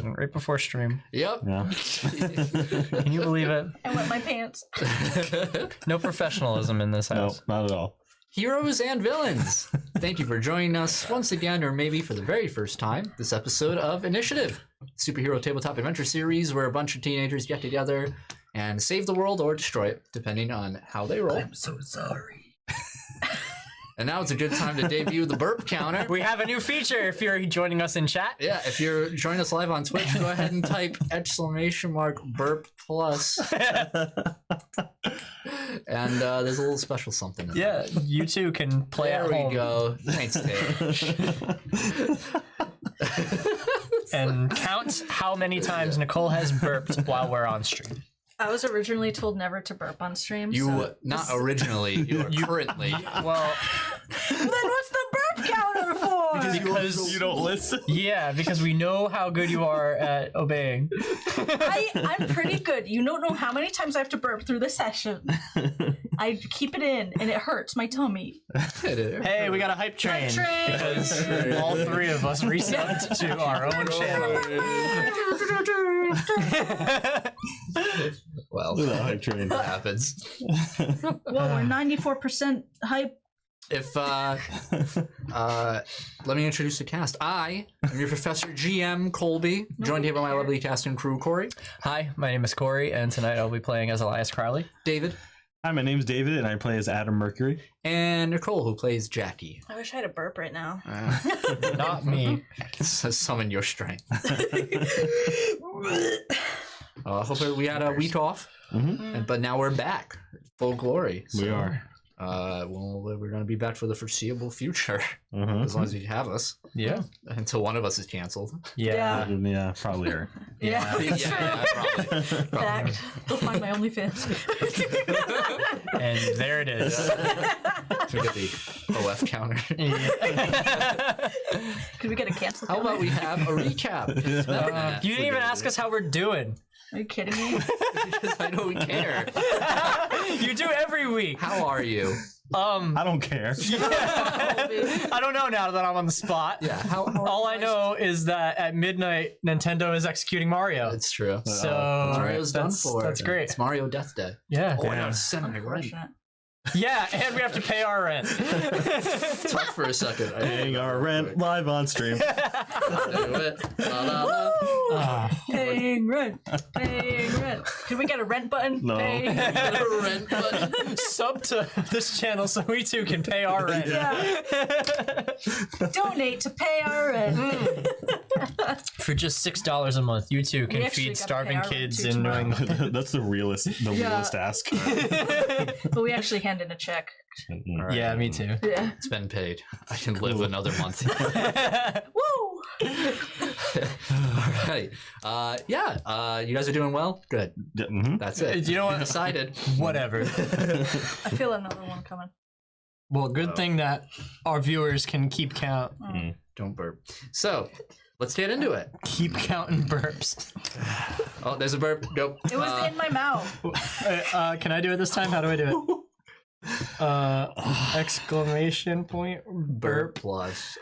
right before stream. Yep. Yeah. Can you believe it? I wet my pants. No professionalism in this No, house. not at all. Heroes and villains, thank you for joining us once again, or maybe for the very first time, this episode of Initiative, superhero tabletop adventure series where a bunch of teenagers get together and save the world or destroy it, depending on how they roll. I'm so sorry. And now it's a good time to debut the burp counter. We have a new feature if you're joining us in chat. Yeah, if you're joining us live on Twitch, go ahead and type !burp plus. And there's a little special something in Yeah, you too can play there. at There home. we go. Thanks, Dave. And count how many times Nicole has burped while we're on stream. I was originally told never to burp on stream. You, so not originally, you are currently. Well, then what's the burp counter for? because You don't listen. yeah, because we know how good you are at obeying. I'm pretty good. You don't know how many times I have to burp through the session. I keep it in, and it hurts my tummy. Hey, we got a hype train. train. Because all three of us resubbed to our own channel. Well, The hype train. that happens. Well, we're 94% hype. If let me introduce the cast. I am your Professor GM Colby, joined here by my lovely cast and crew, Cory, Hi, my name is Cory, and tonight I'll be playing as Elias Crowley. David, Hi, my name's David, and I play as Adam Mercury. and Nicole, who plays Jackie. I wish I had a burp right now. Not me. Summon your strength. Hope we had a week off, but now we're back, full glory. We are. Well, we're going to be back for the foreseeable future, Mhm. as long as you have us, Yeah. until one of us is canceled. Yeah. Yeah, probably are. Yeah, that's probably. fact. Go find my OnlyFans. And there it is. We get the OF counter. Could we get a cancel? How about we have a recap? It's been a minute. You didn't even ask us how we're doing. Are you kidding me? Because I don't care. You do every week. How are you? I don't care. I don't know now that I'm on the spot. Yeah. How All I know is that at midnight, Nintendo is executing Mario. It's true. So Mario's done that's, for. That's great. It's Mario Death Day. Yeah. Oh, I Yeah. gotta send my rent. Unfortunate. Yeah, and we have to pay our rent. Talk for a second. Paying our rent live on stream. Do it. La, la, la. Paying rent. Paying rent. Could we get a rent button? No. Paying rent. Rent button. Sub to this channel so we too can pay our rent. Yeah. Donate to pay our rent. For just $6 a month, you too can actually feed gotta starving pay our rent kids too in New tomorrow. England. That's the realest ask. But we actually hand in a check. All right. Yeah, me too. Yeah. It's been paid. I can live another month. Woo! All right. You guys are doing well? Good. Mhm. That's it. You know what? Decided. Whatever. I feel another one coming. Well, good thing that our viewers can keep count. Don't burp. So, let's get into it. Keep counting burps. Oh, there's a burp. Go. It was in my mouth. Can I do it this time? How do I do it? Exclamation point Burp plus.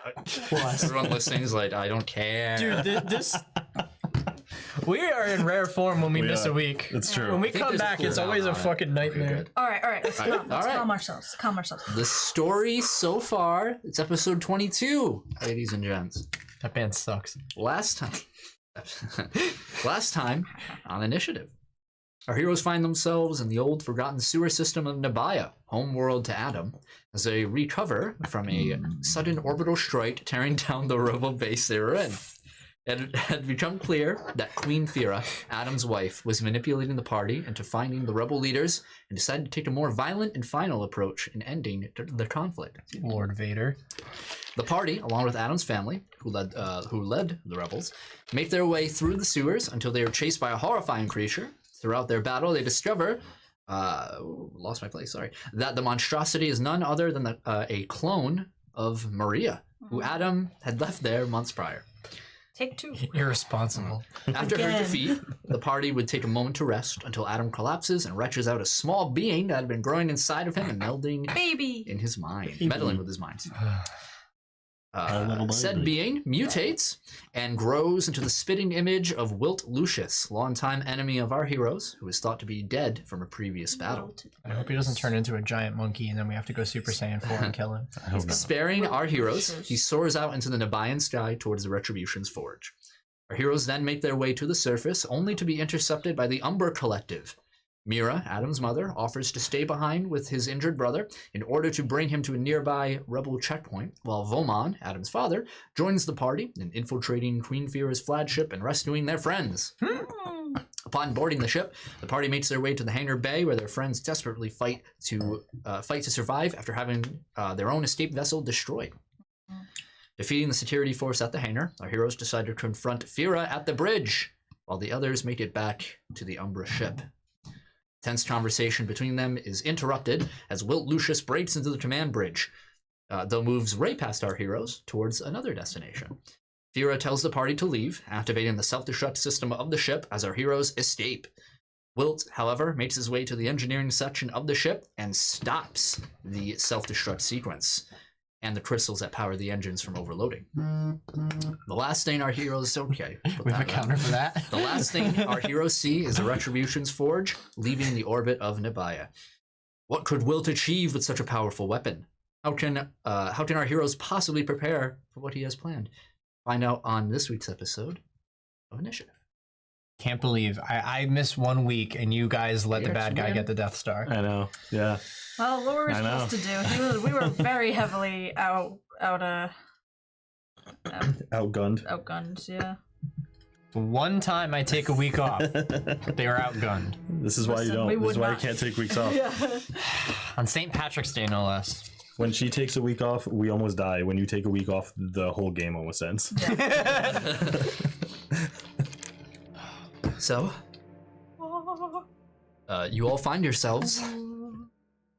plus. Everyone listening is like, I don't care. Dude, this we are in rare form when we We miss are. a week. It's true. When we think come there's a back, it's cooldown always a on it. fucking nightmare. All right. Let's All right, calm. all Let's right. calm ourselves. Calm ourselves. The story so far, it's episode 22, ladies and gents. That band sucks. Last time on Initiative, our heroes find themselves in the old forgotten sewer system of Nabaya, homeworld to Adam, as they recover from a sudden orbital strike tearing down the robo base they were in. It had become clear that Queen Thera, Adam's wife, was manipulating the party into finding the rebel leaders and decided to take a more violent and final approach in ending the conflict. Lord Vader. The party, along with Adam's family, who led the rebels, make their way through the sewers until they are chased by a horrifying creature. Throughout their battle, they discover, lost my place, sorry, that the monstrosity is none other than a clone of Maria, who Adam had left there months prior. Take two. Irresponsible. After her Again. defeat, the party would take a moment to rest until Adam collapses and retches out a small being that had been growing inside of him and melding Baby. in his mind, meddling with his mind. Said being mutates and grows into the spitting image of Wilt Lucius, longtime enemy of our heroes, who is thought to be dead from a previous battle. I hope he doesn't turn into a giant monkey and then we have to go Super Saiyan 4 and kill him. I hope not. Sparing our heroes, he soars out into the Nabayan sky towards the Retribution's Forge. Our heroes then make their way to the surface, only to be intercepted by the Umber Collective. Mira, Adam's mother, offers to stay behind with his injured brother in order to bring him to a nearby rebel checkpoint, while Vomon, Adam's father, joins the party in infiltrating Queen Fira's flagship and rescuing their friends. Upon boarding the ship, the party makes their way to the hangar bay, where their friends desperately fight to survive after having their own escape vessel destroyed. Defeating the security force at the hangar, our heroes decide to confront Fira at the bridge, while the others make it back to the Umbra ship. Tense conversation between them is interrupted as Wilt Lucius breaks into the command bridge, though moves right past our heroes towards another destination. Fira tells the party to leave, activating the self-destruct system of the ship as our heroes escape. Wilt, however, makes his way to the engineering section of the ship and stops the self-destruct sequence and the crystals that power the engines from overloading. The last thing our heroes... Okay. We have a counter for that. The last thing our heroes see is the Retribution's Forge leaving the orbit of Nabaya. What could Wilt achieve with such a powerful weapon? How can our heroes possibly prepare for what he has planned? Find out on this week's episode of Initiative. Can't believe I missed 1 week and you guys let the bad guy get the Death Star. I know. Yeah. Well, what were we supposed to do? We were very heavily outgunned, yeah. One time I take a week off, they are outgunned. This is why you don't. This is why you can't take weeks off. Yeah. On St. Patrick's Day, no less. When she takes a week off, we almost die. When you take a week off, the whole game almost ends. Yeah. So, you all find yourselves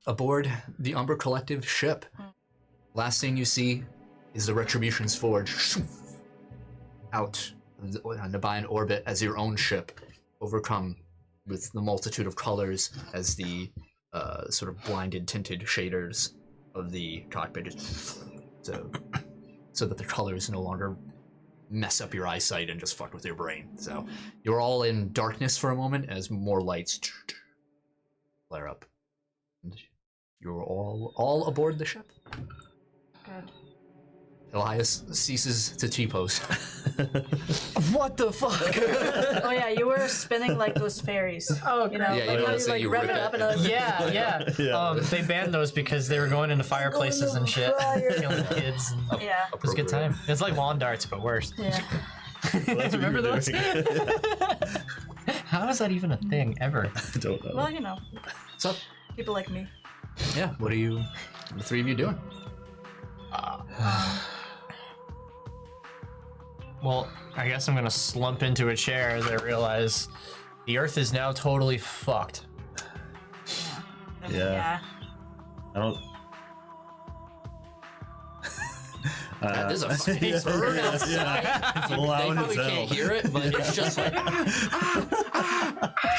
aboard the Umber Collective ship. Last thing you see is the Retribution's Forge out of the Nabayan orbit as your own ship, overcome with the multitude of colors as the sort of blinded tinted shaders of the cockpit just so that the colors no longer mess up your eyesight and just fuck with your brain. So you're all in darkness for a moment as more lights flare up. And you're all aboard the ship. Good. Elias ceases to T-pose. What the fuck? Oh yeah, you were spinning like those fairies. Oh, you know, yeah, like you how know, you so like you rev rip it it. up and Yeah. Yeah. They banned those because they were going into fireplaces and shit, killing kids. And yeah. it was a good time. It's like lawn darts, but worse. Yeah. Well, that's what Remember you were those? doing. How is that even a thing ever? I don't know. Well, you know, What's up? people like me. Yeah, what are the three of you doing? Well, I guess I'm gonna slump into a chair as I realize the Earth is now totally fucked. Yeah. I don't. There's a space bird outside. It's They loud probably as hell. can't hear it, but it's just like,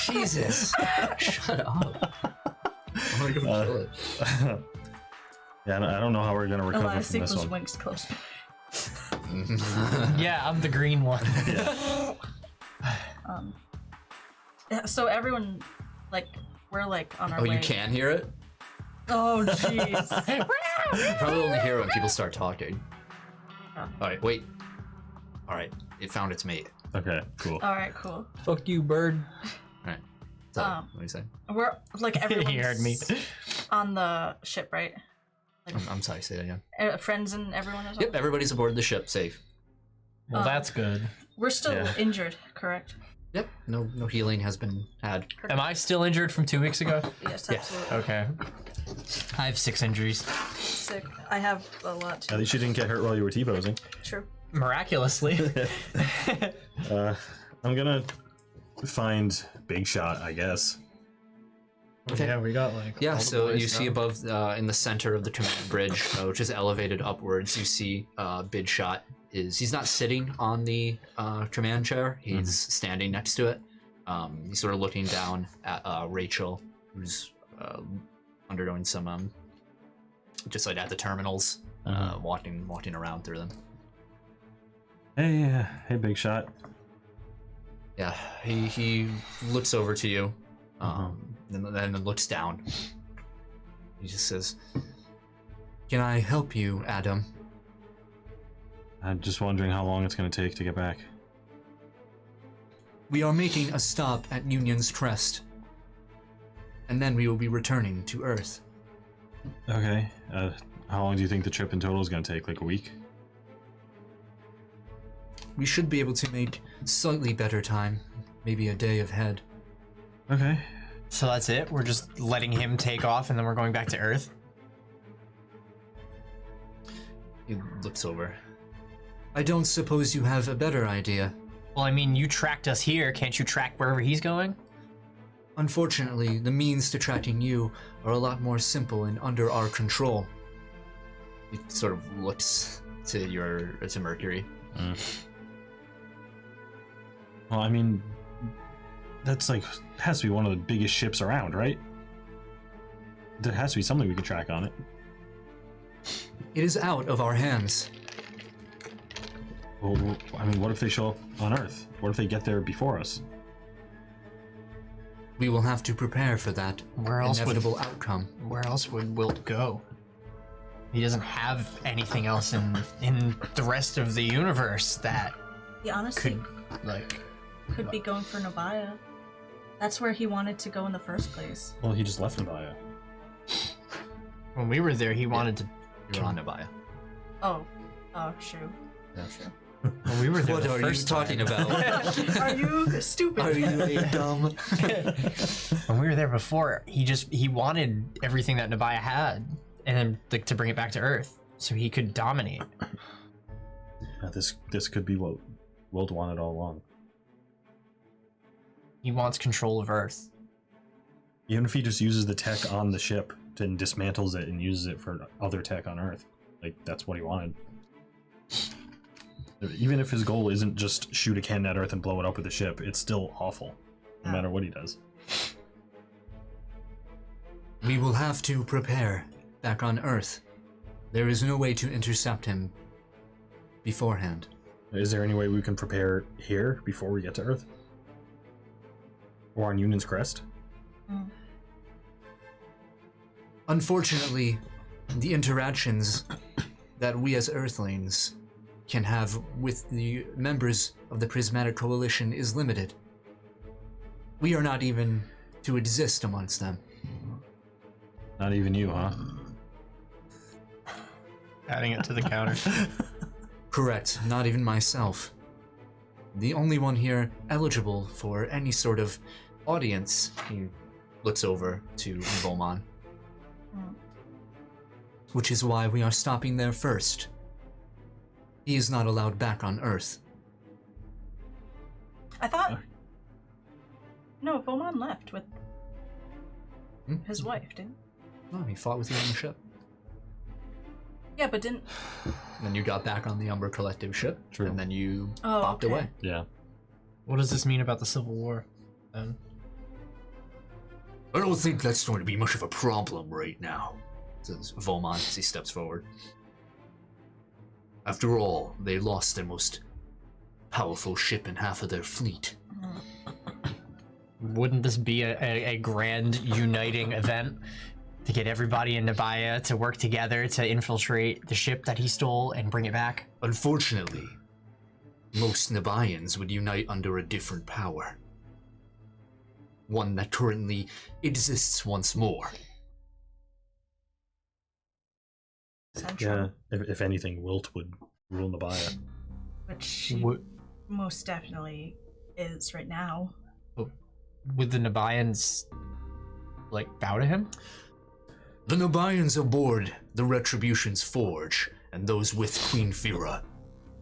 Jesus, shut up. I'm gonna go kill it. Yeah, I don't know how we're gonna recover Elias from this equals one. winks close. Yeah, I'm the green one. Yeah, so everyone, like, we're like on our Oh, way. you can hear it? Oh, jeez. You probably only hear it when people start talking. Oh. Alright, wait. Alright, it found its mate. Okay, cool. All right, cool. Fuck you, bird. Alright. So, what do you say? We're like everyone's He heard me. on the ship, right? I'm sorry, say that again. Friends and everyone is on. Yep, everybody's aboard the ship, safe. Well, that's good. We're still Yeah. injured, correct? Yep, no healing has been had. Am I still injured from 2 weeks ago? Yes, Yeah. absolutely. Okay. I have 6 injuries. Sick. I have a lot too. At least you didn't get hurt while you were T-posing. True. Miraculously. I'm gonna find Big Shot, I guess. Okay. Yeah, we got like. Yeah, all the so boys you see now. above, in the center of the command bridge, which is elevated upwards, you see Bid Shot he's not sitting on the command chair, he's standing next to it. He's sort of looking down at Rachel, who's undergoing some, just like at the terminals, walking around through them. Hey, big shot. Yeah, he looks over to you, and then looks down. He just says, "Can I help you, Adam?" I'm just wondering how long it's going to take to get back. We are making a stop at Union's Crest, and then we will be returning to Earth. Okay. How long do you think the trip in total is going to take? Like a week? We should be able to make slightly better time, maybe a day ahead. Okay. So that's it? We're just letting him take off and then we're going back to Earth? He looks over. I don't suppose you have a better idea. Well, I mean, you tracked us here. Can't you track wherever he's going? Unfortunately, the means to tracking you are a lot more simple and under our control. He sort of looks to Mercury. Well, I mean, that's like, has to be one of the biggest ships around, right? There has to be something we can track on it. It is out of our hands. Well, I mean, what if they show up on Earth? What if they get there before us? We will have to prepare for that inevitable outcome. Where else would Wilt go? He doesn't have anything else in the rest of the universe that He honestly could be going for Nabaya. That's where he wanted to go in the first place. Well, he just left Nabaya. When we were there, he wanted to. You're on Nabaya. Oh, true. Yeah. True. When we were there, What the are you first talking time. about? Are you stupid? Are you a dumb? When we were there before, he wanted everything that Nabaya had, and then to bring it back to Earth, so he could dominate. This could be what Wilt wanted all along. He wants control of Earth. Even if he just uses the tech on the ship and dismantles it and uses it for other tech on Earth, like that's what he wanted. Even if his goal isn't just shoot a cannon at Earth and blow it up with a ship, it's still awful, no matter what he does. We will have to prepare back on Earth. There is no way to intercept him beforehand. Is there any way we can prepare here before we get to Earth? Or on Union's Crest? Unfortunately, the interactions that we as Earthlings can have with the members of the Prismatic Coalition is limited. We are not even to exist amongst them. Not even you, huh? Adding it to the counter. Correct, not even myself. The only one here eligible for any sort of audience. He looks over to Volmon. Which is why we are stopping there first. He is not allowed back on Earth. I thought. No, Volmon left with his wife, didn't? No, he fought with you on the ship. Yeah, but didn't. Then you got back on the Umber Collective ship, True. and then you Oh, popped okay. away. Yeah. What does this mean about the Civil War, then? I don't think that's going to be much of a problem right now, says Volmon as he steps forward. After all, they lost their most powerful ship and half of their fleet. Wouldn't this be a grand uniting event to get everybody in Nabaya to work together to infiltrate the ship that he stole and bring it back? Unfortunately, most Nabayans would unite under a different power. One that currently exists once more. Yeah, if anything, Wilt would rule Nabaya. Which she Would most definitely is right now. the Nabayans, bow to him? The Nabayans aboard the Retribution's Forge and those with Queen Fira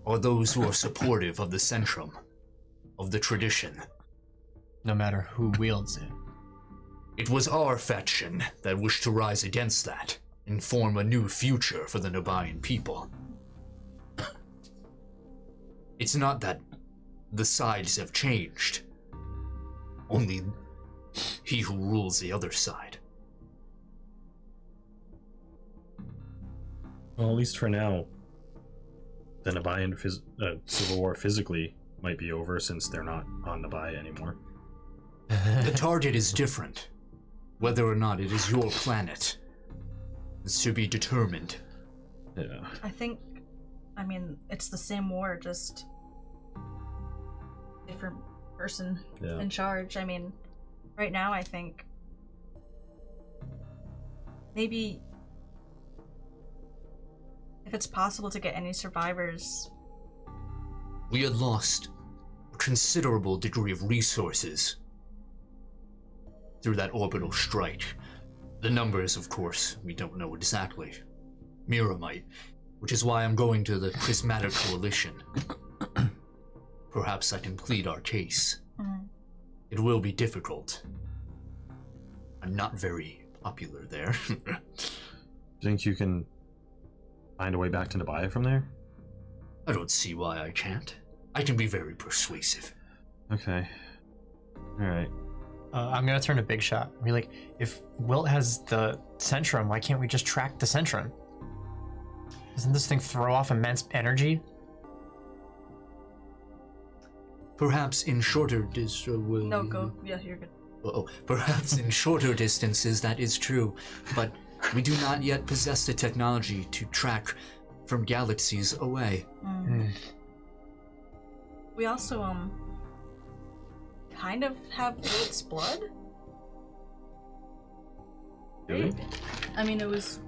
are those who are supportive of the Centrum, of the tradition. No matter who wields it. It was our faction that wished to rise against that and form a new future for the Nabayan people. It's not that the sides have changed, only he who rules the other side. Well, at least for now, the Nabayan civil war physically might be over since they're not on Nabaya anymore. The target is different. Whether or not it is your planet is to be determined. Yeah. I mean, it's the same war, just different person in charge. I mean, right now I think maybe if it's possible to get any survivors. We had lost a considerable degree of resources through that orbital strike. The numbers, of course, we don't know exactly. Mira might, which is why I'm going to the Prismatic Coalition. Perhaps I can plead our case. It will be difficult. I'm not very popular there. Think you can find a way back to Nabaya from there? I don't see why I can't. I can be very persuasive. Okay. Alright. I'm gonna turn to Big Shot and be like, if Wilt has the Centrum, why can't we just track the Centrum? Doesn't this thing throw off immense energy? Perhaps in shorter No, go. Yeah, you're good. Perhaps in shorter distances that is true, but we do not yet possess the technology to track from galaxies away. We also kind of have Wilt's blood. Really? I mean, it was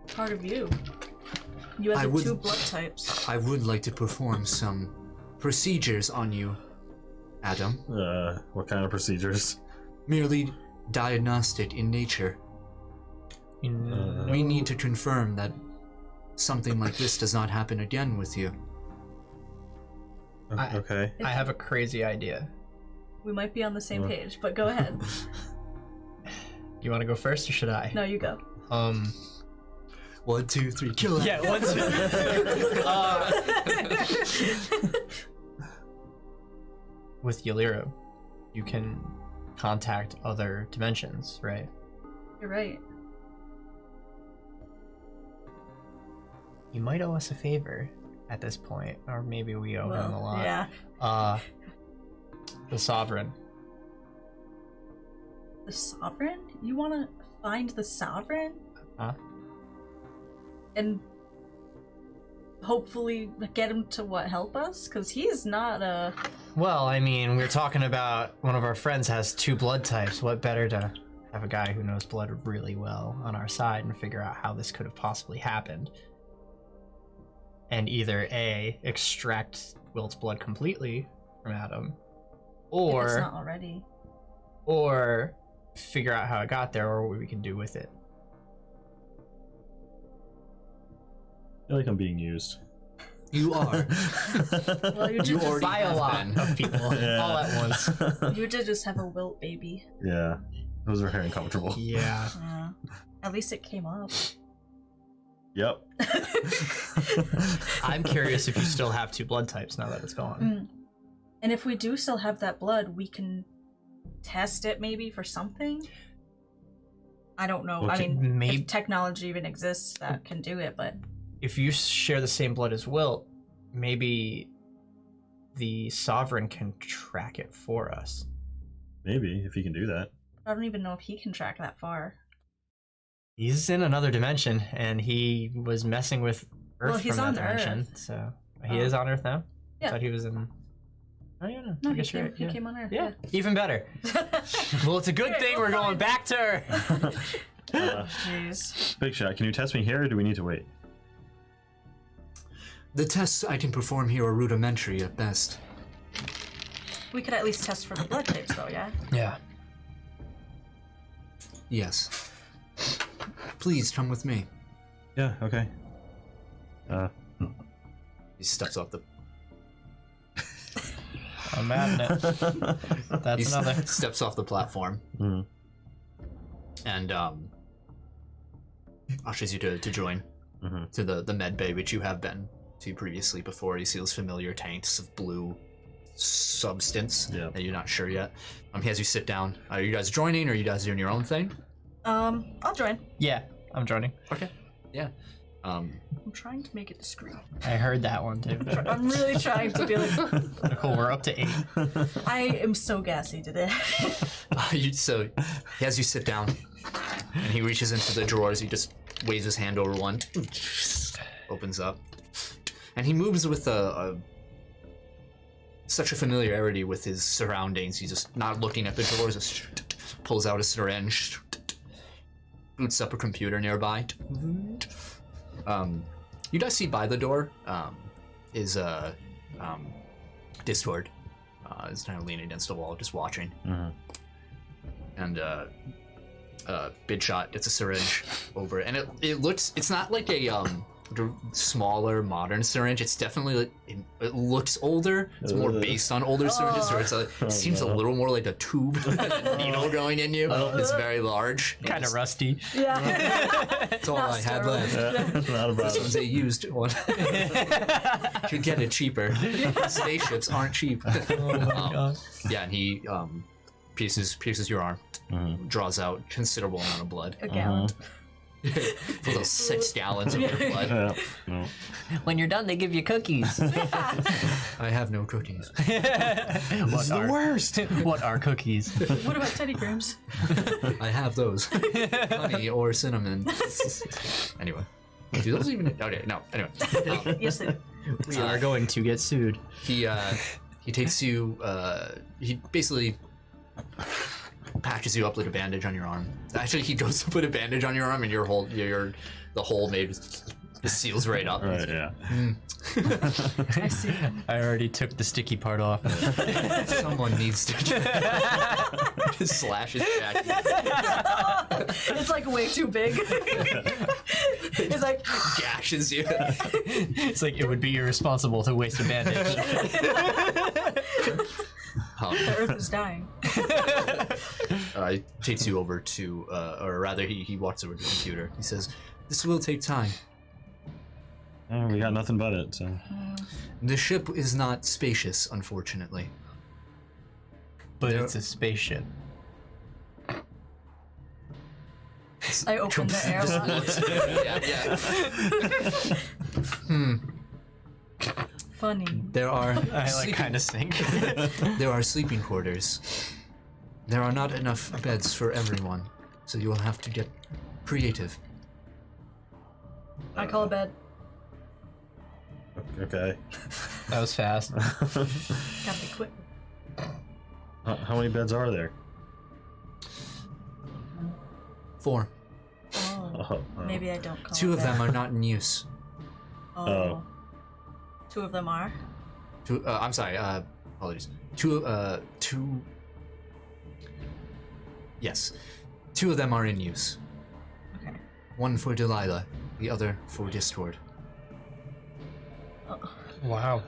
part of you. You have the two blood types. I would like to perform some procedures on you, Adam. What kind of procedures? Merely diagnostic in nature. We need to confirm that something like this does not happen again with you. Okay. I have a crazy idea. We might be on the same page, but go ahead. You want to go first, or should I? No, you go. 1, 2, 3, kill it. Yeah, 1, 2. With Yaliro, you can contact other dimensions, right? You're right. You might owe us a favor at this point, or maybe we owe him a lot. Yeah. The Sovereign. The Sovereign? You want to find the Sovereign? Huh? And hopefully get him to help us? Because he's not a... Well, I mean, we're talking about one of our friends has 2 blood types. What better to have a guy who knows blood really well on our side and figure out how this could have possibly happened? And either A, extract Wilt's blood completely from Adam, or... If it's not already. Or figure out how it got there, or what we can do with it. I feel like I'm being used. You are. Well, you You did already Buy a have lot been. of people all at once. You did just have a Wilt baby. Yeah. Those are very uncomfortable. Yeah. Yeah. At least it came up. Yep. I'm curious if you still have 2 blood types now that it's gone. And if we do still have that blood, we can test it maybe for something? I don't know. Well, I mean, maybe if technology even exists that can do it, but... if you share the same blood as Wilt, maybe the Sovereign can track it for us. Maybe, if he can do that. I don't even know if he can track that far. He's in another dimension, and he was messing with Earth Well, he's from on that dimension. Earth. So he is on Earth now? Yeah. I thought he was in... Oh, yeah, no, No, I he guess you're came, right. he Yeah. came on Earth. Yeah, even better. Well, it's a good Alright, thing we'll we're going find- back to Earth. Jeez. Big Shot, can you test me here, or do we need to wait? The tests I can perform here are rudimentary at best. We could at least test for the blood types, though, yeah? Yeah. Yes. Please come with me. Yeah, okay. He steps off the. I'm mad at it. That's He another. steps off the platform Mhm. and ushers you to join to the med bay, which you have been to previously before. He seals familiar tanks of blue substance that you're not sure yet. He has you sit down. Are you guys joining, or are you guys doing your own thing? I'll join. Yeah, I'm joining. Okay. Yeah. I'm trying to make it discreet. I heard that one too. I'm really trying to be like, Cool, we're up to 8. I am so gassy today. So as you sit down, and he reaches into the drawers, he just waves his hand over one, opens up, and he moves with such a familiarity with his surroundings. He's just not looking at the drawers, just pulls out a syringe, boots up a computer nearby. You guys see by the door is Discord. Is kind of leaning against the wall, just watching. And Big Shot gets a syringe over it, and it looks. It's not like a smaller modern syringe. It's definitely like, it looks older. It's more based on older syringes, where it seems a little more like a tube, a needle going in you. It's very large, Kind of rusty. Yeah. That's all I had left. Not a This problem. was a used one. Should get it cheaper. Spaceships aren't cheap. Yeah, and he pierces your arm, draws out considerable amount of blood. A gallon. For those 6 gallons of your blood. No. When you're done, they give you cookies. I have no cookies. This is the worst. What are cookies? What about Teddy Grahams? I have those. Honey or cinnamon. Anyway. Do those even... Okay, no. Anyway. Yes, they do. We are going to get sued. He takes you... he basically patches you up with a bandage on your arm. Actually, he goes to put a bandage on your arm, and the hole made just seals right up. Right, yeah. I see. I already took the sticky part off. Someone needs to just slash his jacket. It's like way too big. It's like Gashes you. It's like it would be irresponsible to waste a bandage. the Earth is dying. He takes you over to, or rather, he walks over to the computer. He says, "This will take time. Oh, we got nothing but it, so. The ship is not spacious, unfortunately. But it's a spaceship. I opened the airlock. Yeah. Funny. There are I like kind of sink. there are sleeping quarters. There are not enough beds for everyone, so you will have to get creative." I call a bed. Okay. That was fast. Gotta be quick. How many beds are there? 4. Oh, maybe I don't call 2 a of bed. them are not in use. Oh. 2 of them are? I'm sorry, apologies. 2, yes. 2 of them are in use. Okay. 1 for Delilah, the other for Discord. Wow.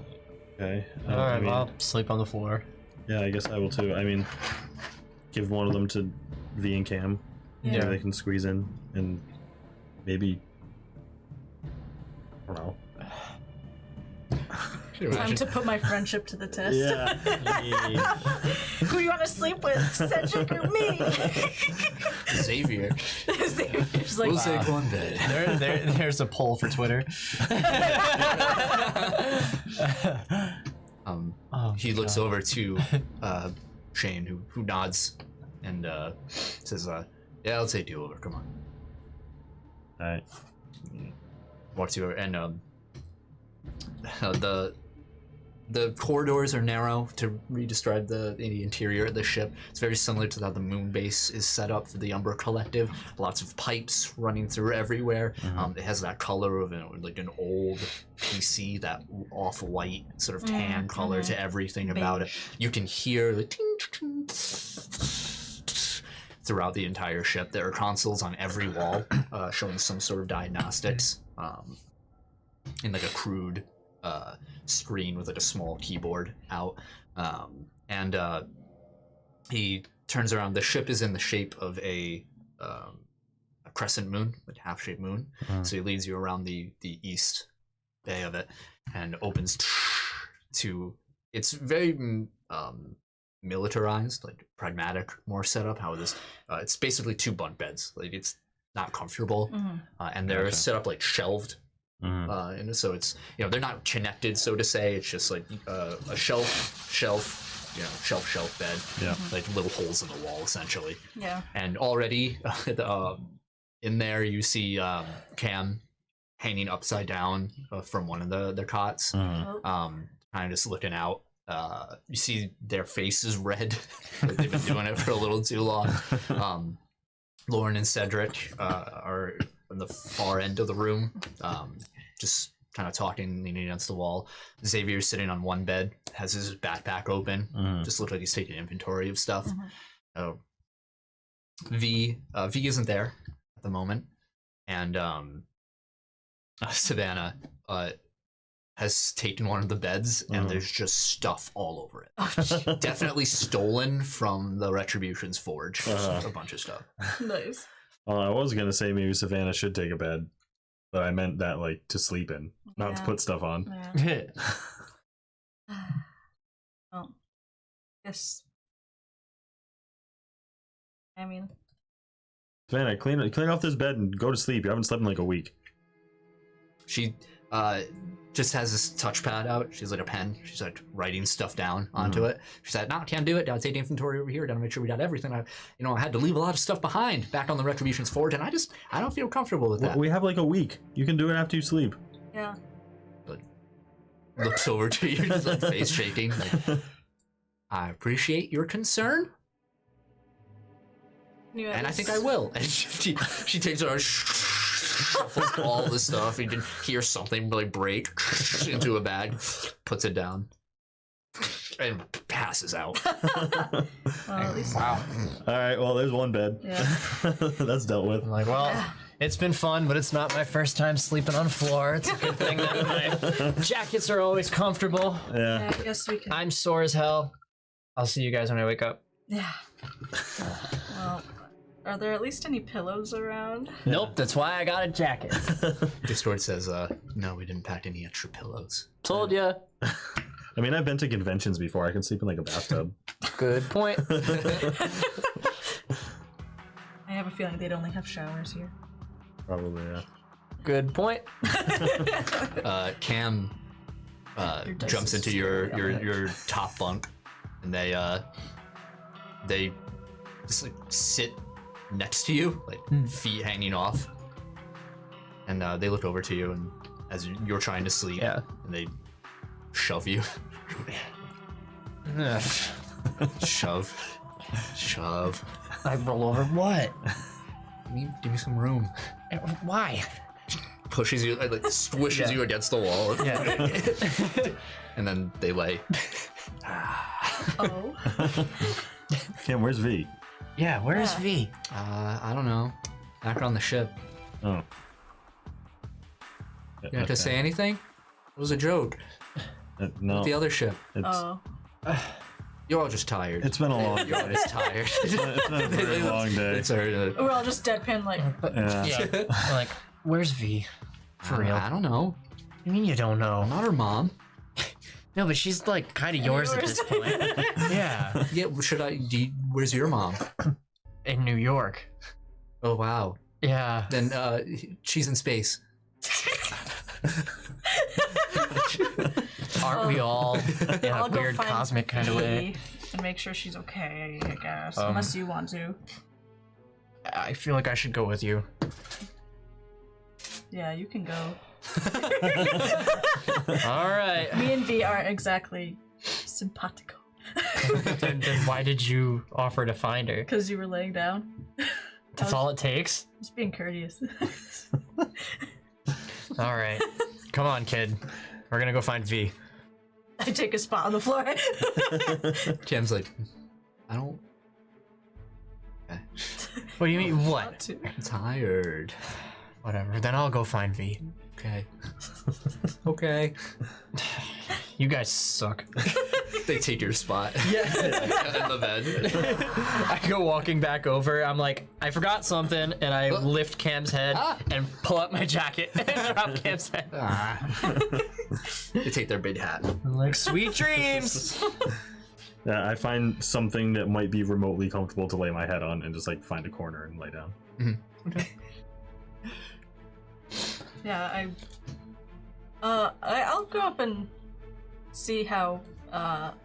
Okay. All right, I mean, I'll sleep on the floor. yeah, I guess I will too. I mean, give one of them to V and Cam. Yeah. Maybe they can squeeze in and maybe. I don't know. Time to put my friendship to the test. Yeah. Who you want to sleep with, Cedric or me? Xavier. She's like, We'll take 1 bed. There's a poll for Twitter. He looks over to Shane, who nods and says, "Yeah, I'll take you over. Come on." Alright. Walks you over, and the corridors are narrow. To re-describe the interior of the ship, it's very similar to how the moon base is set up for the Umbra Collective. Lots of pipes running through everywhere. It has that color of like an old PC, that off-white sort of tan color to everything about it. You can hear the ting, ting, throughout the entire ship. There are consoles on every wall showing some sort of diagnostics in like a crude screen with like a small keyboard out. And he turns around. The ship is in the shape of a crescent moon, like half-shaped moon. So he leads you around the east bay of it and opens to, it's very militarized, like pragmatic, more setup. How it is, it's basically 2 bunk beds. Like, it's not comfortable, and they're Gotcha. set up like shelved And so it's, they're not connected, so to say. It's just like a shelf, bed. Yeah. Like little holes in the wall, essentially. Yeah. And already in there, you see Cam hanging upside down from one of the cots, Oh. kind of just looking out. You see their faces red. They've been doing it for a little too long. Lauren and Cedric are on the far end of the room, just kind of talking, leaning against the wall. Xavier's sitting on one bed, has his backpack open, just looks like he's taking inventory of stuff. V isn't there at the moment, and Savannah has taken one of the beds, and there's just stuff all over it. Definitely stolen from the Retribution's forge. A bunch of stuff. Nice. Well, I was gonna say maybe Savannah should take a bed, but I meant that like to sleep in, not to Yeah. put stuff on. Yeah. Well, guess. I mean, Savannah, clean off this bed and go to sleep. You haven't slept in like a week. She just has this touchpad out. She's like a pen. She's like writing stuff down onto it. She said, "No, can't do it. Gotta take the inventory over here. Gotta make sure we got everything. I had to leave a lot of stuff behind back on the Retribution's forge, and I don't feel comfortable with that." We have like a week. You can do it after you sleep. yeah. But looks over to you, just like face shaking. Like, I appreciate your concern, You and I guys- think I will. And she takes her. Shuffles all the stuff. You can hear something like break into a bag, puts it down, and passes out. Well, at least. Wow. All right. Well, there's one bed. Yeah. That's dealt with. I'm like, well, it's been fun, but it's not my first time sleeping on floor. It's a good thing that my jackets are always comfortable. Yeah. Yeah, I guess we can. I'm sore as hell. I'll see you guys when I wake up. Yeah. Well, are there at least any pillows around? Nope, that's why I got a jacket. Discord says, "No, we didn't pack any extra pillows." Told ya. I mean, I've been to conventions before. I can sleep in like a bathtub. Good point. I have a feeling they'd only have showers here. Probably, yeah. Good point. Cam Your dice jumps is into your top bunk, and they just like sit next to you, like feet hanging off, and they look over to you, and as you're trying to sleep, Yeah. and they shove you. Shove. I roll over what? Give me some room. Why? Pushes you, like squishes you against the wall. Yeah. And then they lay. Oh. Kim, where's V? Yeah, where's Yeah. V? I don't know. Back on the ship. Oh. You have to say anything? It was a joke. No. The other ship. It's, Oh. You're all just tired. it's been a long You're all day. just tired. It's been a very long day. It's a, We're all just deadpan, like. Yeah. Yeah. Like, where's V? For real. I don't know. You mean you don't know? I'm not her mom. No, but she's like kind of yours at this point. Yeah. Yeah, where's your mom? In New York. Oh, wow. Yeah. Then she's in space. Aren't we all in a I'll go weird find cosmic kind of way? V and make sure she's okay, I guess. Unless you want to. I feel like I should go with you. Yeah, you can go. All right. Me and V aren't exactly simpatico. then why did you offer to find her? Because you were laying down. That's all it takes? Just being courteous. All right. Come on, kid. We're gonna go find V. I take a spot on the floor. Cam's like, I don't. Okay. What do you mean, what? Want to. I'm tired. Whatever. Then I'll go find V. Okay. Okay. You guys suck. They take your spot. Yeah. In the bed. I go walking back over. I'm like, I forgot something, and I lift Cam's head and pull up my jacket and drop Cam's head. They take their big hat. I'm like, sweet dreams. Yeah, I find something that might be remotely comfortable to lay my head on and just like find a corner and lay down. Okay. Yeah, I I'll go up and see how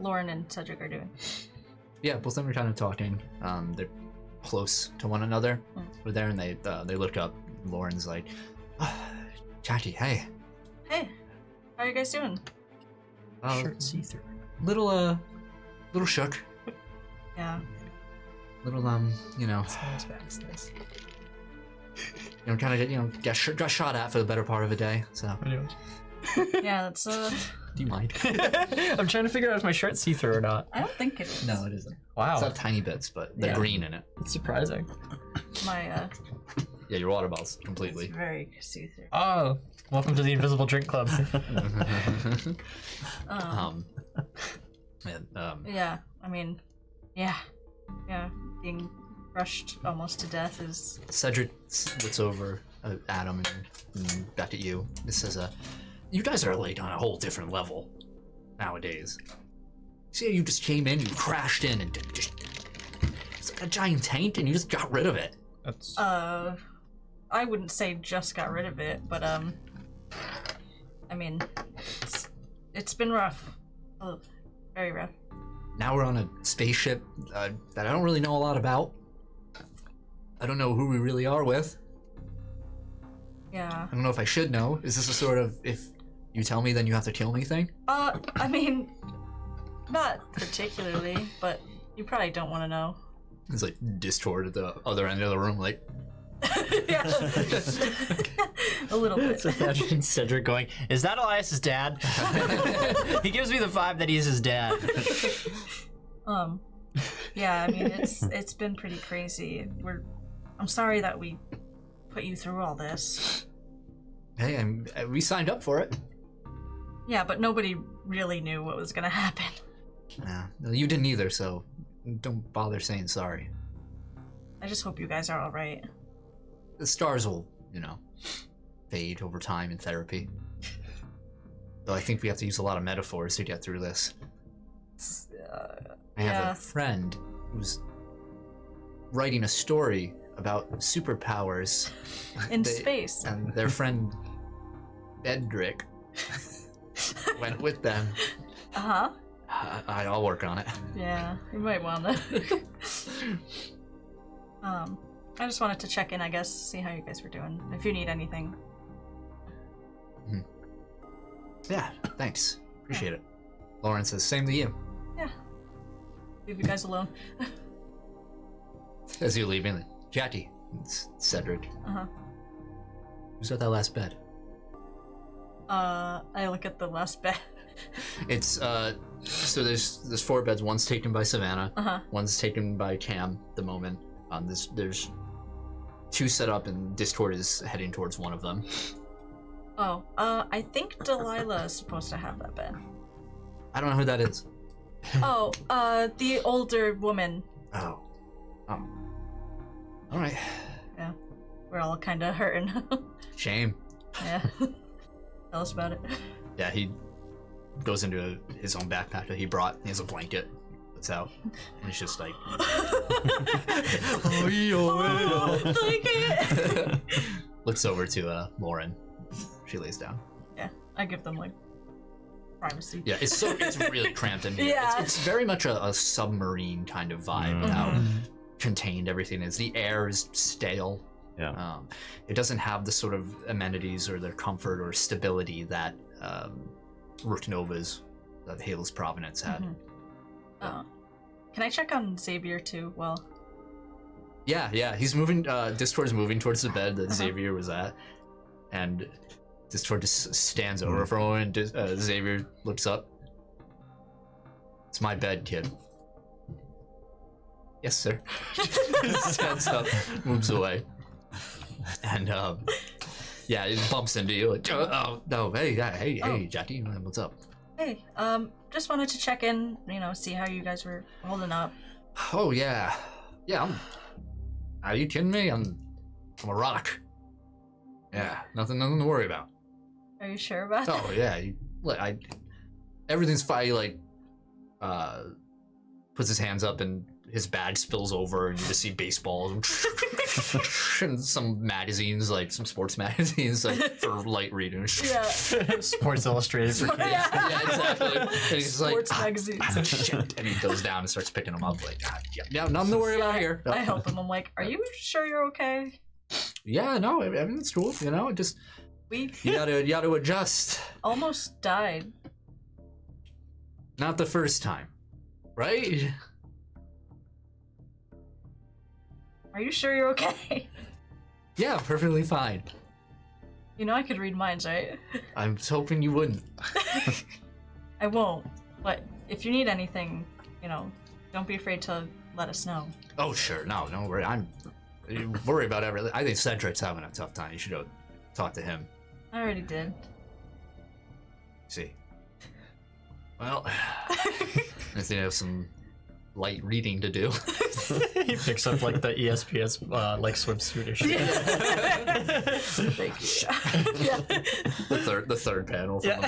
Lauren and Cedric are doing. Yeah, both of them are kind of talking. They're close to one another. We're there, and they look up. Lauren's like, Jackie, hey. Hey, how are you guys doing? Shirt see-through. Little shook. Yeah. Little kind of got shot at for the better part of a day. So. Yeah, that's Do you mind? I'm trying to figure out if my shirt's see-through or not. I don't think it is. No, it isn't. Wow. It's got tiny bits, but they're green in it. It's surprising. My Yeah, your water bottle's completely. it's very see-through. Oh, welcome to the Invisible Drink Club. Yeah, I mean, yeah, being crushed almost to death is. Cedric looks over at Adam and back at you. It says, you guys are like on a whole different level nowadays. See how you just came in, you crashed in, and just it's like a giant tank, and you just got rid of it. That's I wouldn't say just got rid of it, but I mean, it's been rough. Oh, very rough. Now we're on a spaceship that I don't really know a lot about. I don't know who we really are with. Yeah. I don't know if I should know. Is this a sort of, if you tell me, then you have to kill me thing? I mean, not particularly, but you probably don't want to know. It's like Distort at the other end of the room, like. Yeah. A little bit. So imagine Cedric going, "Is that Elias's dad?" He gives me the vibe that he's his dad. Yeah, I mean, it's been pretty crazy. I'm sorry that we put you through all this. Hey, we signed up for it. Yeah, but nobody really knew what was gonna happen. Nah, you didn't either, so don't bother saying sorry. I just hope you guys are all right. The stars will, fade over time in therapy. Though I think we have to use a lot of metaphors to get through this. I have yeah. a friend who's writing a story about superpowers In space. and their friend Bedrick went with them. Uh-huh. I'll work on it. Yeah, you might wanna. I just wanted to check in, I guess, see how you guys were doing. If you need anything. Yeah, thanks. Appreciate it. Lauren says, same to you. Yeah. Leave you guys alone. As you leave, like, Jackie, it's Cedric. Uh-huh. Who's at that last bed? I look at the last bed. It's, so there's 4 beds. One's taken by Savannah. Uh-huh. One's taken by Cam at the moment. There's 2 set up, and Distort is heading towards one of them. Oh, I think Delilah is supposed to have that bed. I don't know who that is. Oh, the older woman. Oh. Alright. Yeah. We're all kind of hurting. Shame. Yeah. Tell us about it. Yeah, he goes into his own backpack that he brought. He has a blanket. Puts out. And it's just like... Blanket! Looks over to Lauren. She lays down. Yeah, I give them, like, privacy. Yeah, it's really cramped in here. Yeah. It's very much a submarine kind of vibe, how contained everything is. The air is stale. Yeah. It doesn't have the sort of amenities or the comfort or stability that Rook Nova's, Halo's Provenance had. Can I check on Xavier too? Well, Yeah, he's moving, Distort's moving towards the bed that Xavier was at, and Distort just stands over for a moment, and Xavier looks up. It's my bed, kid. Yes, sir. Stands up, moves away. And, yeah, it bumps into you, like, oh, no, hey, Jackie, what's up? hey, just wanted to check in, see how you guys were holding up. Oh, yeah. Yeah, are you kidding me? I'm a rock. Yeah, nothing to worry about. Are you sure about that? Oh, yeah, everything's fine, like, puts his hands up and his badge spills over, and you just see baseballs and some magazines, like some sports magazines, like for light reading. Yeah. Sports Illustrated for kids. Yeah, exactly. And he's Sports like, magazines. shit. And he goes down and starts picking them up. Like, yeah, nothing to worry about here. I help him. I'm like, are you sure you're okay? Yeah, no, everything's cool. You know, just We you gotta adjust. almost died. Not the first time, right? Are you sure you're okay? Yeah, perfectly fine. You know I could read minds, right? I'm hoping you wouldn't. I won't. But if you need anything, don't be afraid to let us know. Oh, sure. No, don't worry. I'm worried about everything. I think Cedric's having a tough time. You should go talk to him. I already did. See. Well, I think I have some light reading to do. He picks up like the ESPS like swimsuit issue. Thank you. Yeah. The third panel. From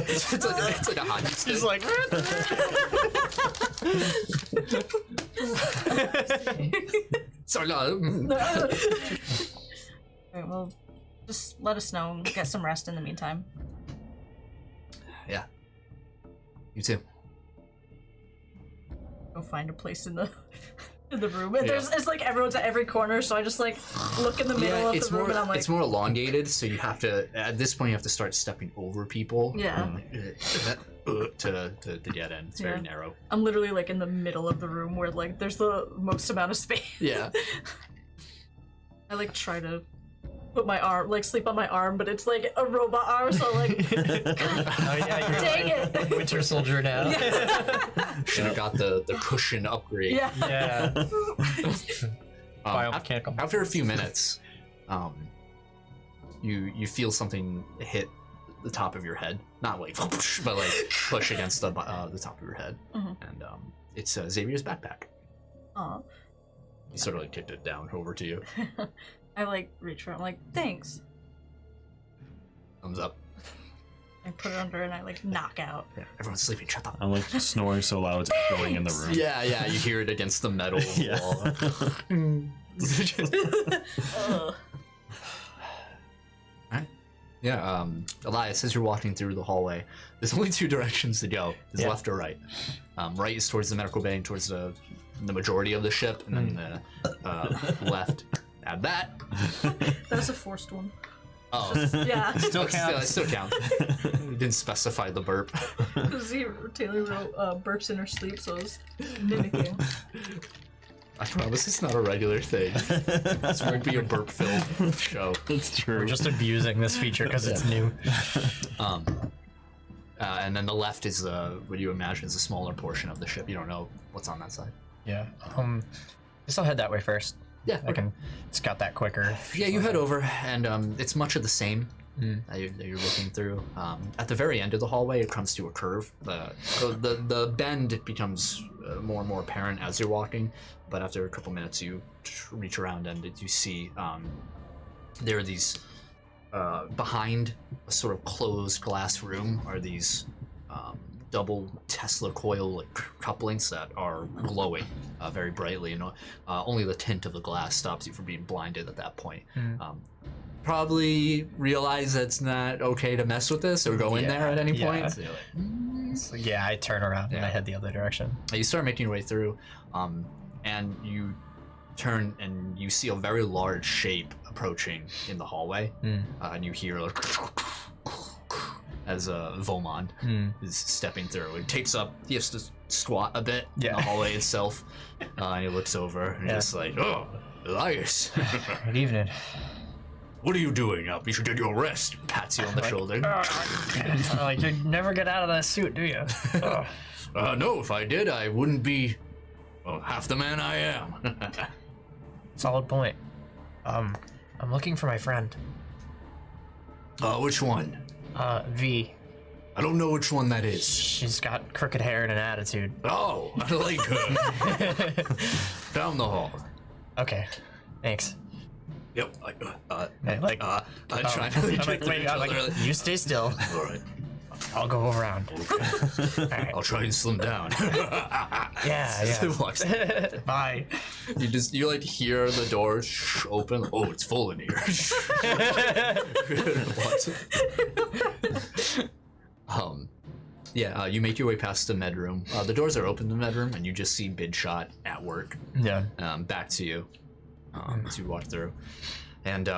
it's like a hockey stick. He's like, Sorry, no. Alright, well, just let us know and get some rest in the meantime. Yeah. You too. Go find a place in the room. And it's like everyone's at every corner, so I just like look in the middle of the room and I'm like, it's more elongated, so you have to, at this point, you have to start stepping over people. Yeah. To get in. It's very narrow. I'm literally like in the middle of the room where like there's the most amount of space. Yeah. I like try to put my arm, like sleep on my arm, but it's like a robot arm, so like, oh yeah, you're dang it. Winter Soldier now. Should have got the cushion upgrade. Yeah. Yeah. Biomechanical. After a few minutes, you feel something hit the top of your head, not like but like push against the top of your head, and it's Xavier's backpack. Aw. He sort of like tipped it down over to you. I like reach for it. I'm like, thanks. Thumbs up. I put it under and I like knock out. Yeah, everyone's sleeping. Shut up. I'm like snoring so loud it's echoing in the room. Yeah, you hear it against the metal wall. Ugh. Alright. Yeah, Elias, as you're walking through the hallway, there's only two directions to go. There's left or right. Right is towards the medical bay and towards the majority of the ship, and then the left. Add that. That was a forced one. Oh. Yeah. Still counts. Still count. You didn't specify the burp. Taylor wrote burps in her sleep, so I was mimicking. I promise it's not a regular thing. This won't be a burp-filled show. That's true. We're just abusing this feature because it's new. And then the left is what you imagine is a smaller portion of the ship. You don't know what's on that side. Yeah. I guess I'll head that way first. Yeah, I can scout that quicker. Yeah, you head over, and it's much of the same that you're looking through. At the very end of the hallway, it comes to a curve. The bend becomes more and more apparent as you're walking, but after a couple minutes, you reach around and you see there are these behind a sort of closed glass room are these double Tesla coil like couplings that are glowing very brightly, and only the tint of the glass stops you from being blinded at that point. Probably realize that it's not okay to mess with this or go in there at any point. So you're like, So, yeah, I turn around and I head the other direction. you start making your way through, and you turn and you see a very large shape approaching in the hallway, and you hear like as Vomond is stepping through. It takes up, he has to squat a bit in the hallway itself, and he looks over and just like, oh, Elias. Good evening. What are you doing up? You should get your rest. Pats you on the shoulder. Like, you never get out of that suit, do you? No, if I did, I wouldn't be half the man I am. Solid point. I'm looking for my friend. Which one? V. I don't know which one that is. She's got crooked hair and an attitude. Oh, I like her. Down the hall. Okay, thanks. Yep. I'm I'm trying to lead you wait, through you stay still. All right. I'll go around. Alright. I'll try and slim down. Yeah. Walks- Bye. you like hear the door open. Oh, it's full in here. You make your way past the med room. The doors are open to the med room, and you just see Bidshot at work. Yeah. Back to you as you walk through, and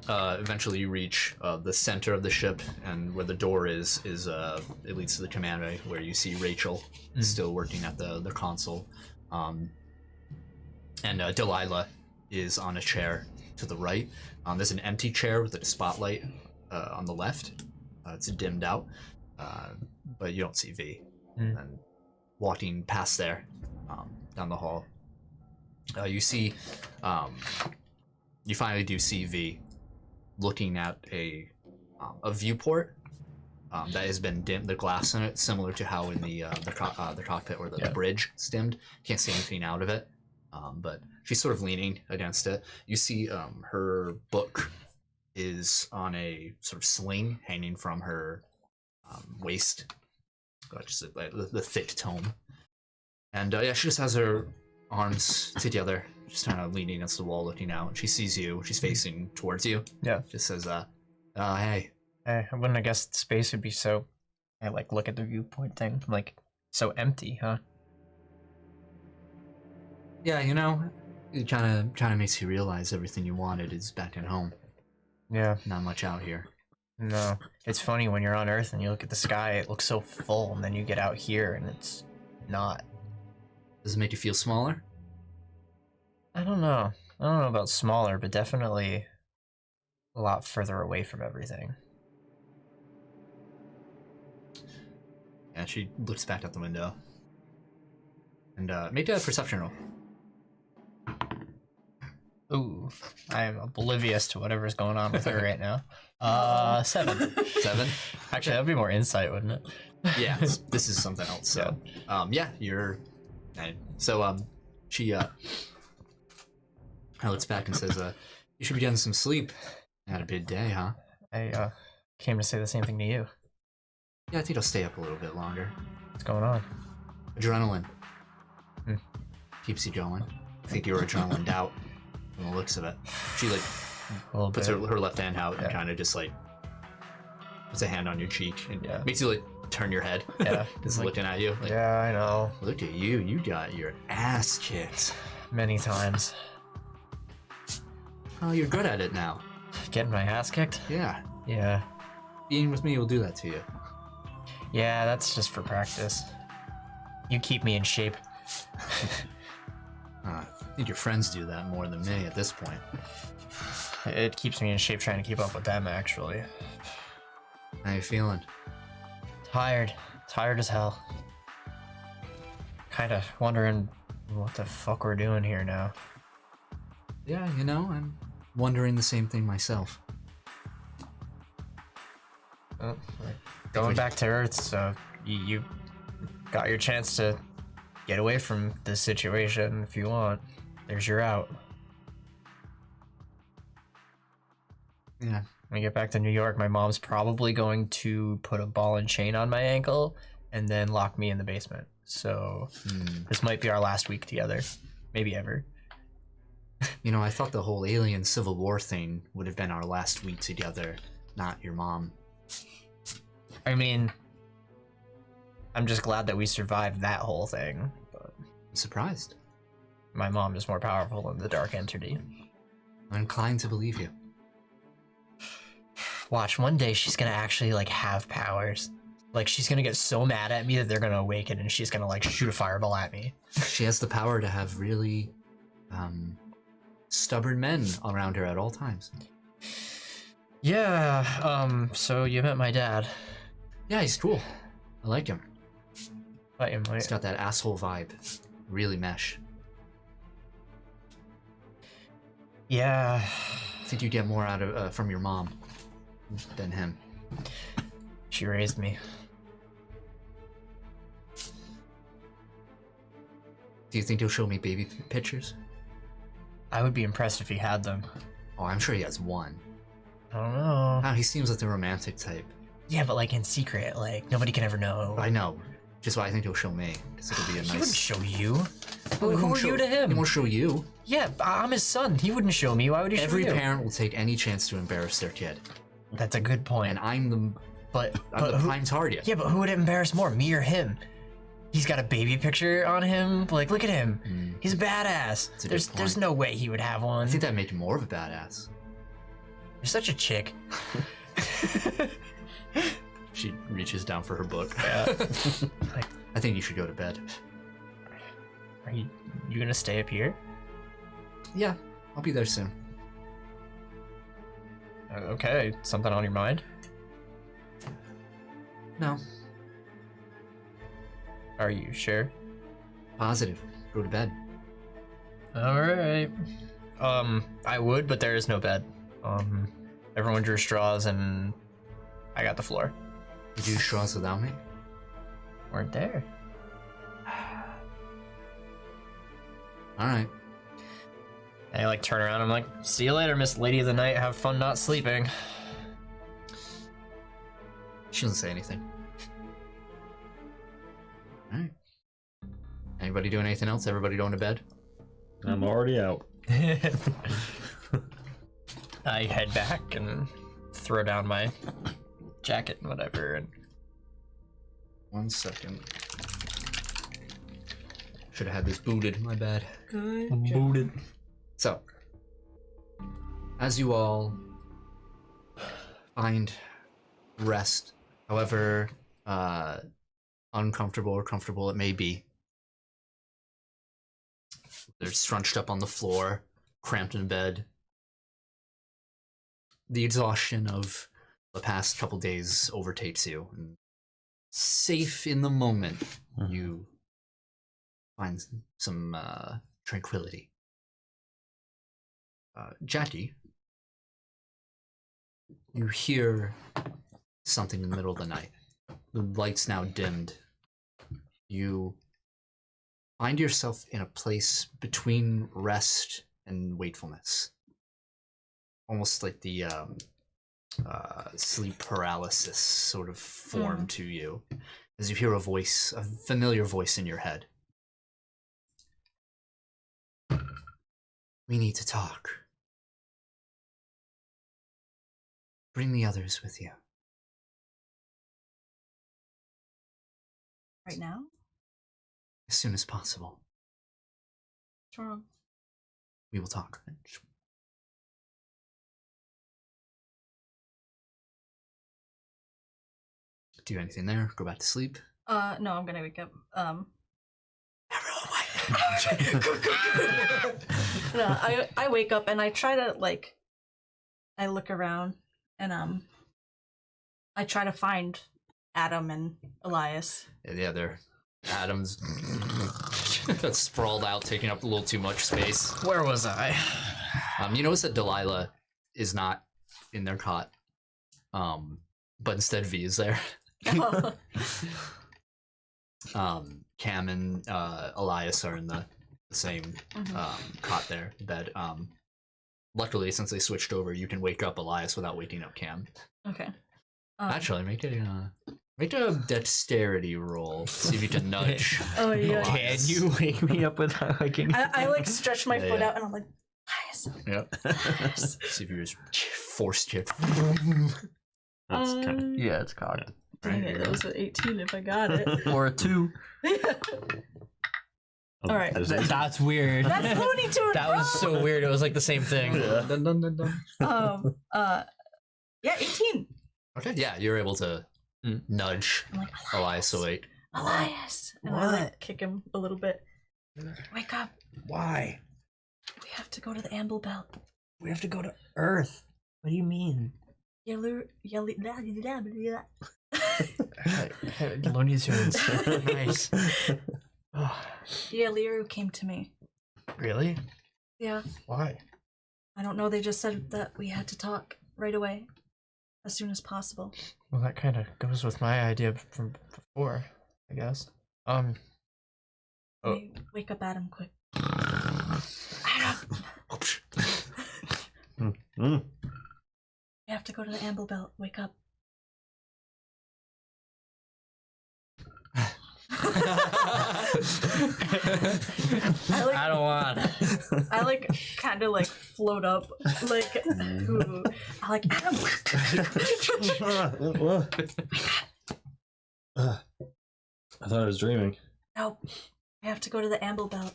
eventually you reach the center of the ship, and where the door is it leads to the command bay, where you see Rachel still working at the console, and Delilah is on a chair to the right. There's an empty chair with a spotlight on the left. It's dimmed out, but you don't see V. And walking past there, down the hall, you see, you finally do see V looking at a viewport that has been dimmed, the glass in it, similar to how in the cockpit or the bridge is dimmed. Can't see anything out of it, but she's sort of leaning against it. You see her book is on a sort of sling hanging from her waist, just like the thick tome. And she just has her arms together, just kind of leaning against the wall, looking out. And she sees you. She's facing towards you. Yeah. Just says, "Hey." I wouldn't have guessed space would be so. I like look at the viewpoint thing, like so empty, huh? Yeah, it kind of makes you realize everything you wanted is back at home. Yeah. Not much out here. No, it's funny when you're on Earth and you look at the sky, it looks so full, and then you get out here and it's not. Does it make you feel smaller? I don't know about smaller, but definitely a lot further away from everything. Yeah, she looks back out the window. And make a perception roll. Ooh, I am oblivious to whatever's going on with her right now. 7. 7? Actually, that'd be more insight, wouldn't it? Yeah, this is something else. So, you're. So, she looks back and says, "You should be getting some sleep. Had a big day, huh?" I came to say the same thing to you. Yeah, I think I'll stay up a little bit longer. What's going on? Adrenaline keeps you going. I think you're adrenalined out from the looks of it. She puts her left hand out and kind of just puts a hand on your cheek and makes you turn your head. Yeah, just looking at you. Yeah, I know. Look at you. You got your ass kicked many times. Oh, you're good at it now. Getting my ass kicked? Yeah. Yeah. Being with me will do that to you. Yeah, that's just for practice. You keep me in shape. I think your friends do that more than me at this point. It keeps me in shape trying to keep up with them, actually. How you feeling? Tired. Tired as hell. Kinda wondering what the fuck we're doing here now. Yeah, I'm wondering the same thing myself. Oh, going back to Earth, so you got your chance to get away from this situation if you want. There's your out. Yeah. When we get back to New York, my mom's probably going to put a ball and chain on my ankle and then lock me in the basement. So this might be our last week together. Maybe ever. I thought the whole alien Civil War thing would have been our last week together, not your mom. I mean, I'm just glad that we survived that whole thing. But I'm surprised. My mom is more powerful than the dark entity. I'm inclined to believe you. Watch, one day she's gonna actually have powers. She's gonna get so mad at me that they're gonna awaken and she's gonna shoot a fireball at me. She has the power to have really stubborn men around her at all times. Yeah, so you met my dad. Yeah, he's cool. I like him. He's got that asshole vibe. Really mesh. Yeah. I think you get more out of from your mom than him. She raised me. Do you think he'll show me baby pictures? I would be impressed if he had them. Oh, I'm sure he has one. I don't know. He seems like the romantic type. Yeah, but like in secret, like nobody can ever know. I know. Just why I think he'll show me. Because it'll be a nice... He wouldn't show you. Well, Who are you to him? He won't show you. Yeah, I'm his son. He wouldn't show me. Why would he Every show you? parent will take any chance to embarrass their kid. That's a good point. And I'm the But prime target. Yeah, but who would it embarrass more, me or him? He's got a baby picture on him. Like, look at him. He's a badass. That's a good There's no way he would have one. I think that made you more of a badass. You're such a chick. She reaches down for her book. Yeah. Like, I think you should go to bed. are you gonna stay up here? Yeah, I'll be there soon. Okay, something on your mind? No, Are you sure? positive. Go to bed. All right. I would, but there is no bed. Everyone drew straws, and I got the floor. Did you use straws without me? Weren't there. All right. And I like turn around. I'm like, see you later, Miss Lady of the Night. Have fun not sleeping. She doesn't say anything. All right. Anybody doing anything else? Everybody going to bed? I'm already out. I head back and throw down my jacket and whatever. And 1 second. Should have had this booted. My bad. Good. booted. So, as you all find rest, however uncomfortable or comfortable it may be, they're scrunched up on the floor, cramped in bed. The exhaustion of the past couple days overtakes you, and safe in the moment, you find some tranquility. Jackie, you hear something in the middle of the night. The light's now dimmed. You find yourself in a place between rest and wakefulness. Almost like the sleep paralysis sort of form to you, as you hear a voice, a familiar voice in your head. We need to talk. Bring the others with you. Right now? As soon as possible. What's wrong? We will talk. Do anything there? Go back to sleep? No, I'm gonna wake up. No, I wake up and I try to I look around and I try to find Adam and Elias. Yeah, they're Adam's that's sprawled out, taking up a little too much space. Where was I? You notice that Delilah is not in their cot, but instead V is there. Cam and Elias are in the same cot there, bed. Luckily, since they switched over, you can wake up Elias without waking up Cam. Okay. Actually, make a dexterity roll. See if you can nudge. Oh yeah. Can you wake me up without waking? I stretch my foot out and I'm like, Elias. Yep. See if you just force kick. That's kind Yeah, it's cocked. Dang it, that was an 18 if I got it. Or a 2. of. All right. That's weird. That's Looney Tunes. That was so weird. It was like the same thing. Dun, dun, dun, dun. Yeah, 18. Okay, yeah, you're able to nudge I'm like, Elias awake. Elias. And I kick him a little bit. Wake up. Why? We have to go to the Amble Belt. We have to go to Earth. What do you mean? Looney Tunes. Nice. Yeah, Liru came to me. Really? Yeah. Why? I don't know, they just said that we had to talk right away. As soon as possible. Well, that kind of goes with my idea from before, I guess. Oh. Wake up Adam quick. Adam! We have to go to the Amble Belt. Wake up. I don't want it. I like kind of like float up, like ooh, I like Adam. I thought I was dreaming. Nope, I have to go to the amble belt.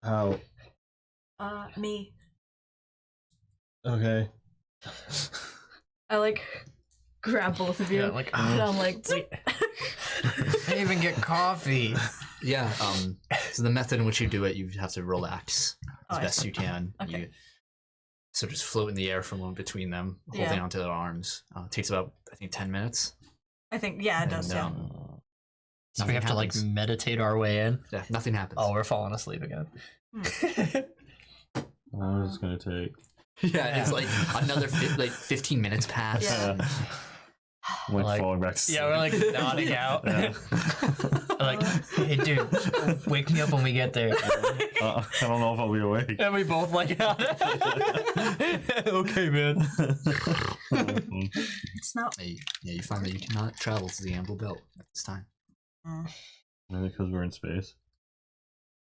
How? Me. Okay. I like grab both of you. Yeah, like, and I'm like, I didn't even get coffee. Yeah. So the method in which you do it, you have to relax as I best see. you can. Okay. You so just float in the air for a moment between them, holding onto their arms. It takes about, I think, 10 minutes. I think, yeah, it does. And, Yeah. So we have to like happens. meditate our way in. Yeah, nothing happens. Oh, we're falling asleep again. How is it gonna take? Yeah, it's like another 15 minutes pass. Yeah. Like, Like- falling back to sleep. Yeah, we're like nodding out. Yeah. Like, hey, dude, wake me up when we get there. I don't know if I'll be awake. And we both like, okay, man. It's not. Yeah, you find that you cannot travel to the Amble Belt at this time. Maybe because we're in space.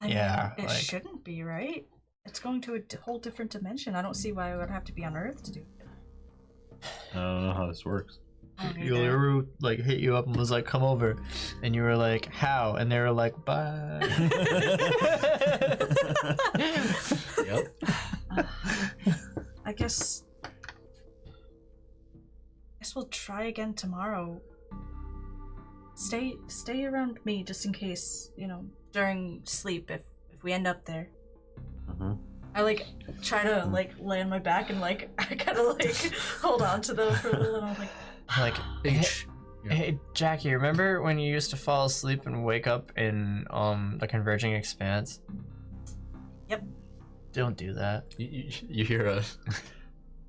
I mean, Yeah, it like- shouldn't be, right? It's going to a whole different dimension. I don't see why I would have to be on Earth to do it. I don't know how this works. I don't either. Yoru like hit you up and was like, come over. And you were like, how? And they were like, bye. Yep. I guess we'll try again tomorrow. Stay around me just in case, during sleep if we end up there. I like try to like lay on my back and like I kind of like hold on to them for a little and I'm like Hey, Jackie, remember when you used to fall asleep and wake up in the Converging Expanse? Yep. Don't do that. You hear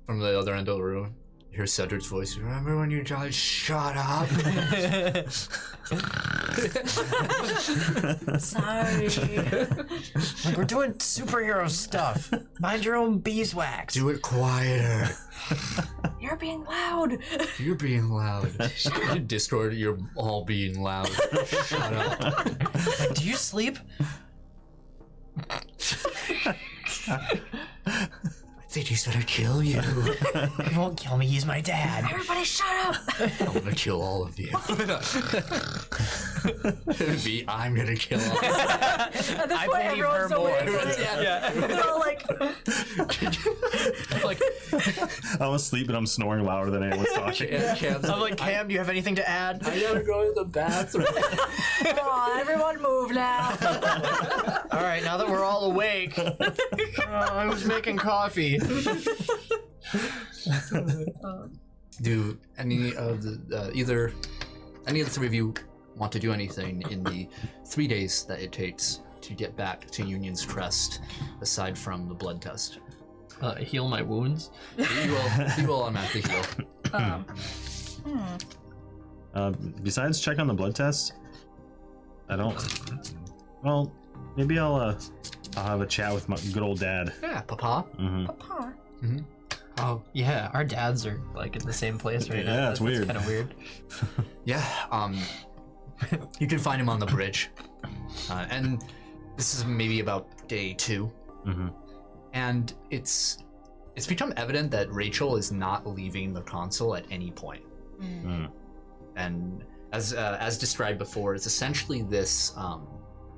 from the other end of the room. You hear Cedric's voice. Remember when you guys shut up? sorry. Like, we're doing superhero stuff. Mind your own beeswax. Do it quieter. You're being loud. You're being loud. Discord, you're all being loud. Shut up. Like, do you sleep? I think he's gonna kill you. He won't kill me. He's my dad. Everybody shut up. I'm gonna kill all of you. I'm gonna kill all of you. At this I point, believe her everyone's more. awake. Like, Yeah. they're all like, Like, I'm asleep and I'm snoring louder than anyone's talking. I'm like, Cam, do you have anything to add? I gotta go to the bathroom. come on, everyone move now. All right, now that we're all awake, I was making coffee. Do any of the either any of the three of you want to do anything in the 3 days that it takes to get back to Union's Crest, aside from the blood test? Heal my wounds. You will automatically heal. Besides check on the blood test, I don't. Well, maybe I'll have a chat with my good old dad. Yeah, Papa. Papa. Oh yeah, our dads are like in the same place right now. Yeah, it's weird. Kind of weird. Yeah. You can find him on the bridge, and this is maybe about day 2. And it's become evident that Rachel is not leaving the console at any point. And as described before, it's essentially this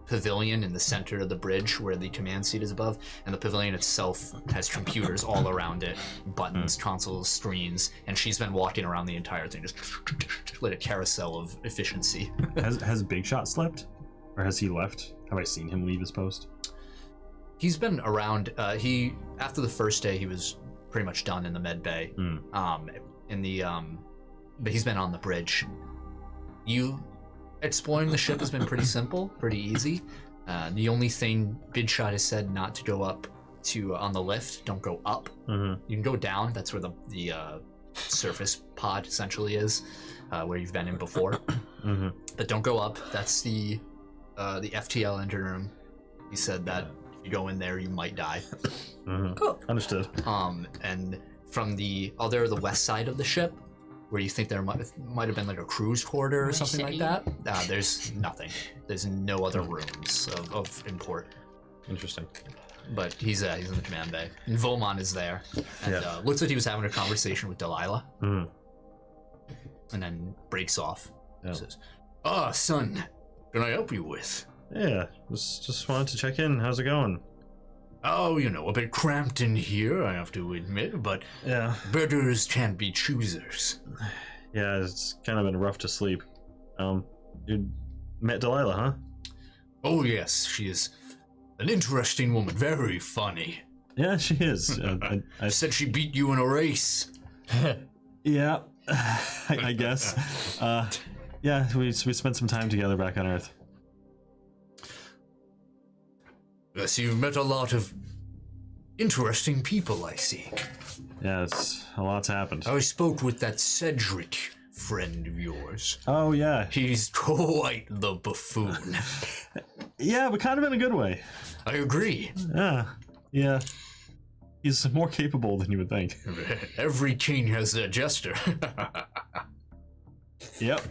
pavilion in the center of the bridge where the command seat is above, and the pavilion itself has computers all around it, buttons, consoles, screens, and she's been walking around the entire thing, just like a carousel of efficiency. Has Big Shot slept, or has he left? Have I seen him leave his post? He's been around. He after the first day, he was pretty much done in the med bay. But he's been on the bridge. Exploring the ship has been pretty simple, pretty easy. The only thing Big Shot has said not to go up to on the lift. Don't go up. You can go down. That's where the surface pod essentially is, where you've been in before. But don't go up. That's the FTL engine room. He said that if you go in there, you might die. Cool. Understood. And from the west side of the ship, where you think there might have been like a cruise quarter or something like that. There's nothing. There's no other rooms of import. Interesting. But he's in the command bay. And Volmon is there. And looks like he was having a conversation with Delilah. Mm. And then breaks off. Yeah. Says, son, can I help you with? Yeah, just wanted to check in. How's it going? Oh, a bit cramped in here, I have to admit, but Yeah. beggars can't be choosers. Yeah, it's kind of been rough to sleep. You met Delilah, huh? Oh, yes, she is an interesting woman, very funny. Yeah, she is. I said she beat you in a race. Yeah, I guess. Yeah, we spent some time together back on Earth. Yes, you met a lot of interesting people, I see. Yeah, it's a lot's happened. I spoke with that Cedric friend of yours. Oh, yeah. He's quite the buffoon. Yeah, but kind of in a good way. I agree. Yeah. He's more capable than you would think. Every king has their jester. Yep.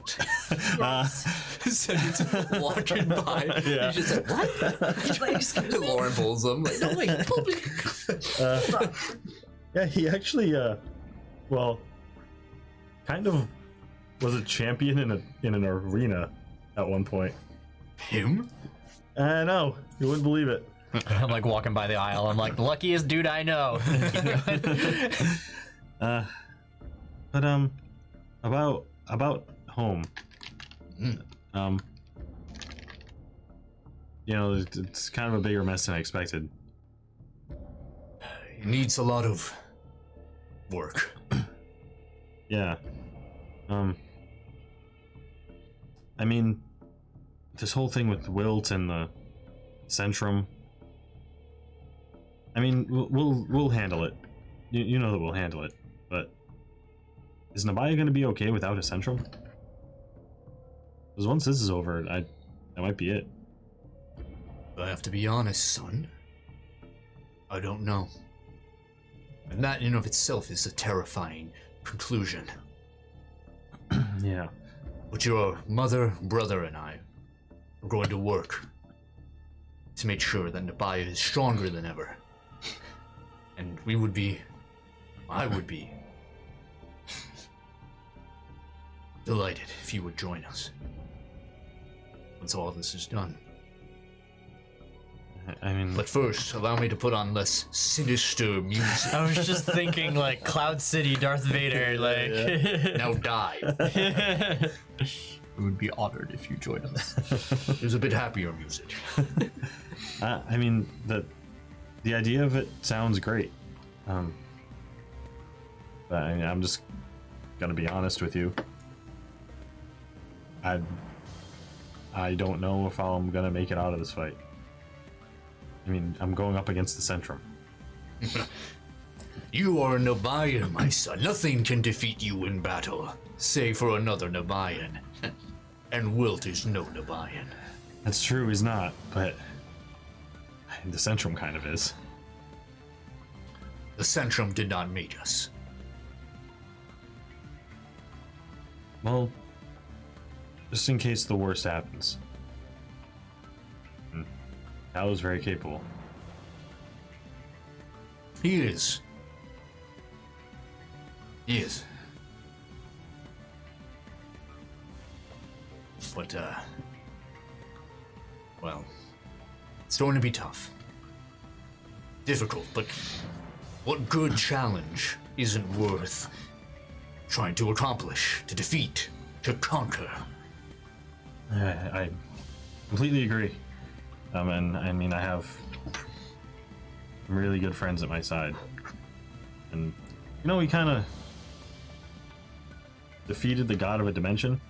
Cedric's walking by. Yeah. He's just like, what? He's like, "Excuse me?" Lauren pulls him. Like, no, wait, pull me. Yeah, he actually, kind of was a champion in an arena at one point. Him? I know. You wouldn't believe it. I'm like walking by the aisle. I'm like, the luckiest dude I know. But about home. It's kind of a bigger mess than I expected. He needs a lot of work. Yeah. I mean, this whole thing with Wilt and the Centrum. I mean, we'll handle it. You know that we'll handle it. But is Nabaya going to be okay without a Centrum? Because once this is over, that might be it. I have to be honest, son. I don't know. And that in of itself is a terrifying conclusion. Yeah. But your mother, brother, and I are going to work to make sure that Nabaya is stronger than ever. And I would be delighted if you would join us once all this is done. I mean, But first, allow me to put on less sinister music. I was just thinking like Cloud City, Darth Vader, like. Now die. We would be honored if you joined us. There's a bit happier music. I mean, the idea of it sounds great. But I'm just gonna be honest with you. I don't know if I'm gonna make it out of this fight. I mean, I'm going up against the Centrum. You are a Nabayan, my son. Nothing can defeat you in battle, save for another Nabayan. And Wilt is no Nabayan. That's true, he's not, but the Centrum kind of is. The Centrum did not make us. Well, just in case the worst happens. Al is very capable. He is. He is. But, well, it's going to be tough. Difficult, but what good challenge isn't worth trying to accomplish, to defeat, to conquer? I completely agree. And I mean, I have some really good friends at my side. And, we kind of defeated the god of a dimension.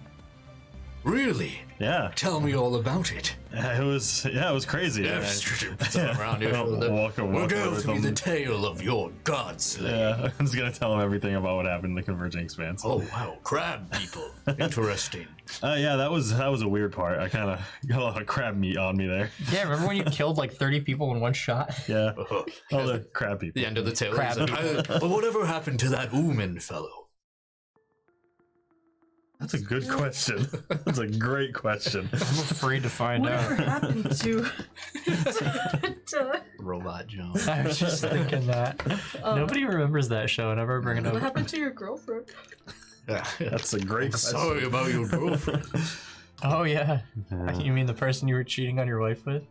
Really? Yeah. Tell me all about it. It was crazy. Around here. Walk Regale over to me them. the tale of your gods. Yeah, I was gonna tell him everything about what happened in the Converging Expanse. Oh wow, crab people. Interesting. Yeah, that was a weird part. I kind of got a lot of crab meat on me there. Yeah, remember when you killed like 30 people in one shot? Yeah, all the crab people. The end of the tale. Crab But whatever happened to that Ooman fellow? That's a good question. That's a great question. I'm afraid to find Whatever out. happened to Robot Jones. I was just thinking that. Nobody remembers that show, and ever bring it what up. happened to your girlfriend? That's a great question. Sorry about your girlfriend. Oh yeah. Yeah. You mean the person you were cheating on your wife with?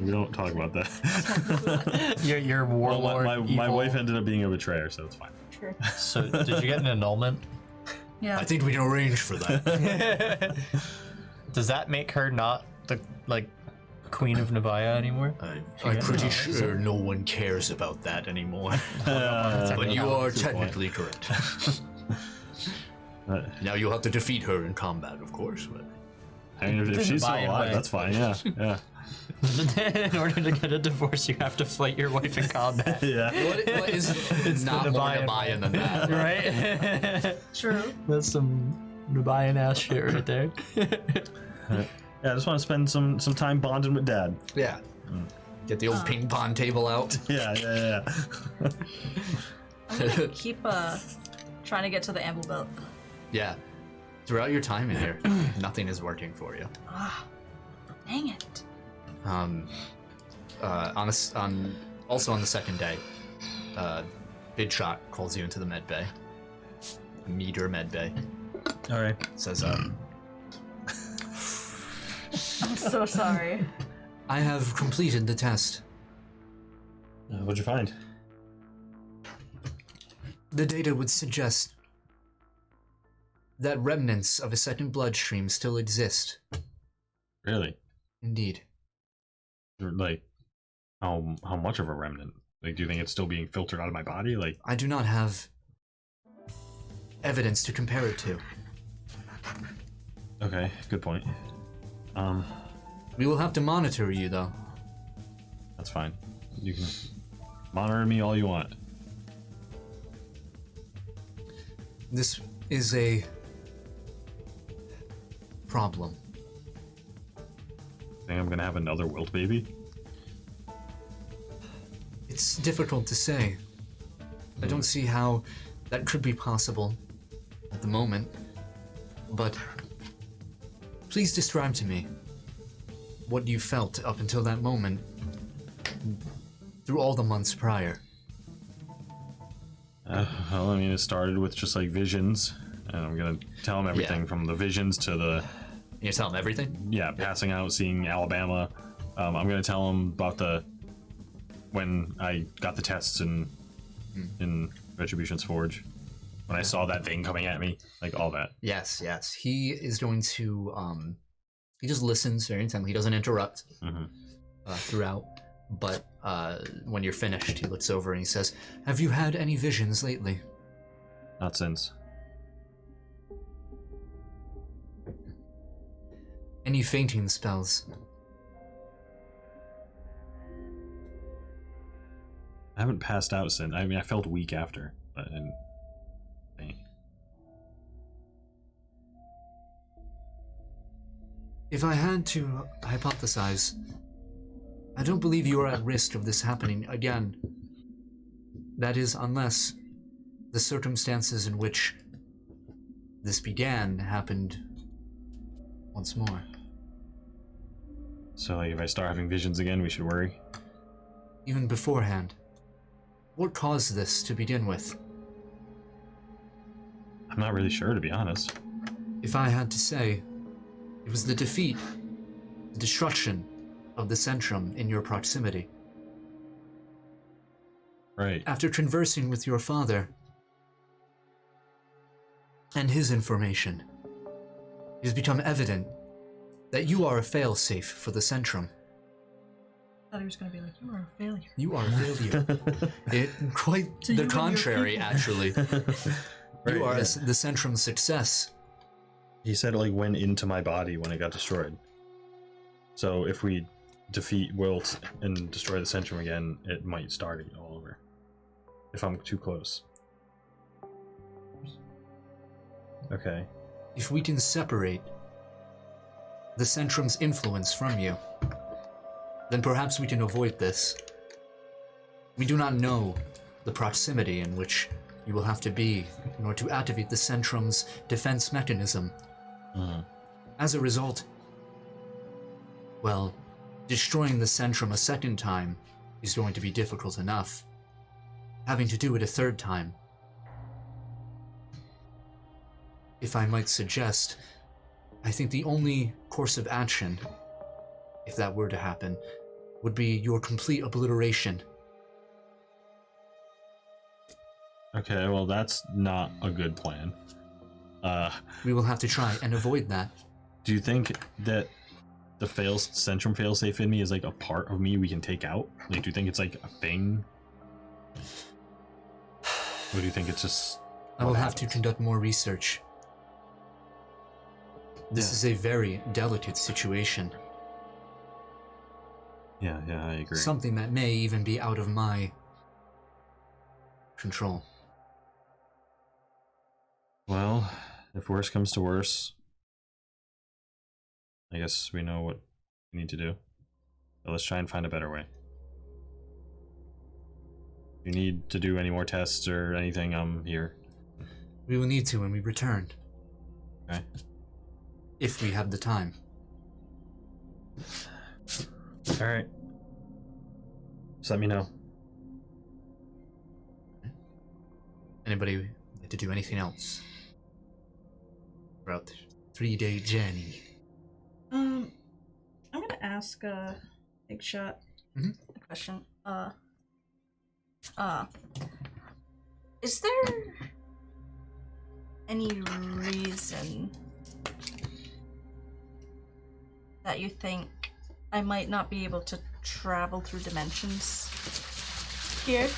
We don't talk about that. Your Well, warlord. my evil- wife ended up being a betrayer, so it's fine. True. So did you get an annulment? Yeah. I think we can arrange for that. Does that make her not the queen of Nabaya anymore? I'm pretty sure no one cares about that anymore. But you are technically correct. Now you'll have to defeat her in combat, of course. But I mean, if she's still Buy-in alive, way. that's fine. Yeah, yeah, In order to get a divorce, you have to fight your wife in combat. yeah. what is not the more Nabayan Nabayan than that? Right? True. That's some Nabayan ass shit right there. Yeah, I just want to spend some time bonding with Dad. Yeah. Get the old ping pong table out. Yeah. I'm gonna keep trying to get to the amble belt. Yeah. Throughout your time in here, nothing is working for you. Dang it. Also on the second day, Big Shot calls you into the med bay. Meter med bay. All right. Says, I'm so sorry. I have completed the test. What'd you find? The data would suggest that remnants of a second bloodstream still exist. Really? Indeed. Like, how much of a remnant? Like, do you think it's still being filtered out of my body? Like, I do not have evidence to compare it to. okay, good point. We will have to monitor you, though. That's fine. You can monitor me all you want. This is a problem. Think I'm gonna have another wilt baby? It's difficult to say. I don't see how that could be possible at the moment. But please describe to me what you felt up until that moment through all the months prior. Well, I mean, it started with just like visions, and I'm gonna tell him everything from the visions to the You tell him everything? passing out, seeing Alabama. I'm gonna tell him about when I got the tests in Retribution's Forge, when I saw that thing coming at me, like all that. Yes. He is going to he just listens very intently. He doesn't interrupt throughout. But when you're finished, he looks over and he says, "Have you had any visions lately?" Not since. Any fainting spells? I haven't passed out since. I mean, I felt weak after, but If I had to hypothesize, I don't believe you are at risk of this happening again. That is, unless the circumstances in which this began happened once more. So, like, if I start having visions again, we should worry. Even beforehand. What caused this to begin with? I'm not really sure, to be honest. If I had to say, it was the defeat, the destruction of the Centrum in your proximity. Right. After conversing with your father and his information, it has become evident that you are a failsafe for the Centrum. I thought he was gonna be like, you are a failure. You are a failure. Quite To you the and your contrary, people. actually. Right, You are yeah. the Centrum's success. He said it like went into my body when it got destroyed. So if we defeat Wilt and destroy the Centrum again, it might start it all over. If I'm too close. Okay. If we can separate the Centrum's influence from you, then perhaps we can avoid this. We do not know the proximity in which you will have to be in order to activate the Centrum's defense mechanism. As a result, well, destroying the Centrum a second time is going to be difficult enough. Having to do it a third time, if I might suggest, I think the only course of action, if that were to happen, would be your complete obliteration. Okay, well, that's not a good plan. We will have to try and avoid that. Do you think that the Centrum failsafe in me is like a part of me we can take out? Like, do you think it's like a thing? Or do you think it's just... I will have to conduct more research. This is a very delicate situation. Yeah, I agree. Something that may even be out of my control. Well, if worse comes to worse, I guess we know what we need to do. So let's try and find a better way. If you need to do any more tests or anything, I'm here. We will need to when we return. Okay. If we have the time. Alright. Just let me know. Anybody like to do anything else throughout the 3-day journey? I'm gonna ask Big Shot a question. Is there any reason that you think I might not be able to travel through dimensions here?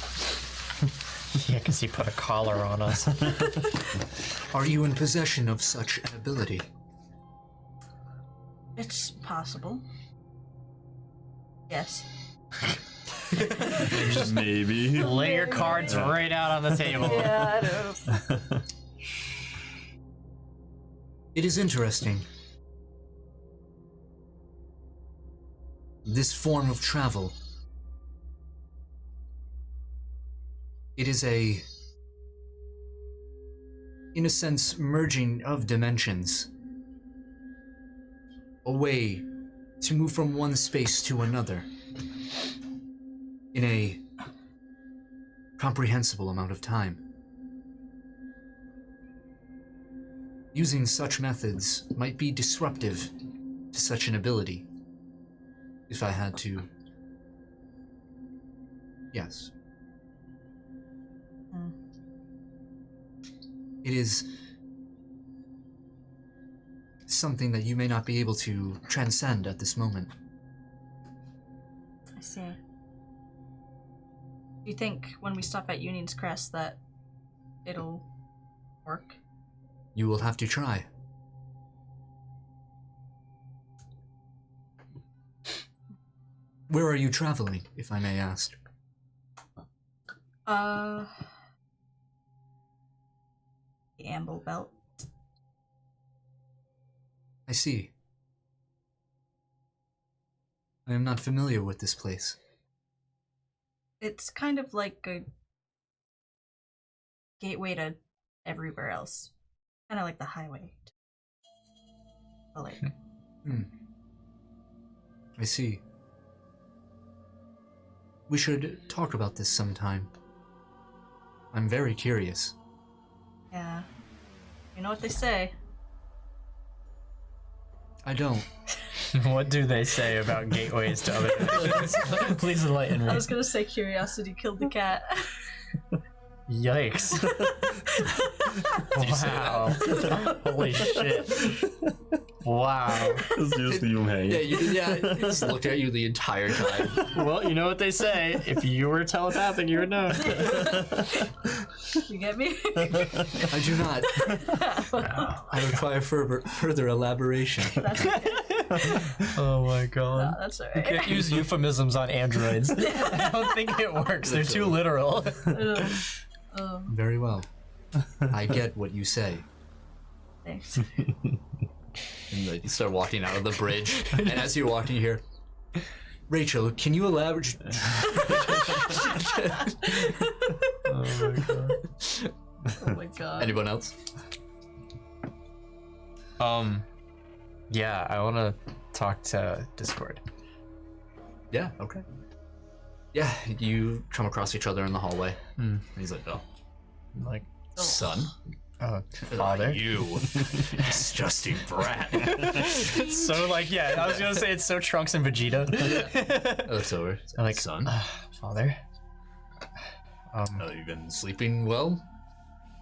Yeah, because he put a collar on us. Are you in possession of such an ability? It's possible. Yes. Maybe. Lay your cards right out on the table. Yeah, I know. It is interesting. This form of travel. It is in a sense, merging of dimensions. A way to move from one space to another in a comprehensible amount of time. Using such methods might be disruptive to such an ability, if I had to... Yes. It is something that you may not be able to transcend at this moment. I see. Do you think when we stop at Union's Crest that it'll work? You will have to try. Where are you traveling, if I may ask? The Amble Belt. I see. I am not familiar with this place. It's kind of like a gateway to everywhere else. Kind of like the highway. But like... I see. We should talk about this sometime. I'm very curious. Yeah. You know what they say. I don't. What do they say about gateways to other dimensions? Please enlighten me. I was gonna say curiosity killed the cat. Yikes. Wow. Holy shit. Wow. It's just you, hey. Yeah, he just looked at you the entire time. Well, you know what they say. If you were telepathic, you would know. You get me? I do not. I require further elaboration. That's okay. Oh my god. No, that's You alright. can't use euphemisms on androids. I don't think it works. They're too literal. Very well. I get what you say. Thanks. And you start walking out of the bridge, and as you're walking here, Rachel, can you elaborate? Oh my god. Oh my god. Anyone else? Yeah, I want to talk to Discord. Yeah, okay. Yeah, you come across each other in the hallway. Hmm. He's like, oh, Like, son. father. You disgusting brat. It's so like, yeah, I was gonna say it's so Trunks and Vegeta. That's over. I'm like, son. Father. Oh, you've been sleeping well?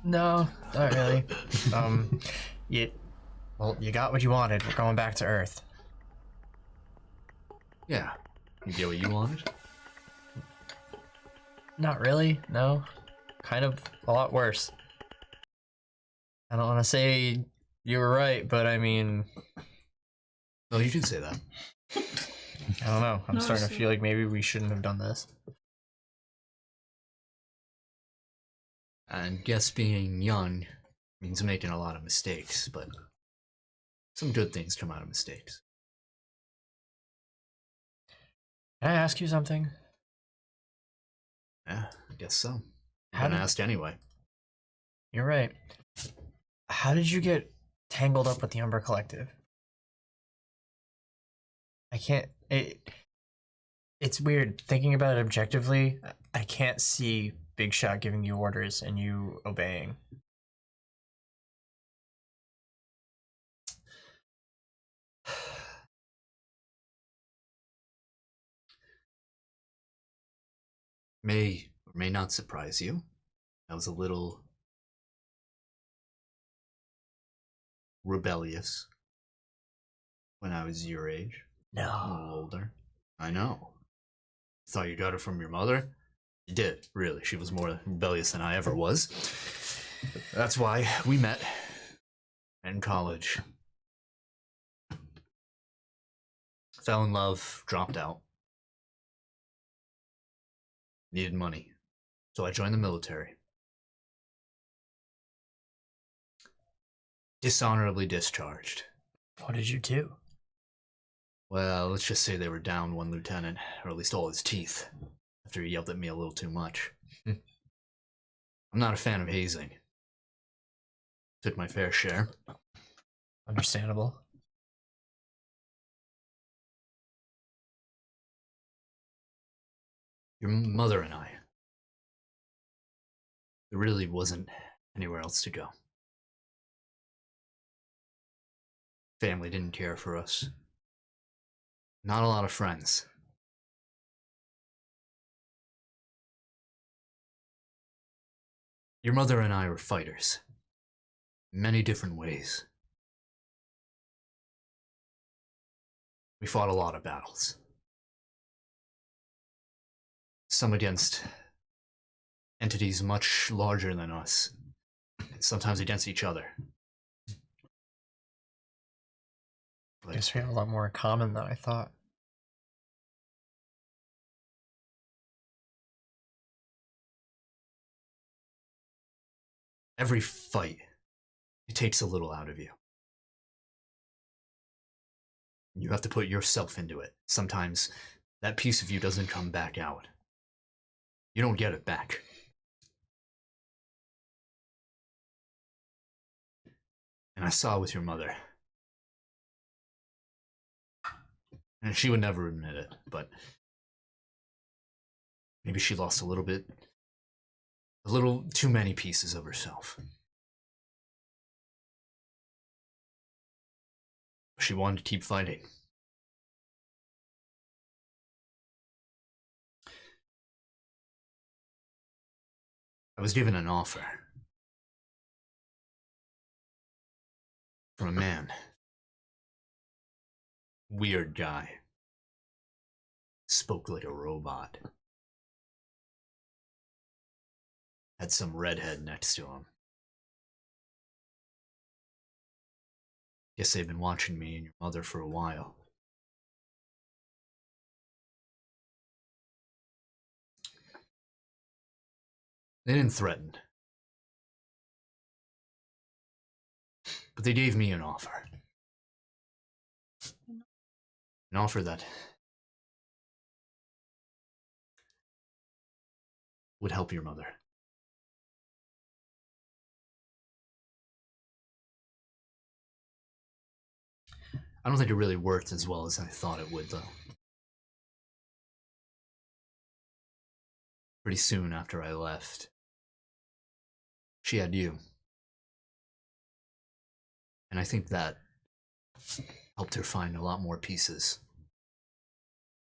No, not really. You got what you wanted. We're going back to Earth. Yeah. You get what you wanted? Not really. No, kind of a lot worse. I don't want to say you were right, but I mean, No, you can say that. I don't know. I'm No, starting to see. feel like maybe we shouldn't have done this. And guess being young means making a lot of mistakes, but some good things come out of mistakes. Can I ask you something? Yeah, I guess so. How I'm gonna did- ask anyway. You're right. How did you get tangled up with the Umber Collective? I can't. It's weird thinking about it objectively. I can't see Big Shot giving you orders and you obeying. May or may not surprise you. I was a little rebellious when I was your age. A little No. older. I know. Thought you got it from your mother? You did, really. She was more rebellious than I ever was. That's why we met in college. Fell in love, dropped out. Needed money. So I joined the military. Dishonorably discharged. What did you do? Well, let's just say they were down one lieutenant, or at least all his teeth, after he yelled at me a little too much. I'm not a fan of hazing. Took my fair share. Understandable. Your mother and I. There really wasn't anywhere else to go. Family didn't care for us. Not a lot of friends. Your mother and I were fighters. In many different ways. We fought a lot of battles. Some against entities much larger than us, and sometimes against each other. I guess we have a lot more in common than I thought. Every fight, it takes a little out of you. You have to put yourself into it. Sometimes that piece of you doesn't come back out. You don't get it back. And I saw it with your mother. And she would never admit it, but maybe she lost a little too many pieces of herself. She wanted to keep fighting. I was given an offer from a man. Weird guy. Spoke like a robot. Had some redhead next to him. Guess they've been watching me and your mother for a while. They didn't threaten. But they gave me an offer. An offer that would help your mother. I don't think it really worked as well as I thought it would, though. Pretty soon after I left, she had you. And I think that helped her find a lot more pieces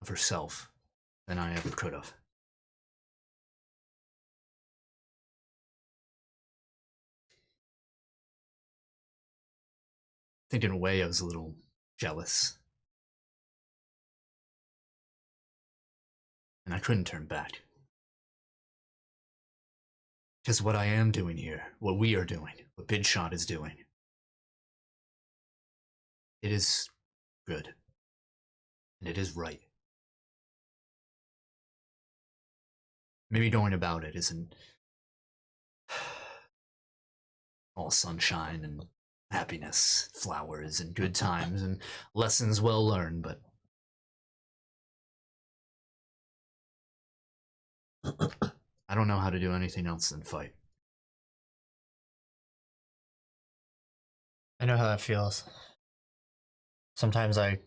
of herself than I ever could have. I think in a way I was a little jealous. And I couldn't turn back. Because what I am doing here, what we are doing, what Big Shot is doing, it is good. And it is right. Maybe going about it isn't all sunshine and happiness, flowers and good times and lessons well learned, but I don't know how to do anything else than fight. I know how that feels. Sometimes I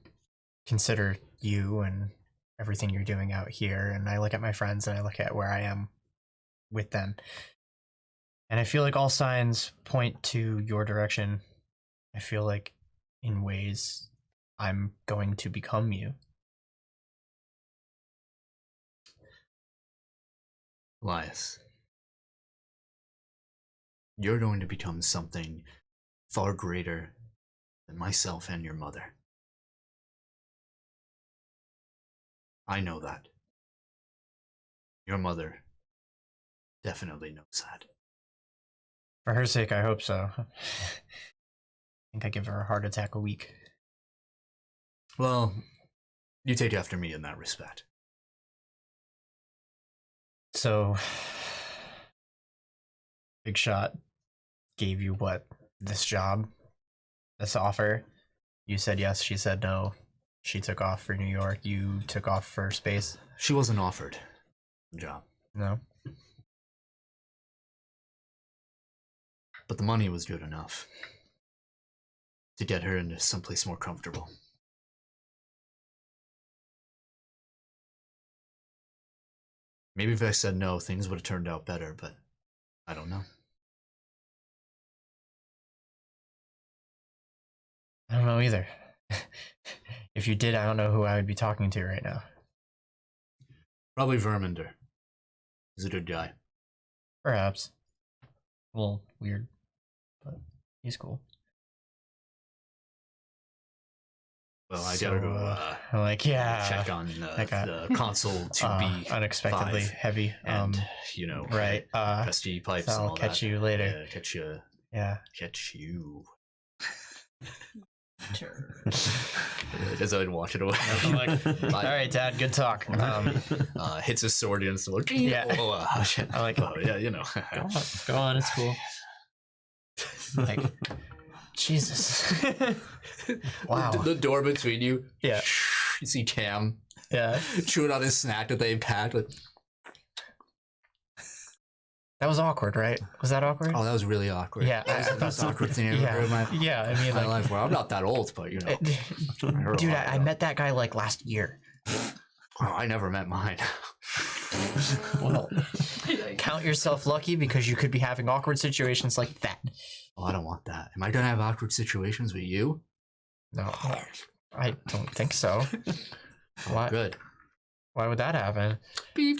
consider you and everything you're doing out here, and I look at my friends and I look at where I am with them. And I feel like all signs point to your direction. I feel like in ways I'm going to become you. Elias, you're going to become something far greater than myself and your mother. I know that. Your mother definitely knows that. For her sake, I hope so. I think I give her a heart attack a week. Well, you take after me in that respect. So, Big Shot gave you what? This job? This offer? You said yes, she said no. She took off for New York, you took off for space? She wasn't offered the job. No? But the money was good enough to get her into someplace more comfortable. Maybe if I said no, things would have turned out better, but I don't know. I don't know either. If you did, I don't know who I would be talking to right now. Probably Verminder. He's a good guy. Perhaps. A little weird, but he's cool. Well, I gotta go like, yeah, check on the console to be unexpectedly 5, heavy. and you know, right. pesky pipes. So and I'll all catch that. you later. Yeah, catch you. Yeah. Catch you. Sure. As I'd walk it away. I'm like, all right, Dad, good talk. Hits his sword against the wall. Yeah. Oh, shit. I like, Oh, yeah, you know. go on, it's cool. Like, Jesus. Wow. The door between you. Yeah. You see Cam. Yeah. Chewing on his snack that they packed. Like, That was awkward, right? Was that awkward? oh, that was really awkward. Yeah, That was the most awkward thing I've ever heard in my yeah. I mean, like, life. Well, I'm not that old, but you know. dude, I met that guy like last year. Oh, I never met mine. Well, count yourself lucky because you could be having awkward situations like that. Oh, I don't want that. Am I gonna have awkward situations with you? No, I don't think so. Why? Good. Why would that happen? Beep.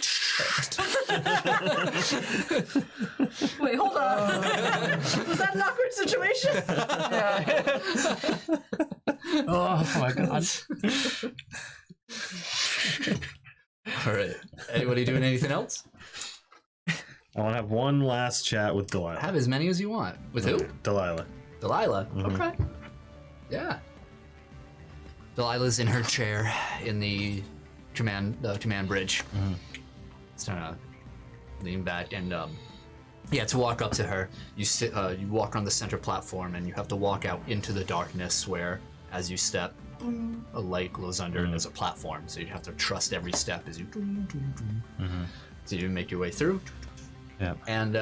Wait, hold on. Was that an awkward situation? Oh my god. All right. Anybody doing anything else? I want to have one last chat with Delilah. Have as many as you want. With who? Delilah. Delilah. Mhm. Okay. Yeah. Delilah's in her chair in the command bridge. It's kind of lean back and yeah, to walk up to her, you sit. You walk on the center platform, and you have to walk out into the darkness. Where, as you step, boom, a light glows under, and there's a platform. So you have to trust every step as you. So you make your way through. Yeah. And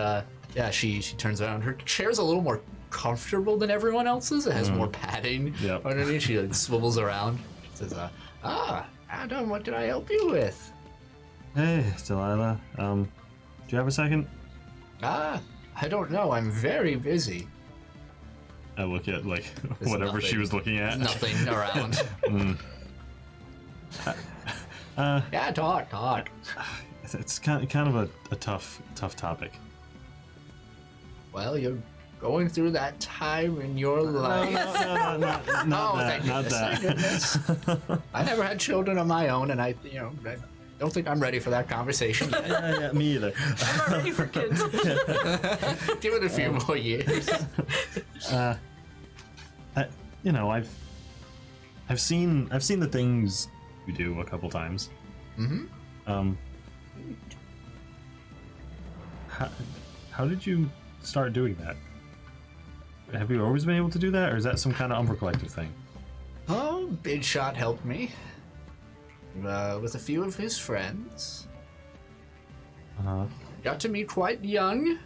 yeah, she turns around. Her chair's a little more comfortable than everyone else's. It has more padding Yep. underneath. She like swivels around. Says, Adam, what can I help you with? Hey, Delilah. Do you have a second? I don't know. I'm very busy. I look at like There's whatever she nothing. was looking at. Nothing around. Yeah, talk. It's kind of a tough topic. Well, you're going through that time in your life. No, not Oh, that. thank Not goodness, thank that. I never had children of my own, and I don't think I'm ready for that conversation yet. Yeah, me either. I'm not ready for kids. Give it a few more years. I've seen the things you do a couple times. Mm-hmm. How did you start doing that? Have you always been able to do that, or is that some kind of Umbra Collective thing? Oh, Big Shot helped me. With a few of his friends. Got to meet quite young.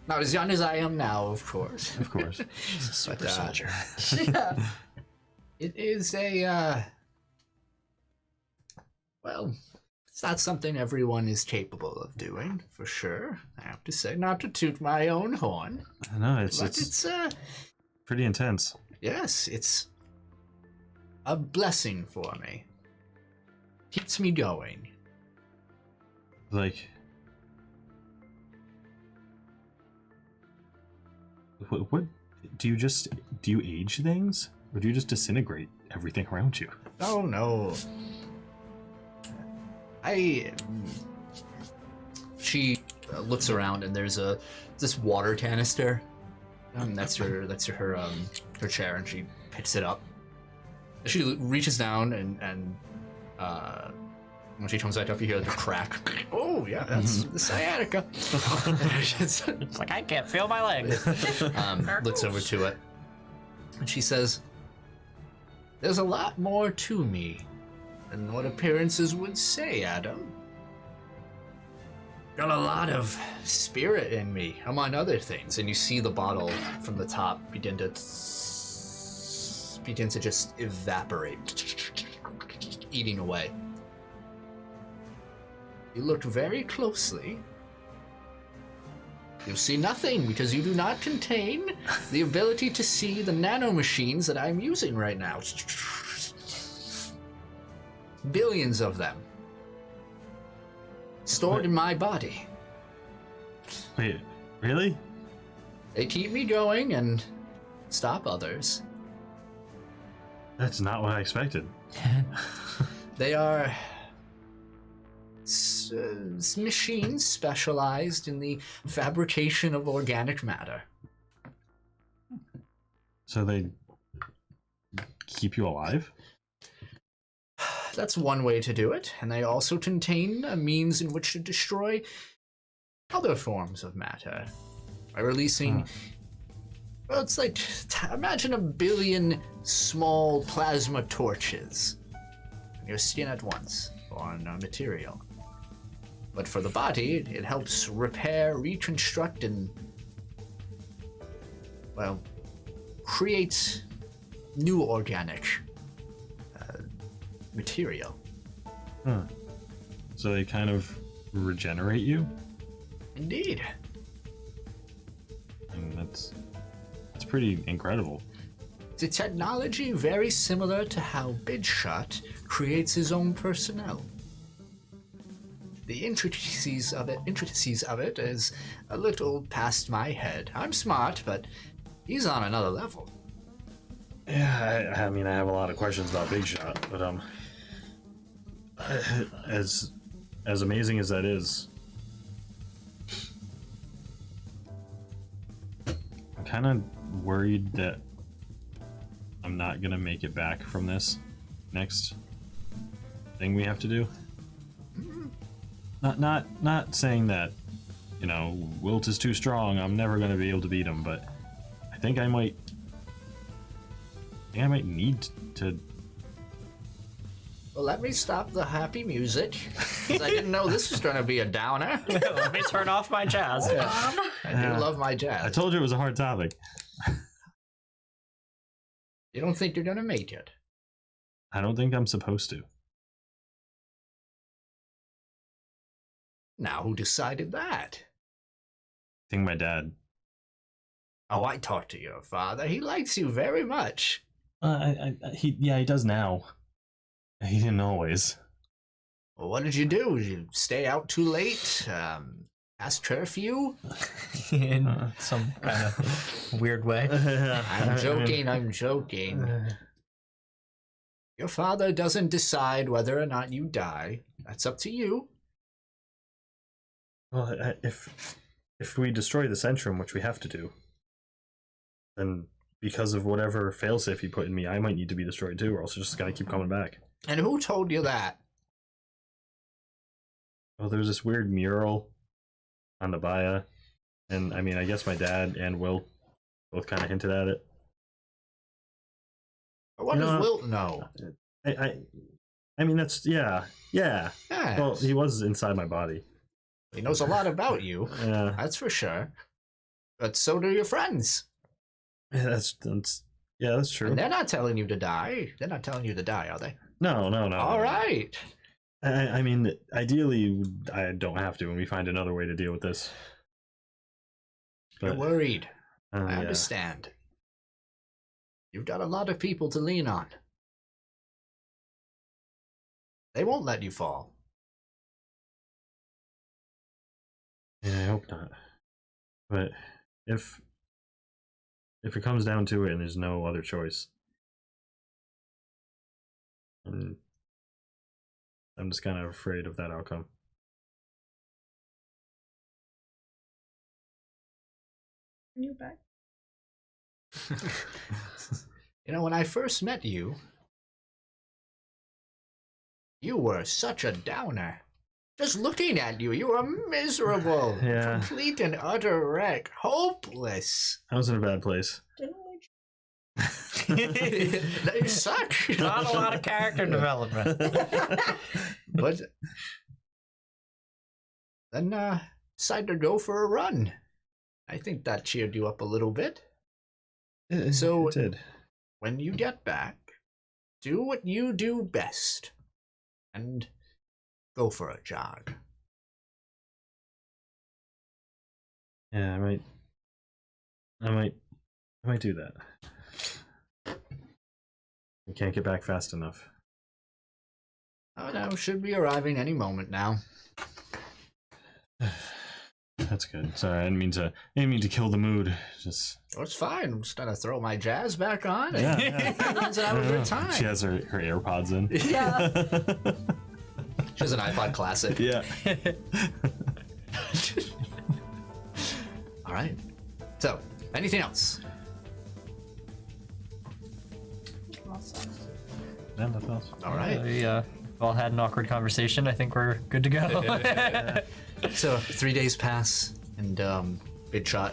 Not as young as I am now, of course. Of course. He's a super soldier. Yeah. It is a, well, it's not something everyone is capable of doing, for sure. I have to say, not to toot my own horn. I know, But it's pretty intense. yes, it's a blessing for me. Keeps me going. Like, what do you age things, or do you just disintegrate everything around you? Oh no. She looks around and there's this water canister. That's her chair, and she picks it up. She reaches down and when she comes back up, you hear the crack. Oh yeah, that's the sciatica. It's like, I can't feel my legs. Looks over to it, and she says, "There's a lot more to me than what appearances would say, Adam. Got a lot of spirit in me, among other things." And you see the bottle from the top begin to just evaporate, eating away. You look very closely. You'll see nothing because you do not contain the ability to see the nanomachines that I'm using right now. Billions of them. Stored in my body. Wait, really? They keep me going and stop others. That's not what I expected. They are machines specialized in the fabrication of organic matter. So they keep you alive? That's one way to do it, and they also contain a means in which to destroy other forms of matter by releasing. Well, it's like, imagine 1 billion small plasma torches on your skin at once on a material. But for the body, it helps repair, reconstruct, and, well, create new organic material. So they kind of regenerate you? Indeed. And that's pretty incredible. It's a technology very similar to how Big Shot creates his own personnel. The intricacies of it is a little past my head. I'm smart, but he's on another level. Yeah, I mean, I have a lot of questions about Big Shot, but as amazing as that is, I'm kind of worried that I'm not gonna make it back from this next thing we have to do. Not saying that, you know, Wilt is too strong, I'm never gonna be able to beat him, but I think I might need to. Well, let me stop the happy music, 'cause I didn't know this was going to be a downer. Let me turn off my jazz. I do love my jazz. I told you it was a hard topic. You don't think you're gonna make it? I don't think I'm supposed to. Now, who decided that? I think my dad. Oh, I talked to your father. He likes you very much. He does now. He didn't always. Well, what did you do? Did you stay out too late? Past curfew? In some kind of weird way. I'm joking. Your father doesn't decide whether or not you die. That's up to you. Well, if we destroy the Centrum, which we have to do, then because of whatever failsafe he put in me, I might need to be destroyed too, or else it's just gonna keep coming back. And who told you that? Well, there's this weird mural on the Baya, and I mean, I guess my dad and Will both kind of hinted at it. What does Will know? I mean, that's yeah. Yes. Well, he was inside my body. He knows a lot about you. Yeah, That's for sure. But so do your friends. that's true. And they're not telling you to die. They're not telling you to die, are they? No. All right. I mean, ideally, I don't have to, and we find another way to deal with this. You're worried. I yeah. understand. You've got a lot of people to lean on. They won't let you fall. Yeah, I hope not. But if it comes down to it and there's no other choice, I'm just kind of afraid of that outcome. You back? You know, when I first met you, you were such a downer. Just looking at you, you were miserable. Yeah. Complete and utter wreck. Hopeless. I was in a bad place. Didn't we? You suck. Not a lot of character development. But then decided to go for a run. I think that cheered you up a little bit. So it did. When you get back, do what you do best. And go for a jog. Yeah, I might do that. I can't get back fast enough. Oh no, should be arriving any moment now. That's good. Sorry, I didn't mean to kill the mood. Just Oh, it's fine. I'm just gonna throw my jazz back on and yeah. have a good time. She has her AirPods in. Yeah. She has an iPod Classic. Yeah. All right. So, anything else? Awesome. Yeah, nothing else. All right. We all had an awkward conversation. I think we're good to go. So 3 days pass, and Big Shot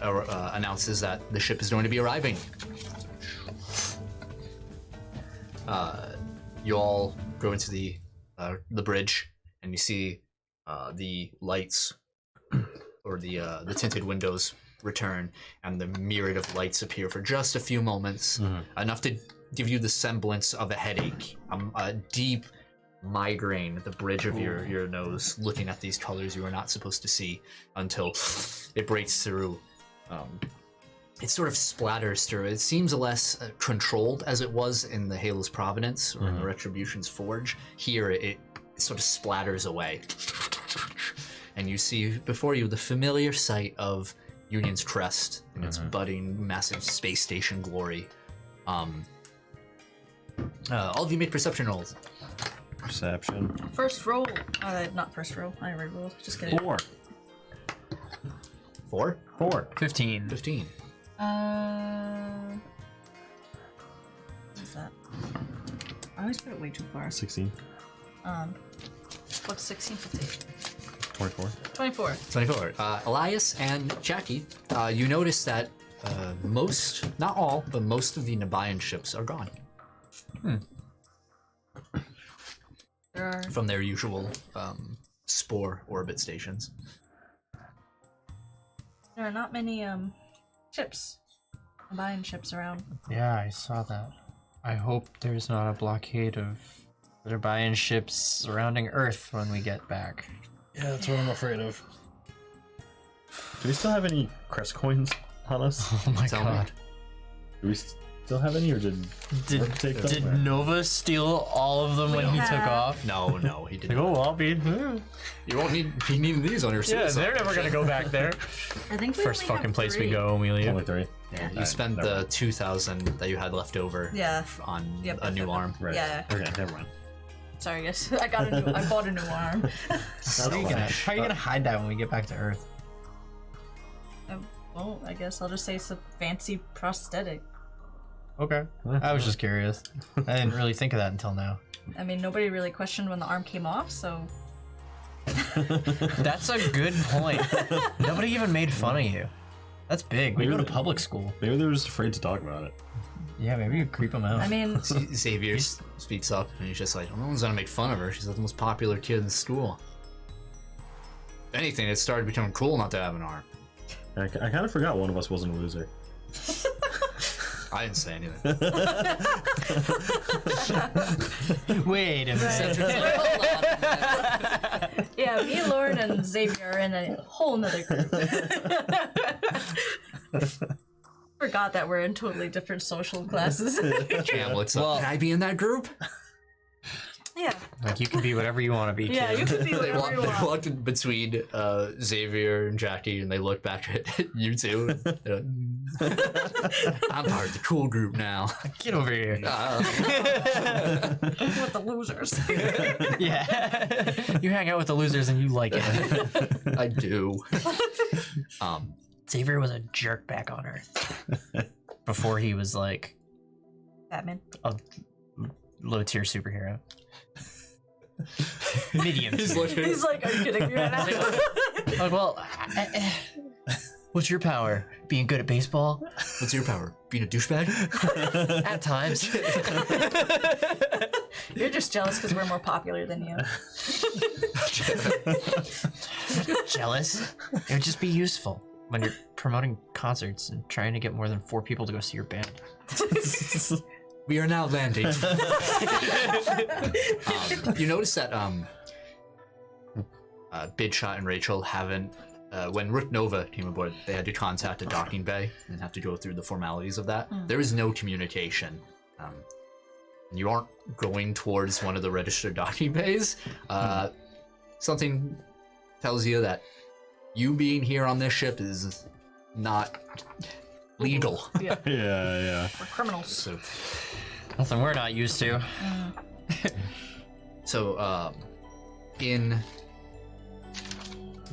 announces that the ship is going to be arriving. You all go into the bridge, and you see the lights or the tinted windows return, and the myriad of lights appear for just a few moments, enough to give you the semblance of a headache, a deep migraine at the bridge of your nose, looking at these colors you are not supposed to see until it breaks through. It sort of splatters through. It seems less controlled as it was in the Halo's Providence or in the Retribution's Forge. Here, it sort of splatters away. And you see before you the familiar sight of Union's crest and its budding, massive space station glory. All of you make perception rolls. Perception. First roll. Not first roll. I re-rolled. Just kidding. 4. 4? 4. 15. 15. What's that? I always put it way too far. 16. What's 16, 15? 24. 24. 24. Elias and Jackie, you notice that most, not all, but most of the Nabayan ships are gone There are from their usual spore orbit stations. not many ships. Buying ships around. Yeah, I saw that. I hope there's not a blockade of Nabayan ships surrounding Earth when we get back. Yeah, that's what I'm afraid of. Do we still have any crest coins on us? Oh my Tell me. god. Do we still have any, or did Rick take them? Did Nova steal all of them when he took have- off? No, he didn't. Like, oh, I'll be. You won't need these on your Yeah, suicide. they're never gonna go back there. I think we First only have fucking place we 3. go when we leave. Only 3. Yeah, you Alright, spent never the mind. 2,000 that you had left over Yeah. on Yep, a new arm. Right. Yeah. Okay, never mind. Sorry, guys. I bought a new arm. How are you gonna hide that when we get back to Earth? Well, I guess I'll just say it's a fancy prosthetic. Okay. I was just curious. I didn't really think of that until now. I mean, nobody really questioned when the arm came off, so That's a good point. Nobody even made fun of you. That's big. We go to public school. Maybe they were just afraid to talk about it. Yeah, maybe you creep them out. I mean, Xavier speaks up and he's just like, no one's gonna make fun of her. She's like the most popular kid in school. If anything, it started becoming cool not to have an arm. I kind of forgot one of us wasn't a loser. I didn't say anything. Wait a minute. yeah, me, Lauren, and Xavier are in a whole nother group. Forgot that we're in totally different social classes. Hamlet's like, can I be in that group? yeah, Like, you can be whatever you want to be. yeah, kid. you can be They whatever you want. walked in between Xavier and Jackie, and they look back at you two. They're like, I'm part of the cool group now. Get over here. With the losers. Yeah. You hang out with the losers and you like it. I do. Xavier was a jerk back on Earth. Before he was like Batman. a low tier superhero. Medium. He's looking. He's like, are you kidding me right now? Like, well, what's your power? Being good at baseball? What's your power? Being a douchebag? At times. You're just jealous because we're more popular than you. Jealous? It would just be useful when you're promoting concerts and trying to get more than 4 people to go see your band. We are now landing. You notice that Bidshot and Rachel haven't. When Rook Nova came aboard, they had to contact a docking bay and have to go through the formalities of that. There is no communication. You aren't going towards one of the registered docking bays. Something tells you that you being here on this ship is not legal. Yeah, Yeah. we're criminals. So, Nothing we're not used to. in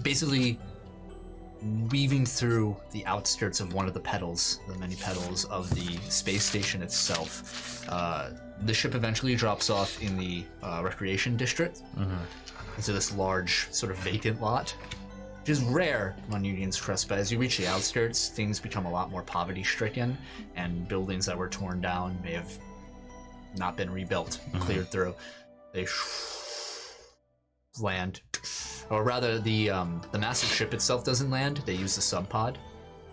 basically weaving through the outskirts of one of the petals, the many petals of the space station itself, the ship eventually drops off in the recreation district into this large sort of vacant lot, which is rare on Union's Crest, but as you reach the outskirts, things become a lot more poverty-stricken, and buildings that were torn down may have not been rebuilt, cleared through. They land, or rather, the massive ship itself doesn't land. They use the sub pod,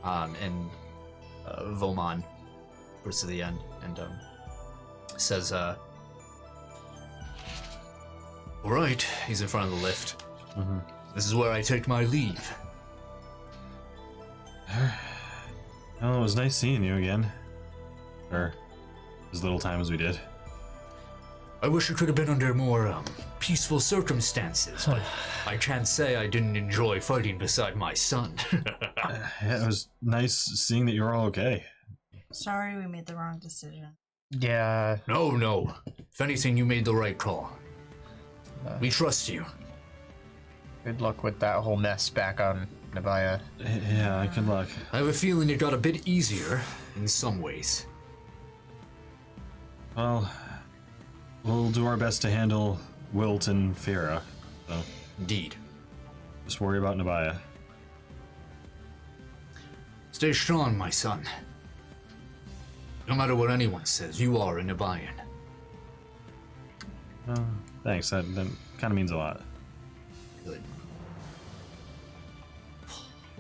and Vomon goes to the end and says, "All right." He's in front of the lift. This is where I take my leave. Oh, it was nice seeing you again. Or as little time as we did. I wish it could have been under more peaceful circumstances, but I can't say I didn't enjoy fighting beside my son. Yeah, it was nice seeing that you're all okay. Sorry we made the wrong decision. Yeah. No. If anything, you made the right call. We trust you. Good luck with that whole mess back on Nabaya. Yeah, good luck. I have a feeling it got a bit easier in some ways. Well, we'll do our best to handle Wilt and Fira. So Indeed. just worry about Nabaya. Stay strong, my son. No matter what anyone says, you are a Nabayan. Thanks, that kind of means a lot. Good.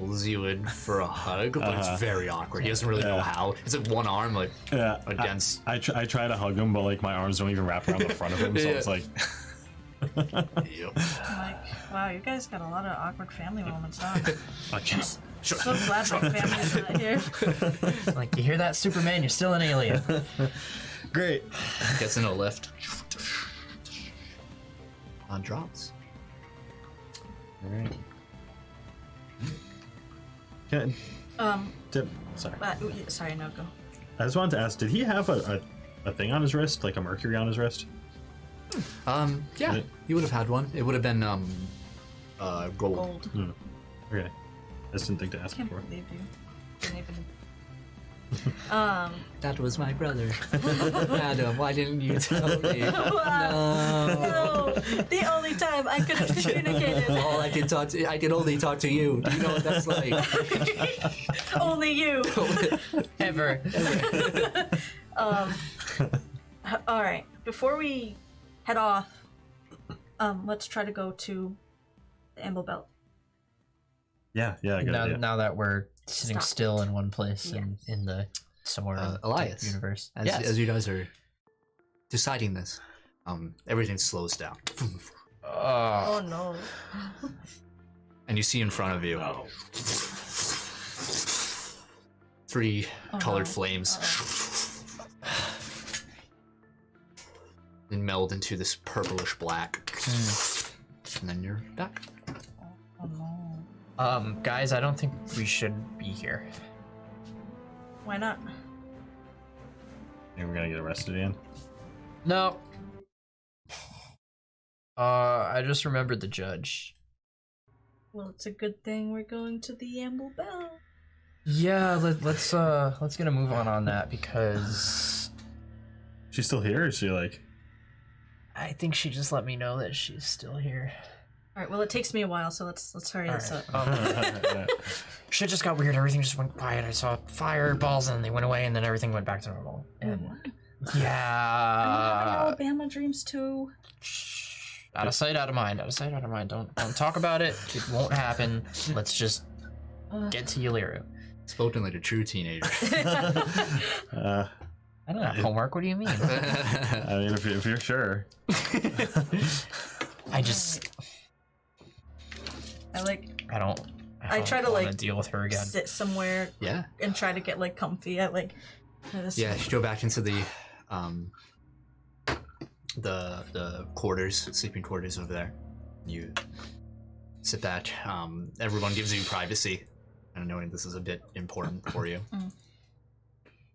pulls you in for a hug, but it's very awkward. He doesn't really know how. It's like one arm, like against. I try to hug him, but like my arms don't even wrap around the front of him, so it's like. Yep. I'm like, wow, you guys got a lot of awkward family moments, huh? Sure. So glad my family's not here. Like, you hear that, Superman? You're still an alien. Great. Gets in a lift. On drops. All right. Can sorry. Sorry, no, go. I just wanted to ask, did he have a thing on his wrist, like a mercury on his wrist? Yeah, you would have had one. It would have been gold. Gold. Okay. I just didn't think to ask I can't before. believe you. Didn't even. That was my brother. Adam, why didn't you tell me? No, the only time I could have communicated. All I can only talk to you. Do you know what that's like? Only you. Ever. All right. Before we head off, let's try to go to the Amble Belt. Yeah, I got it. Now that we're sitting Stop. still in one place in the somewhere Elias, universe. As you guys are deciding this, everything slows down. Oh no. And you see in front of you three colored flames and meld into this purplish black. And then you're back. Oh no. Guys, I don't think we should be here. Why not? And we're gonna get arrested again. No. I just remembered the judge. Well, it's a good thing we're going to the Amble Belt. Yeah, let's get a move on that because She's still here, or is she like? I think she just let me know that she's still here. All right. Well, it takes me a while, so let's hurry this up. Shit just got weird. Everything just went quiet. I saw fireballs and they went away, and then everything went back to normal. And I'm having Alabama dreams too. Out of sight, out of mind. Out of sight, out of mind. Don't talk about it. It won't happen. Let's just get to Yaliru. Spoken like a true teenager. I don't have homework. What do you mean? I mean, if you're sure. I try to wanna like deal with her again. sit somewhere Yeah. and try to get like comfy. I like. Yeah, you go back into the quarters, sleeping quarters over there. You sit back. Everyone gives you privacy, and knowing this is a bit important for you.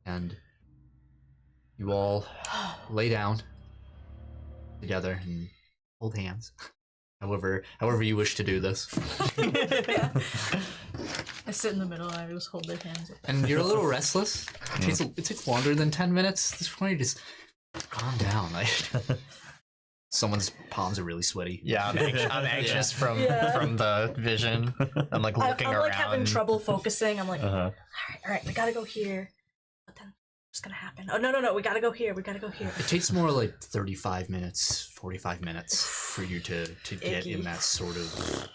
And you all lay down together and hold hands. However you wish to do this. I sit in the middle and I just hold their hands. And you're a little restless. It takes longer than 10 minutes. At this point, you just calm down. Like, someone's palms are really sweaty. Yeah, I'm anxious from the vision. I'm like looking I'm around. like having trouble focusing. I'm like, Uh-huh. all right, we gotta go here. But then what's gonna happen? Oh no, we gotta go here. We gotta go here. It takes more like 35 minutes, 45 minutes for you to get in that sort of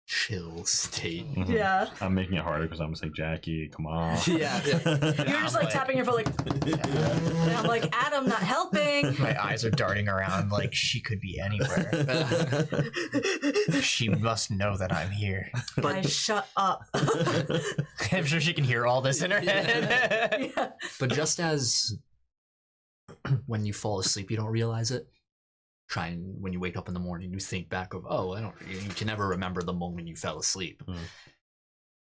chill state. Mhm. Yeah. I'm making it harder because I'm just like, Jackie, come on. Yeah. You're just like tapping your foot like. And I'm like, Adam, not helping. My eyes are darting around like she could be anywhere. She must know that I'm here. Guys, shut up. I'm sure she can hear all this in her head. Yeah. But just as when you fall asleep, you don't realize it. When you wake up in the morning, you think back of, you can never remember the moment you fell asleep.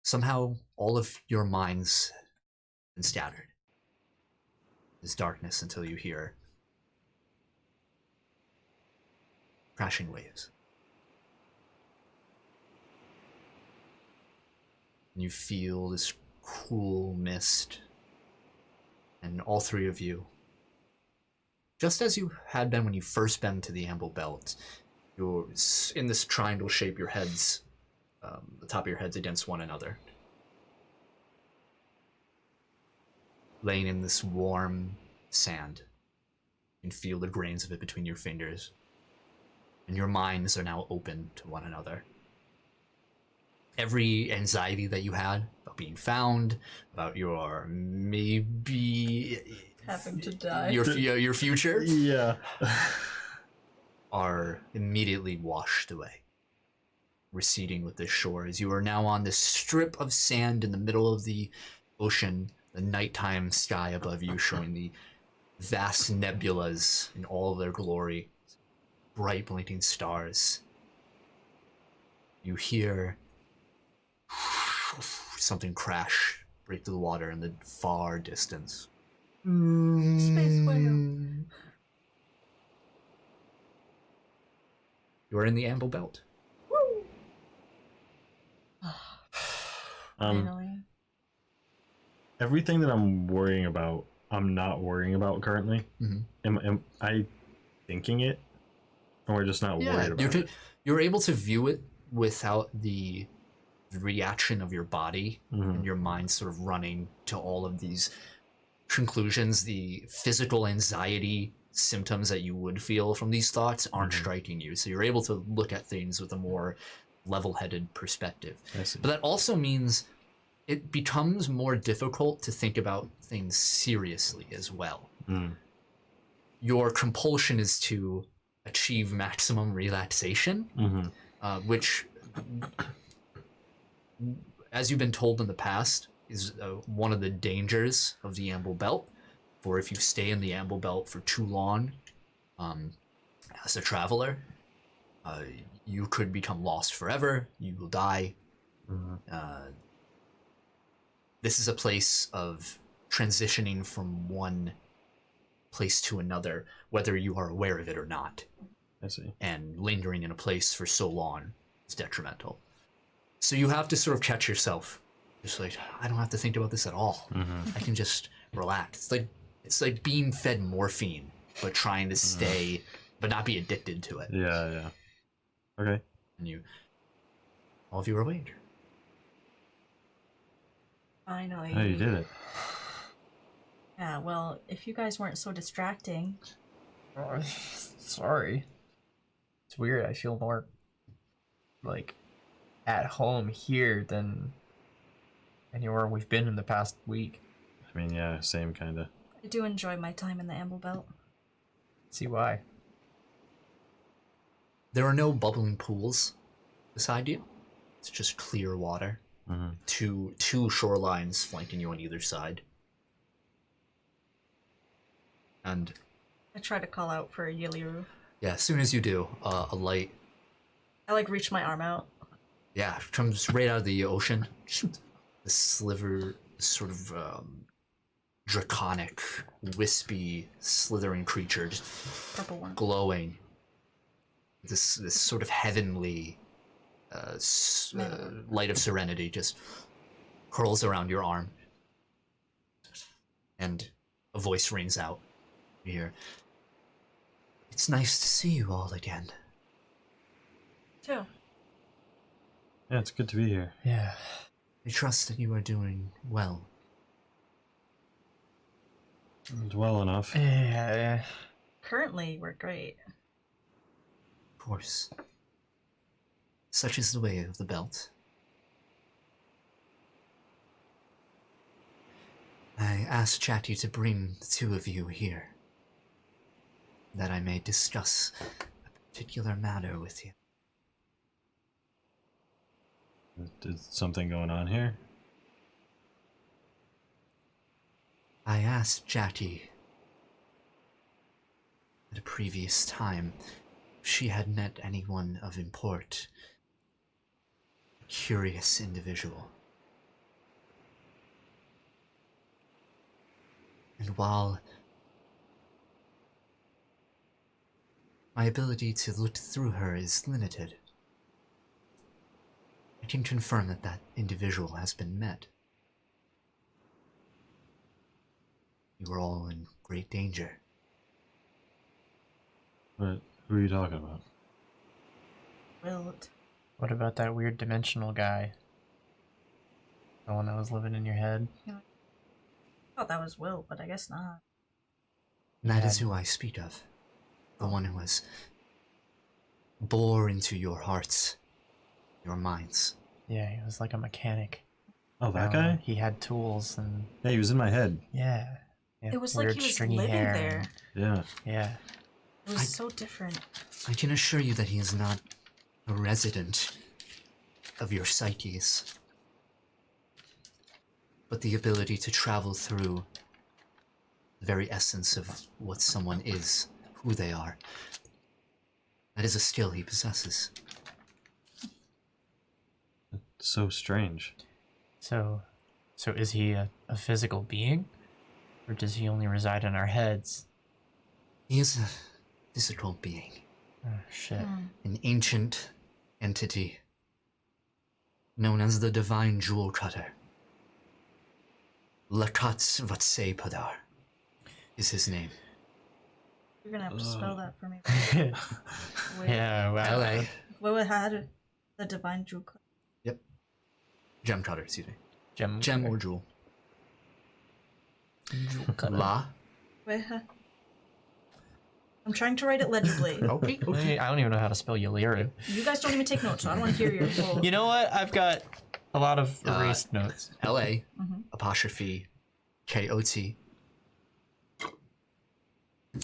Somehow, all of your minds have been scattered. There's darkness until you hear crashing waves. And you feel this cool mist, and all three of you, just as you had been when you first been to the Amble Belt, you're in this triangle shape, your heads, the top of your heads against one another. Laying in this warm sand. You can feel the grains of it between your fingers. And your minds are now open to one another. every anxiety that you had about being found, about your maybe Having to die. your future, Yeah. are immediately washed away, receding with the shore as you are now on this strip of sand in the middle of the ocean, the nighttime sky above you showing the vast nebulas in all of their glory, bright blinking stars. You hear something crash, break through the water in the far distance. Space whale. You are in the Amble Belt. Finally. Everything that I'm worrying about, I'm not worrying about currently. Mhm. Am I thinking it, or we're just not worried about it? You're able to view it without the reaction of your body and your mind sort of running to all of these conclusions. The physical anxiety symptoms that you would feel from these thoughts aren't striking you, so you're able to look at things with a more level-headed perspective. I see. But that also means it becomes more difficult to think about things seriously as well. Your compulsion is to achieve maximum relaxation, which, as you've been told in the past, is one of the dangers of the Amble Belt. For if you stay in the Amble Belt for too long, as a traveler, you could become lost forever. You will die. This is a place of transitioning from one place to another, whether you are aware of it or not. I see. And lingering in a place for so long is detrimental. So you have to sort of catch yourself. Just like, I don't have to think about this at all. I can just relax. It's like being fed morphine, but trying to stay, but not be addicted to it. Yeah. Okay. And all of you are awake. Finally. Oh, you did it. Yeah, well, if you guys weren't so distracting. Oh, sorry. It's weird. I feel more like at home here than anywhere we've been in the past week. I mean, yeah, same kind of. I do enjoy my time in the Amble Belt. See why? There are no bubbling pools beside you. It's just clear water. Two shorelines flanking you on either side. And I try to call out for Yiliru. yeah, as soon as you do, a light, I reach my arm out. yeah, comes right out of the ocean. The sliver, sort of draconic, wispy, slithering creature, just Purple one. glowing. This sort of heavenly light of serenity just curls around your arm, and a voice rings out. You hear, "It's nice to see you all again." Too. Yeah, it's good to be here. Yeah. I trust that you are doing well. It's well enough. Yeah. Currently, we're great. Of course. Such is the way of the belt. I asked Chatty to bring the two of you here, that I may discuss a particular matter with you. Is something going on here? I asked Chatty at a previous time if she had met anyone of import, a curious individual. And while my ability to look through her is limited, I can confirm that that individual has been met. You are all in great danger. What? Who are you talking about? Wilt. What about that weird dimensional guy? The one that was living in your head? I thought that was Wilt, but I guess not. That is who I speak of. The one who has bore into your hearts, your minds. Yeah, he was like a mechanic. Oh, that guy? He had tools and Yeah, he was in my head. yeah. It was like weird he was stringy living hair there. Yeah. Yeah. It was so different. I can assure you that he is not a resident of your psyches, but the ability to travel through the very essence of what someone is, who they are. That is a skill he possesses. So strange. So is he a physical being? Or does he only reside in our heads? He is a physical being, Oh, shit. an ancient entity known as the Divine Jewel Cutter. Lakats Vatsei Padar is his name. You're gonna have to spell that for me. Wait, Yeah, well, LA. what had the divine jewel? Yep. Gem Cutter, excuse me. Gem Or Jewel. cutter. La. Wait, I'm trying to write it legibly. Okay. I don't even know how to spell Yaliru. You guys don't even take notes, so I don't want to hear your full. You know what? I've got a lot of erased notes. LA. Apostrophe KOT.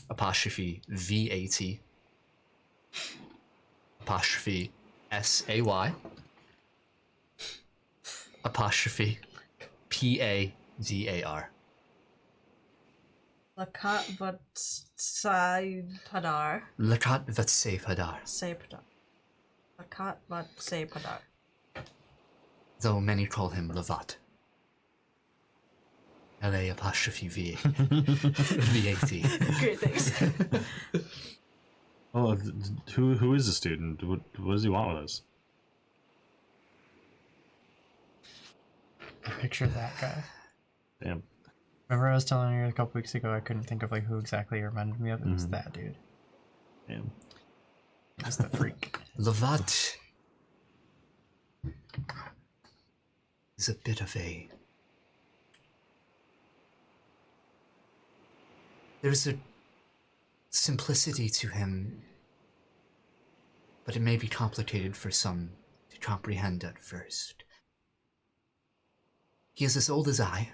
Apostrophe VAT. Apostrophe SAY. Apostrophe PADAR. Lakat Vatsai Padar. Lakat Vatsei Padar. Say Padar. Lakat Vatsei Padar. Though many call him Lavat. LA apostrophe V. VAT. Great, thanks. Oh, who is the student? What does he want with us? I picture that guy. Damn. Remember I was telling you a couple weeks ago I couldn't think of like who exactly it reminded me of? It was that dude. Damn. That's the freak. Lavat is a bit of a... There's a simplicity to him, but it may be complicated for some to comprehend at first. He is as old as I,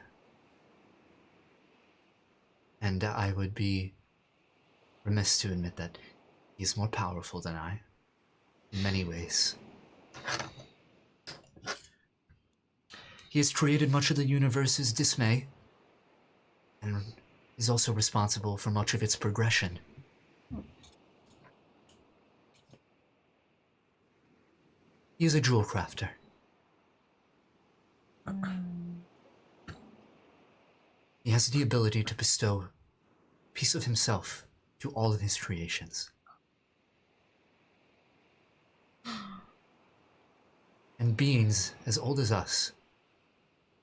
and I would be remiss to admit that he is more powerful than I, in many ways. He has created much of the universe's dismay, and is also responsible for much of its progression. He is a jewel crafter. He has the ability to bestow a piece of himself to all of his creations. And beings as old as us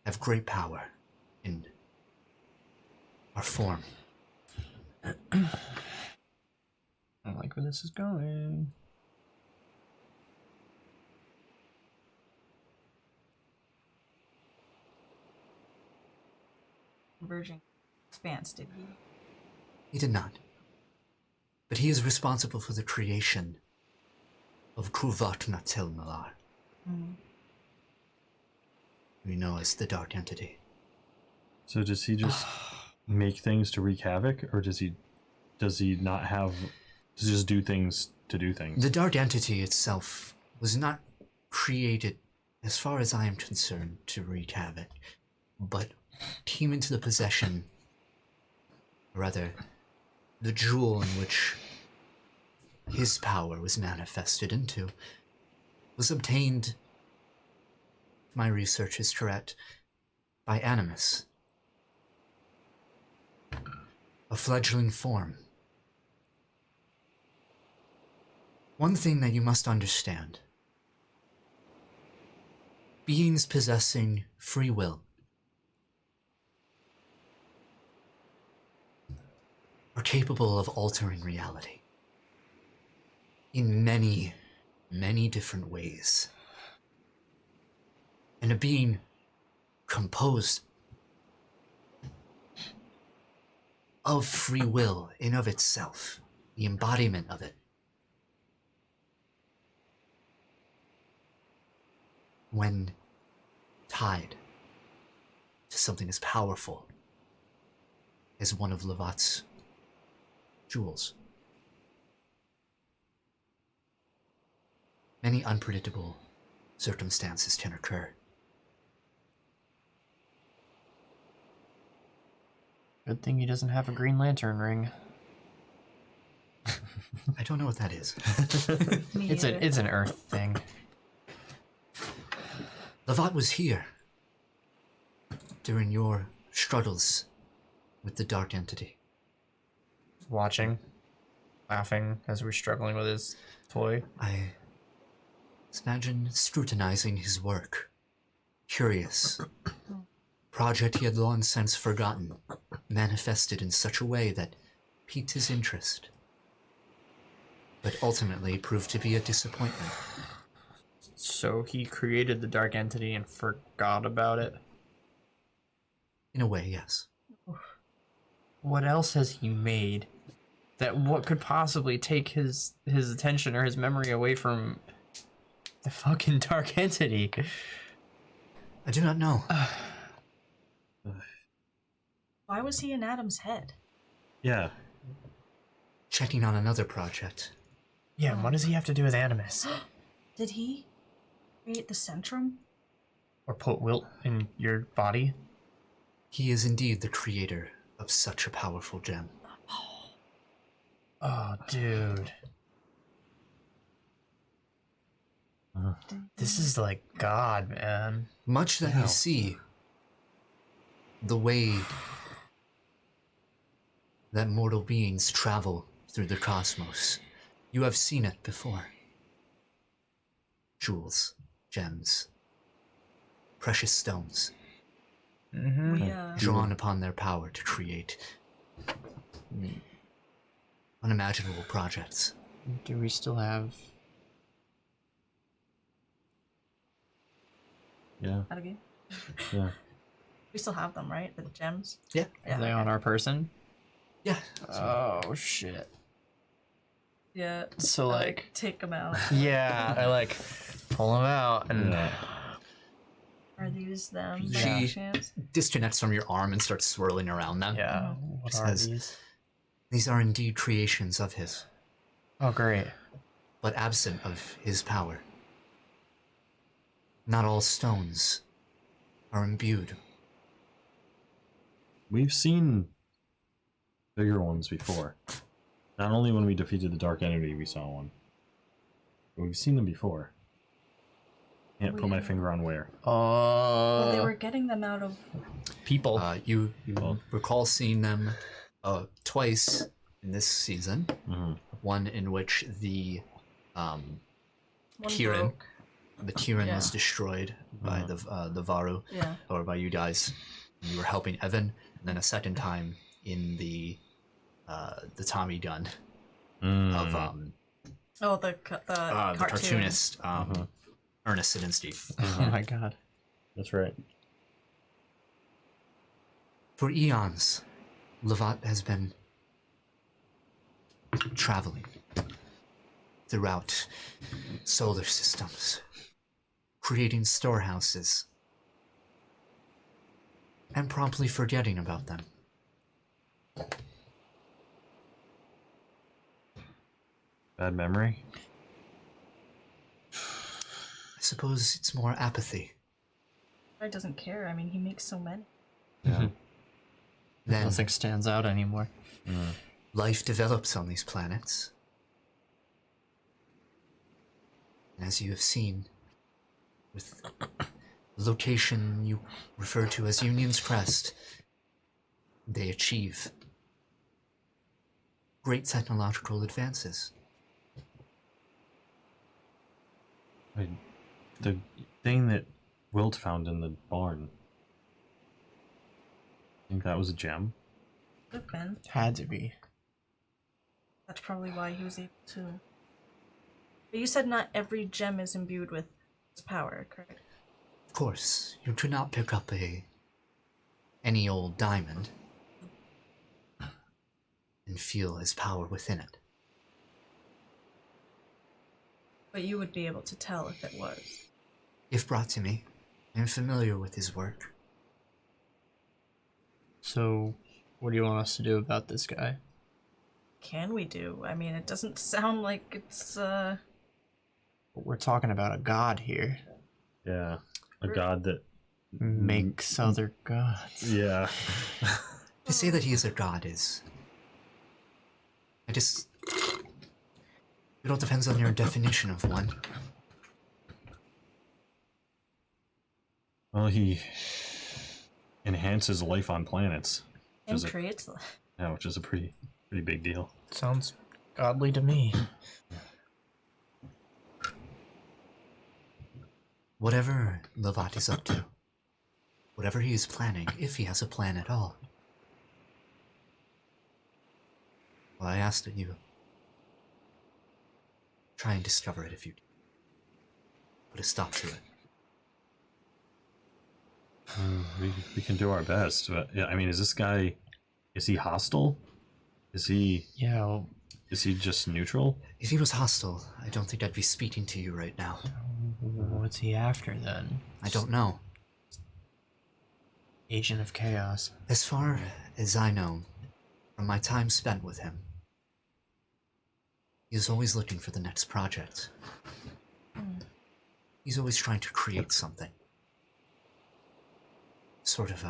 have great power in our form. I don't like where this is going. Converging expanse, did he? He did not. But he is responsible for the creation of Kuvat Natil Malar. We know as the Dark Entity. So does he just make things to wreak havoc, or does he not have? Does he just do things to do things? The Dark Entity itself was not created, as far as I am concerned, to wreak havoc, but came into the possession, or rather, the jewel in which his power was manifested into, was obtained, if my research is correct, by Animus, a fledgling form. One thing that you must understand: beings possessing free will are capable of altering reality in many, many different ways. And a being composed of free will in of itself, the embodiment of it, when tied to something as powerful as one of Levat's jewels. Many unpredictable circumstances can occur. Good thing he doesn't have a Green Lantern ring. I don't know what that is. Me It's an Earth thing. Levat was here during your struggles with the Dark Entity. Watching, laughing as we're struggling with his toy. I imagine scrutinizing his work, curious. Project he had long since forgotten, manifested in such a way that piqued his interest, but ultimately proved to be a disappointment. So he created the Dark Entity and forgot about it? In a way, yes. What else has he made that what could possibly take his attention or his memory away from the fucking Dark Entity? I do not know. Why was he in Adam's head? Yeah. Checking on another project. Yeah, and what does he have to do with Animus? Did he create the Centrum? Or put Wilt in your body? He is indeed the creator of such a powerful gem. Oh, dude. This is like God, man. Much that you see, the way that mortal beings travel through the cosmos, you have seen it before. Jewels, gems, precious stones, We drawn upon their power to create unimaginable projects. Do we still have... Yeah. out of you. Yeah. We still have them, right? The gems. Yeah. Are they on our person? Yeah. Oh, shit. Yeah. So, I, like... take them out. Yeah, I, like, pull them out and... Yeah. Are these them? She- By any chance? Disconnects from your arm and starts swirling around them. Yeah, what are Says- these? These are indeed creations of his, Oh, great. but absent of his power. Not all stones are imbued. We've seen bigger ones before. Not only when we defeated the Dark Entity, we saw one. But we've seen them before. Can't put my finger on where. Well, they were getting them out of. People. You recall seeing them twice in this season. Mm-hmm. One in which the One Kieran, broke. the Kieran Yeah. was destroyed by the Varu, Yeah. or by you guys. You were helping Evan, and then a second time in the Tommy gun of Oh, the the cartoon. cartoonist Ernest Sidinsky. Oh my god. That's right. For eons, Levat has been traveling throughout solar systems, creating storehouses, and promptly forgetting about them. Bad memory? I suppose it's more apathy. Guy doesn't care. I mean, he makes so many. Yeah. Then Nothing stands out anymore. life develops on these planets. And as you have seen, with the location you refer to as Union's Crest, they achieve great technological advances. The thing that Wilt found in the barn. I think that was a gem. Could have been. Had to be. That's probably why he was able to. But you said not every gem is imbued with its power, correct? Of course, you could not pick up any old diamond and feel his power within it. But you would be able to tell if it was. if brought to me. I am familiar with his work. So, what do you want us to do about this guy? Can we do? I mean, it doesn't sound like it's, We're talking about a god here. Yeah, a god that Makes other gods. Yeah. To say that he is a god is... It all depends on your definition of one. Well, he enhances life on planets. and creates. Yeah, which is a pretty big deal. Sounds godly to me. Whatever Lavat is up to, whatever he is planning, if he has a plan at all, well, I ask that you try and discover it if you can. Put a stop to it. We can do our best. But yeah, I mean, is this guy? Is he hostile? Is he? Yeah, well, Is he just neutral? If he was hostile, I don't think I'd be speaking to you right now. what's he after then? I don't know. Agent of Chaos. As far as I know, from my time spent with him, he is always looking for the next project. He's always trying to create something. Sort of,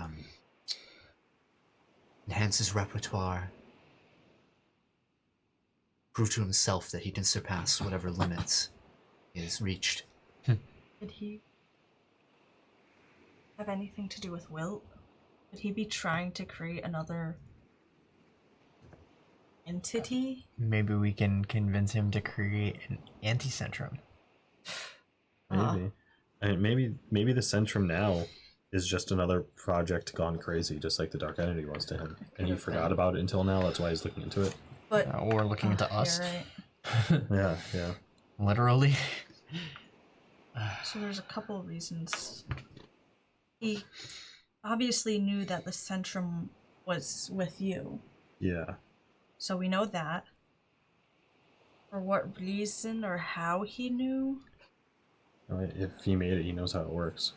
enhance his repertoire. Prove to himself that he can surpass whatever limits he has reached. Did he have anything to do with Wilt? Could he be trying to create another entity? Maybe we can convince him to create an anti-centrum. Maybe. And maybe the Centrum now is just another project gone crazy, just like the Dark Entity was to him, and he forgot about it until now. That's why he's looking into it. But Or looking to us. you're right. Yeah. Literally. So there's a couple of reasons. He obviously knew that the Centrum was with you, Yeah. so we know that. For what reason or how he knew? If he made it, he knows how it works.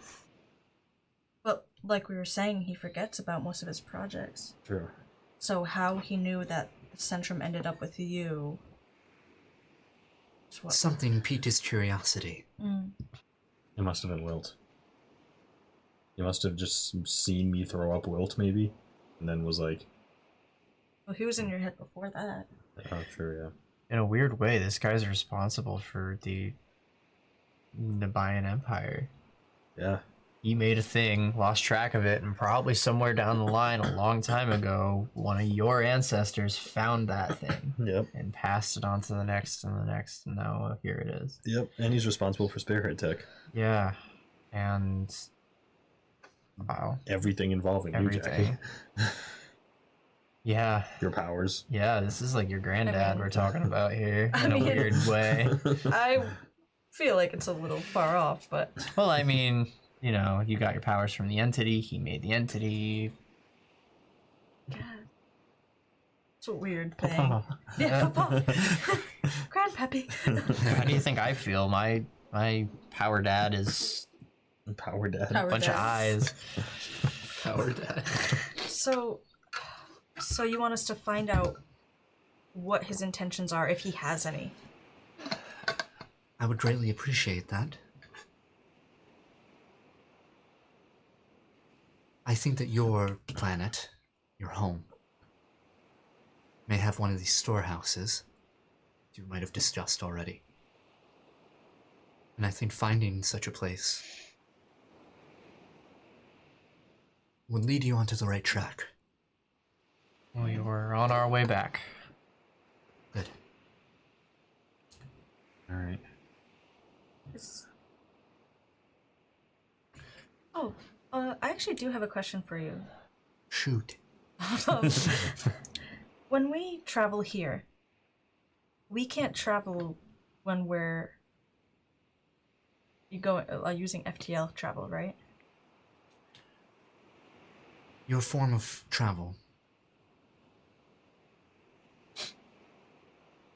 But like we were saying, he forgets about most of his projects. True. So how he knew that the Centrum ended up with you? is what- Something piqued his curiosity. It must have been Wilt. He must have just seen me throw up Wilt, maybe, and then was like, Well, he was in your head before that. "Oh, sure, yeah." In a weird way, this guy's responsible for the Nebayan Empire. Yeah. He made a thing, lost track of it, and probably somewhere down the line, a long time ago, one of your ancestors found that thing Yep. and passed it on to the next and the next, and now here it is. Yep. And he's responsible for Spearhead Tech. Yeah, and wow, Everything involving you, everything. Jackie. Yeah, Your powers. yeah, this is like your granddad I mean- we're talking about here in a mean- weird way. I feel like it's a little far off, but Well, I mean, you know, you got your powers from the entity. He made the entity. it's a weird thing. Papa. Yeah, Papa. Grandpappy. How do you think I feel? My power dad is Power Dad. a Power bunch of dad. eyes. Power dad. So you want us to find out what his intentions are, if he has any? I would greatly appreciate that. I think that your planet, your home, may have one of these storehouses you might have discussed already. And I think finding such a place would lead you onto the right track. We were on our way back. Good. All right. Oh, I actually do have a question for you. Shoot. When we travel here, we can't travel when we're using FTL travel, right? Your form of travel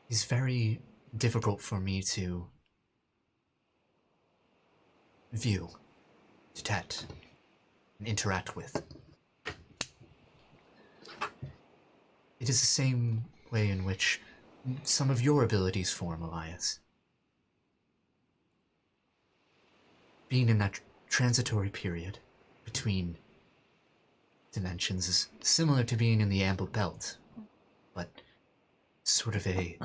is very difficult for me to view, detect, and interact with. It is the same way in which some of your abilities form, Elias. Being in that transitory period between dimensions is similar to being in the amber belt, but sort of a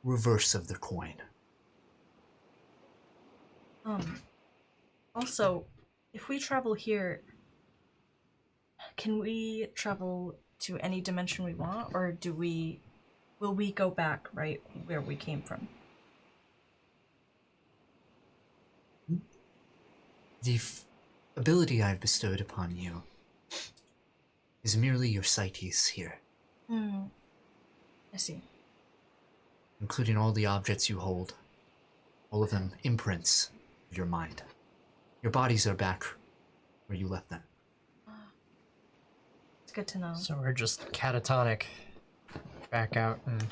reverse of the coin. Also, if we travel here, can we travel to any dimension we want, or will we go back right where we came from? The ability I've bestowed upon you is merely your sighties here, I see. including all the objects you hold, all of them imprints of your mind. Your bodies are back where you left them. It's good to know. So we're just catatonic. Back out and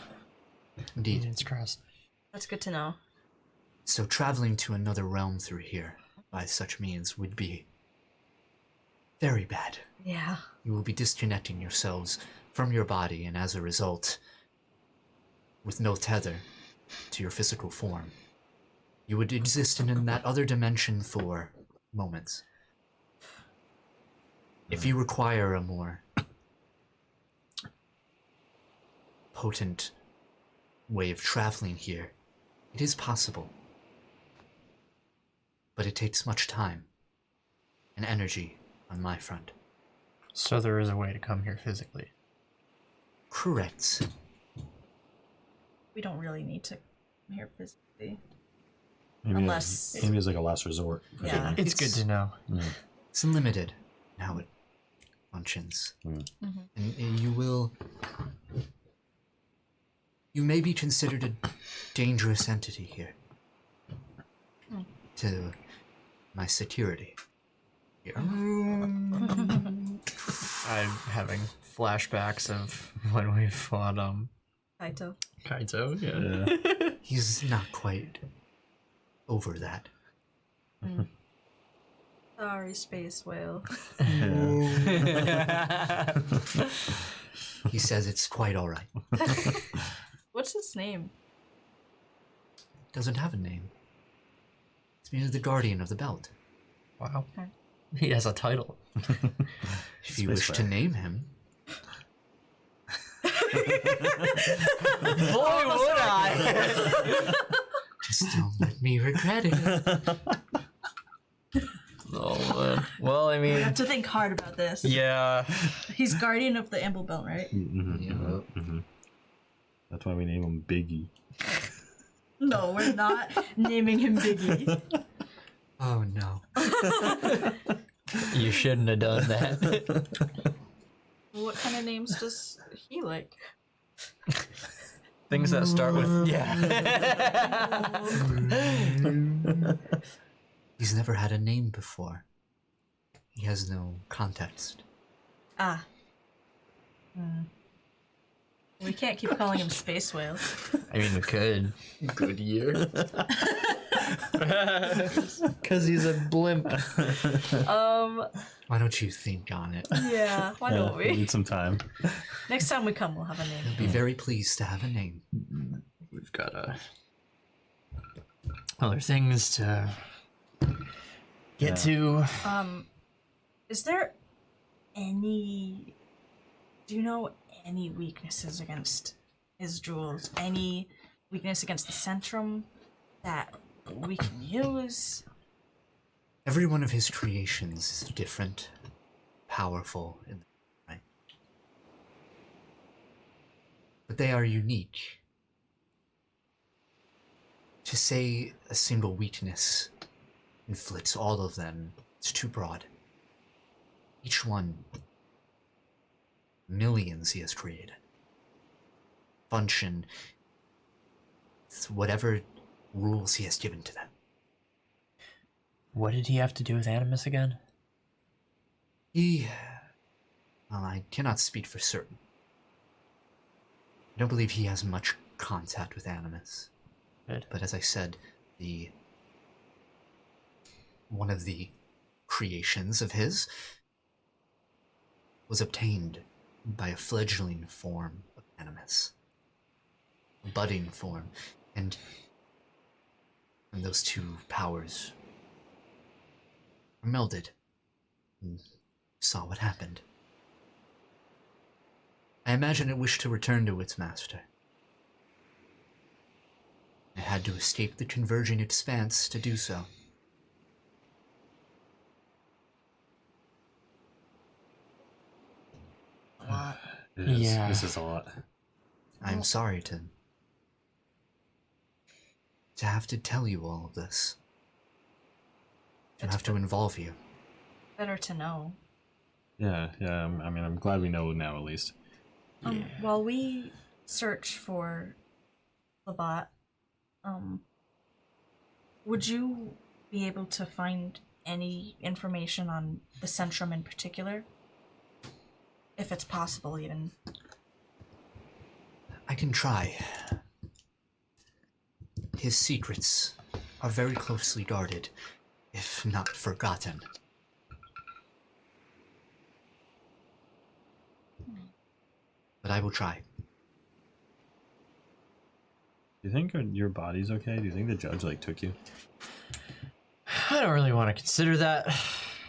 Indeed. it's crossed. That's good to know. So traveling to another realm through here by such means would be very bad. Yeah. You will be disconnecting yourselves from your body, and as a result, with no tether to your physical form, you would exist in that other dimension for moments. If you require a more potent way of traveling here, it is possible. But it takes much time and energy on my front. So there is a way to come here physically. Correct. We don't really need to come here physically. Maybe Unless- maybe it's like a last resort. Yeah. It's good to know. It's limited in how it functions. And you may be considered a dangerous entity here to my security here. I'm having flashbacks of when we fought Kaito. Kaito. Yeah. He's not quite over that. Sorry, space whale. He says it's quite all right. What's his name? Doesn't have a name. It's merely the guardian of the belt. Wow. He has a title. If you wish to name him, Boy, would I! just don't let me regret it. Oh man. Well, I I mean, have to think hard about this. yeah. He's guardian of the Amble Belt, right? That's why we name him Biggie. No, we're not naming him Biggie. Oh no. You shouldn't have done that. What kind of names does he like? Things that start with yeah. He's never had a name before. He has no context. Ah. We can't keep calling him Space Whale. I mean, we could. Good year. Because he's a blimp. Why don't you think on it? Yeah, why don't We we? need some time. Next time we come, we'll have a name. Be very pleased to have a name. We've got other things to get to. Is there any... Do you know any weaknesses against his jewels? Any weakness against the Centrum that we can use? Every one of his creations is different, powerful, right? But they are unique. To say a single weakness inflicts all of them, it's too broad. Each one, millions he has created, function with whatever rules he has given to them. What did he have to do with Animus again? Well, I cannot speak for certain. I don't believe he has much contact with Animus. Good. But as I said, the one of the creations of his was obtained by a fledgling form of animus, a budding form, and those two powers were melded and saw what happened. I imagine it wished to return to its master. It had to escape the converging expanse to do so. This is a lot. I'm sorry to have to tell you all of this. To have to involve you. Better to know. Yeah. I mean, I'm glad we know now at least. While we search for Labat, would you be able to find any information on the Centrum in particular? If it's possible, even. I can try. His secrets are very closely guarded, if not forgotten. But I will try. Do you think your body's okay? Do you think the judge took you? I don't really want to consider that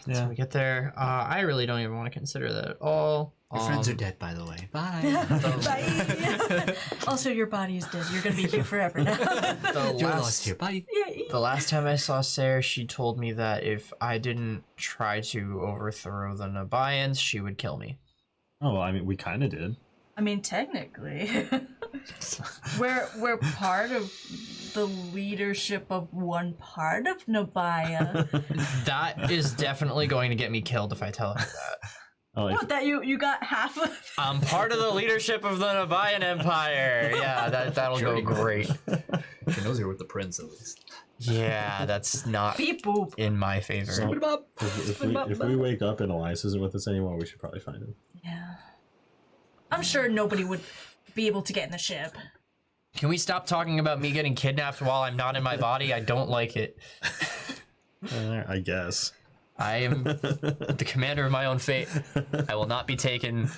until Yeah. we get there. I really don't even want to consider that at all. Your friends are dead, by the way. Bye. Bye. Also, your body is dead. You're gonna be here forever now. You're lost here. Bye. The last time I saw Sarah, she told me that if I didn't try to overthrow the Nabayans, she would kill me. Oh, well, I mean, we kind of did. I mean, technically, we're part of the leadership of one part of Nabaya. That is definitely going to get me killed if I tell her that. Oh, What, that you got half of? I'm part of the leadership of the Nabayan Empire. Yeah, that'll go great. She knows you're with the prince, at least. Yeah, that's not Beep boop. in my favor. So, if we wake up and Elias isn't with us anymore, we should probably find him. Yeah. I'm sure nobody would be able to get in the ship. Can we stop talking about me getting kidnapped while I'm not in my body? I don't like it. I guess. I am the commander of my own fate. I will not be taken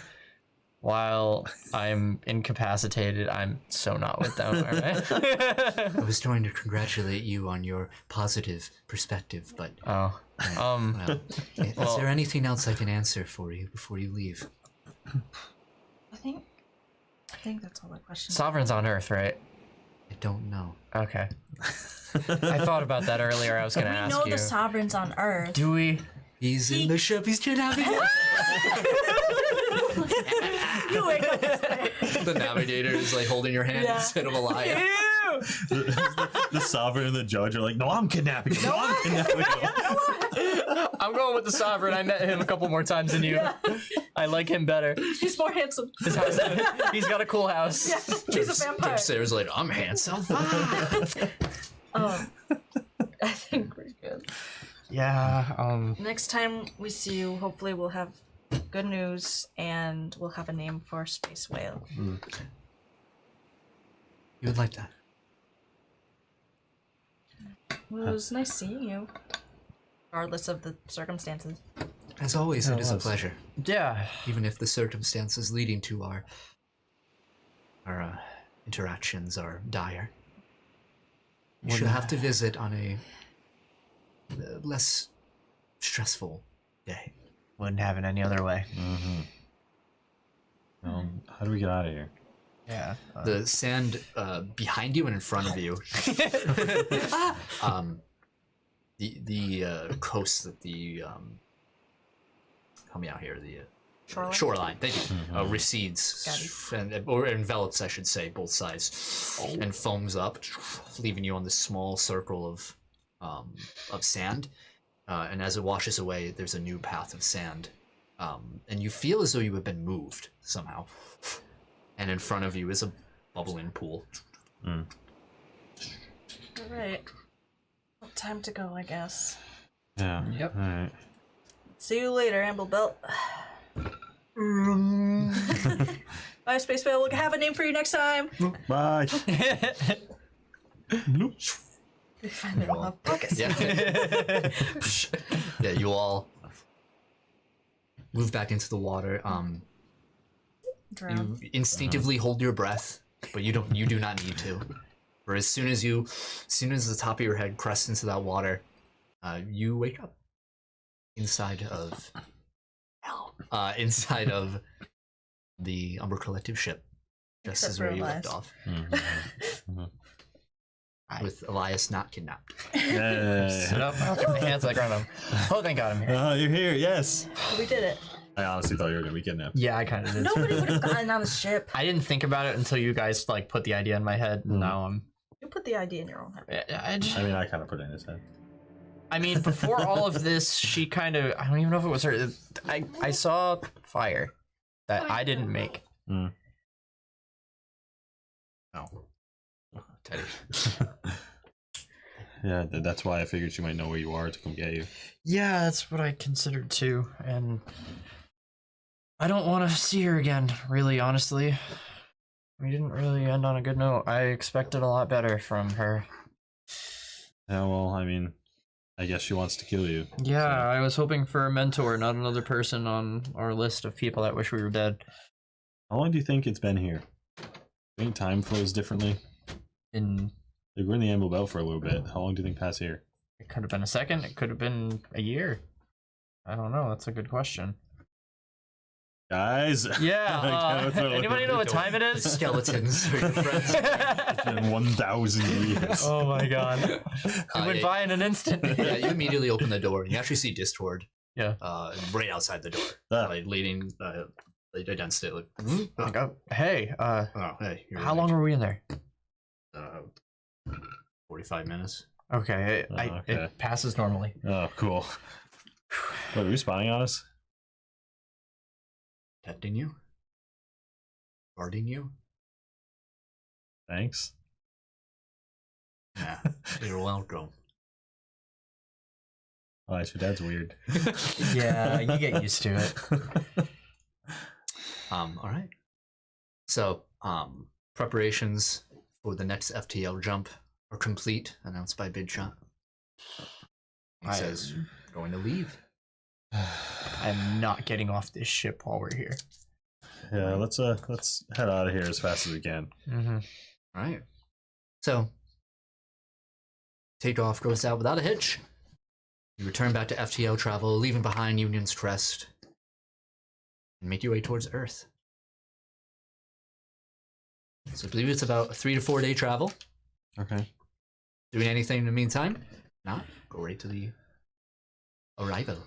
while I'm incapacitated. I'm so not with them, alright? I was trying to congratulate you on your positive perspective, but... Oh. Well, is there anything else I can answer for you before you leave? I think that's all the questions. Sovereign's on Earth, right? I don't know. Okay. I thought about that earlier. I was going to ask We know you. the sovereign's on Earth. Do we? He's in the ship. He's kidnapping you. You wake up. The navigator is holding your hand instead of a lion. The sovereign and the judge are like, no, I'm kidnapping you. No, I'm kidnapping you. I'm going with the sovereign. I met him a couple more times than you. Yeah. I like him better. He's more handsome. His house, he's got a cool house. Yeah, he's a vampire. Sarah's like, I'm handsome. I think we're good. Yeah. Next time we see you, hopefully we'll have good news and we'll have a name for Space Whale. You would like that? Well, it was nice seeing you, regardless of the circumstances. As always, it is a pleasure. Yeah. Even if the circumstances leading to our interactions are dire. We should have to visit on a less stressful day. Wouldn't have it any other way. How do we get out of here? Yeah. The sand behind you and in front of you. The coast that the help me out here. The shoreline. Thank you. Recedes or envelops, I should say, both sides, and foams up, leaving you on this small circle of sand. And as it washes away, there's a new path of sand, and you feel as though you have been moved somehow. And in front of you is a bubbling pool. All right. Well, time to go, I guess. Yeah. Yep. All right. See you later, Amble Belt. Bye, Space Whale. We'll have a name for you next time. Bye. They find they don't have buckets. Yeah. Yeah, you all move back into the water. Drown. You instinctively hold your breath, but you do not need to. For as soon as the top of your head crests into that water, you wake up inside of the Umber Collective ship, just Except as for where you Elias. left off, Mm-hmm. with Elias not kidnapped. Sit up. I'll put my hands like around him. Oh, thank God I'm here. Oh, you're here. Yes. We did it. I honestly thought you were gonna be kidnapped. Yeah, I kind of did. Nobody would have gotten on the ship. I didn't think about it until you guys like put the idea in my head. And now I'm. You put the idea in your own head. I mean, I kind of put it in his head. I mean, before all of this, she kind of. I don't even know if it was her. I saw fire that I didn't make. Mm. No, Teddy. Yeah, that's why I figured she might know where you are to come get you. Yeah, that's what I considered too, and I don't want to see her again. Really, honestly, we didn't really end on a good note. I expected a lot better from her. Yeah, well, I mean, I guess she wants to kill you. Yeah, I was hoping for a mentor, not another person on our list of people that wish we were dead. How long do you think it's been here? I think time flows differently. Like, we're in the Amble Belt for a little bit. How long do you think passed here? It could have been a second. It could have been a year. I don't know. That's a good question. Guys? Yeah. Anybody know what time it is? Skeletons are your friends. It's been 1,000 years. Oh my God! It went by in an instant. Yeah, you immediately open the door, and you actually see Discord. Yeah. Right outside the door, like leaning against it. Like, Like, oh, hey. oh, hey. How long were we in there? 45 minutes. Okay. Okay. It passes normally. Oh, cool. What, are you spying on us? Testing you. Guarding you. Thanks. Yeah, you're welcome. Oh, actually, that's weird. Yeah, you get used to it. All right. So, preparations for the next FTL jump are complete, announced by Big Shot. He says, going to leave. I'm not getting off this ship while we're here. Yeah, let's head out of here as fast as we can. Mm-hmm. All right. So, takeoff goes out without a hitch. You return back to FTL travel, leaving behind Union's Crest, and make your way towards Earth. So I believe it's about a 3 to 4 day travel. Okay. Doing anything in the meantime? Not. Go right to the arrival.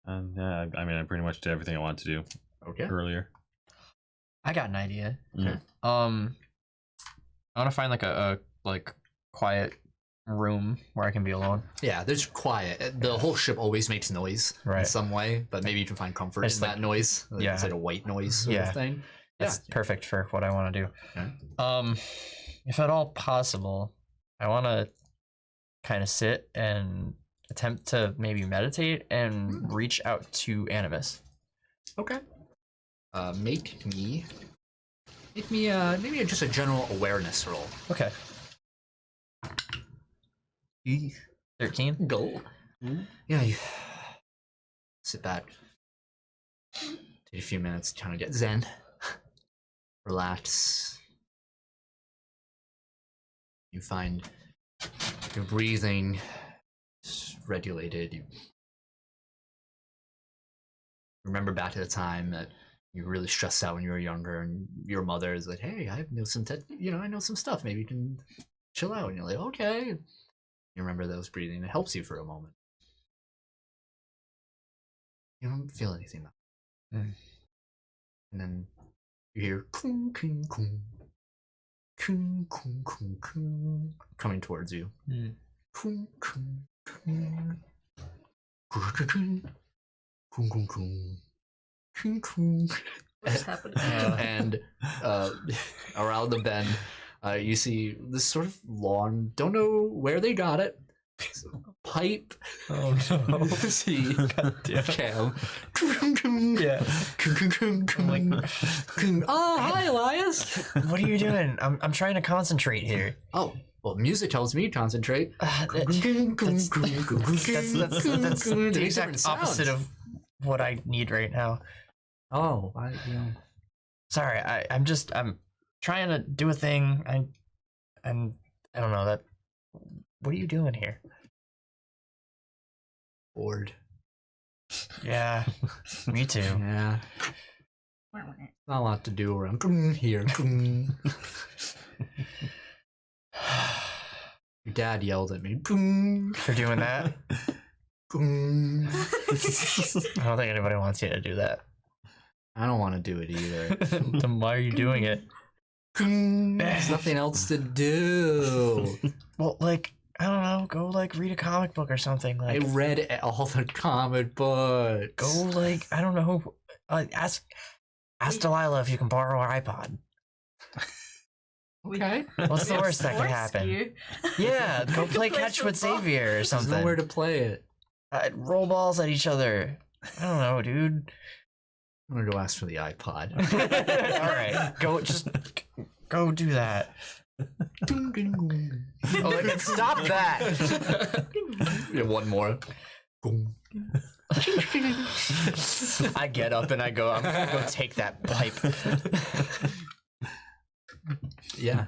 And yeah, I mean, I pretty much did everything I wanted to do Okay. earlier. I got an idea. Okay. I want to find like a quiet room where I can be alone. Yeah, there's quiet. The whole ship always makes noise in Right. some way, but maybe you can find comfort Just in like- that noise. Like, yeah. It's like a white noise sort Yeah. of thing. That's perfect for what I want to do. Okay. If at all possible, I want to kind of sit and attempt to maybe meditate and reach out to Animus. Okay. Make me maybe just a general awareness roll. Okay. 13. Go. Yeah, you sit back. Take a few minutes to kind of get zen. Relax. You find your breathing is regulated. You remember back to the time that you were really stressed out when you were younger, and your mother is like, "Hey, I know some, I know some stuff. Maybe you can chill out." And you're like, "Okay." You remember those breathing. It helps you for a moment. You don't feel anything though. Mm. And then you hear kung, kung, kung, kung, kung, kung, kung, coming towards you. Mm. Kung, kung, kung, kung, kung, kung, kung, kung, kung, kung. What's happening? And around the bend, you see this sort of long, don't know where they got it, pipe. Oh no. See, Cam. Yeah. I'm like, Oh, hi, Elias. what are you doing? I'm trying to concentrate here. Oh, Well, music tells me concentrate. That's the exact opposite of what I need right now. Oh, Sorry, I'm trying to do a thing. And I don't know that. What are you doing here? bored. Yeah, me too. Yeah. Not a lot to do around here. Your dad yelled at me. For doing that? I don't think anybody wants you to do that. I don't want to do it either. Then why are you doing it? There's nothing else to do. Well, like, I don't know, go like read a comic book or something. I Like, read all the comic books. go like, I don't know, ask Delilah if you can borrow her iPod. Okay. What's the worst that could happen? You. Yeah, go play Play catch some with ball. Xavier or There's something. nowhere to play it. Roll balls at each other. I don't know, dude. I'm gonna go ask for the iPod. All right, go do that. Oh, like, stop that! Yeah, one more. I get up and I go. I'm gonna go take that pipe. Yeah.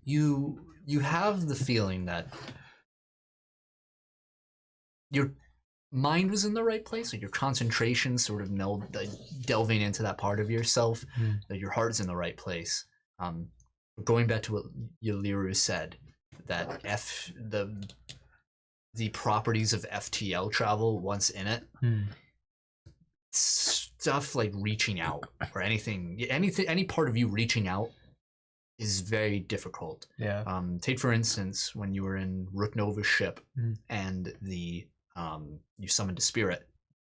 You have the feeling that your mind was in the right place, like your concentration sort of delving into that part of yourself, that your heart's in the right place. Going back to what Yaliru said, that the properties of FTL travel once in it, stuff like reaching out or any part of you reaching out is very difficult. Yeah. Take for instance when you were in Rook Nova's ship and you summoned a spirit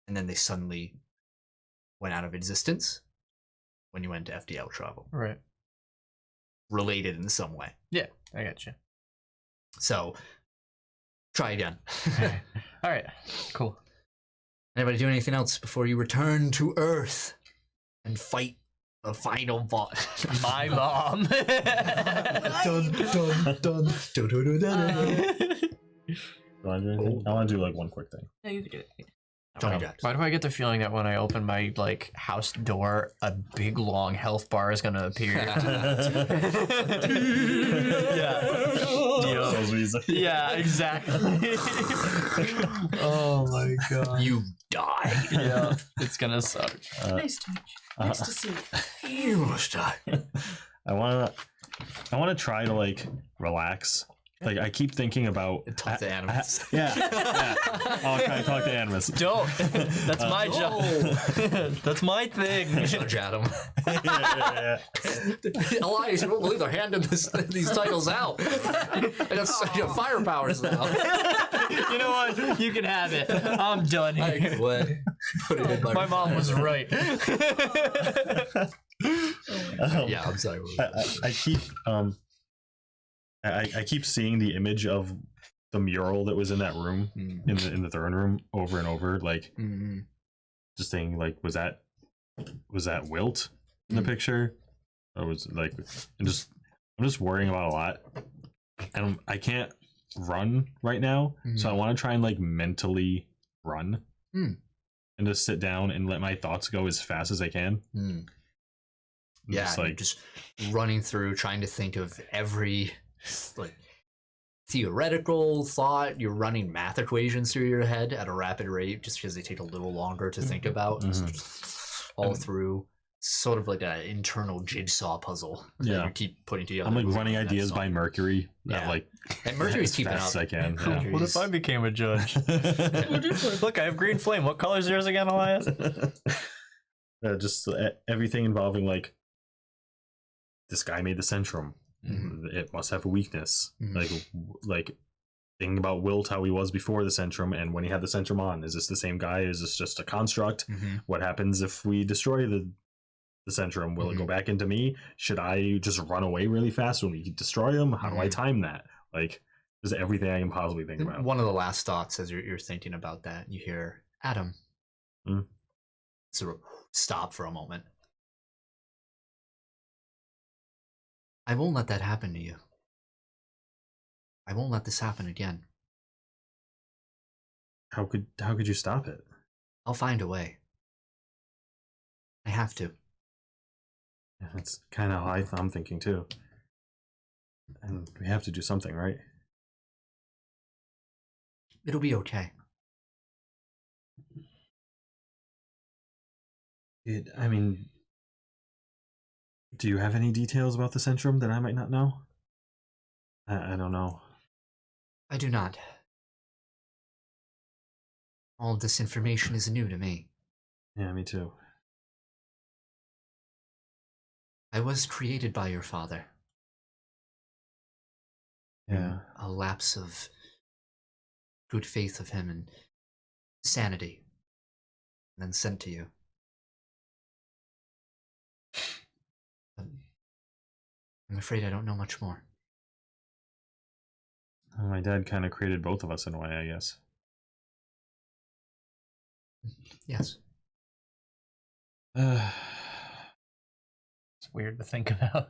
and then they suddenly went out of existence when you went to FTL travel. Right. Related in some way. Yeah, I got you. So try again. All right. Cool. Anybody do anything else before you return to Earth and fight the final boss? My mom. Dun, dun, dun, dun, dun, dun, dun. Do I do anything? I want to do like one quick thing. No, you can do it. Johnny Jackson. Why do I get the feeling that when I open my like house door, a big long health bar is gonna appear? Yeah, exactly. Oh my god. You die. Yeah, it's gonna suck. Nice to meet you. Nice to see you. You must die. I want to try to like relax. Like I keep thinking about Talk to animals. yeah. I'll try to talk to animals. Don't. That's my job. That's my thing. Judge Adam. Yeah. Elias, you won't believe they're handing these titles out. I got fire powers now. You know what? You can have it. I'm done I here. quit. Put it in My mom was right. Yeah, I'm sorry. I keep seeing the image of the mural that was in that room in the throne room over and over, like just thinking like was that Wilt in the picture? Or was like I'm just worrying about a lot. And I can't run right now, so I want to try and like mentally run and just sit down and let my thoughts go as fast as I can. Yeah, Just, like just running through, trying to think of every like theoretical thought. You're running math equations through your head at a rapid rate, just because they take a little longer to think about. So just all through, sort of like an internal jigsaw puzzle. Yeah, that you keep putting together. I'm like running ideas by Mercury. Yeah. Like and Mercury's as keeping fast up. as I can. Yeah. Yeah. What if I became a judge? Look, I have green flame. What color is yours again, Elias? Just everything involving like this guy made the Centrum. It must have a weakness. Like thinking about Wilt, how he was before the Centrum, and when he had the Centrum on. Is this the same guy? Is this just a construct? What happens if we destroy the Centrum? Will it go back into me? Should I just run away really fast when we destroy him? How do I time that? Like, there's everything I can possibly think about. One of the last thoughts as you're thinking about that, you hear Adam. Sort of stop for a moment. I won't let that happen to you. I won't let this happen again. How could you stop it? I'll find a way. I have to. Yeah, that's kind of how I'm thinking too. And we have to do something, right? It'll be okay. I mean, do you have any details about the Centrum that I might not know? I don't know. I do not. All of this information is new to me. Yeah, me too. I was created by your father. Yeah. A lapse of good faith of him and sanity, and then sent to you. But I'm afraid I don't know much more. Well, my dad kind of created both of us in a way, I guess. Yes. It's weird to think about.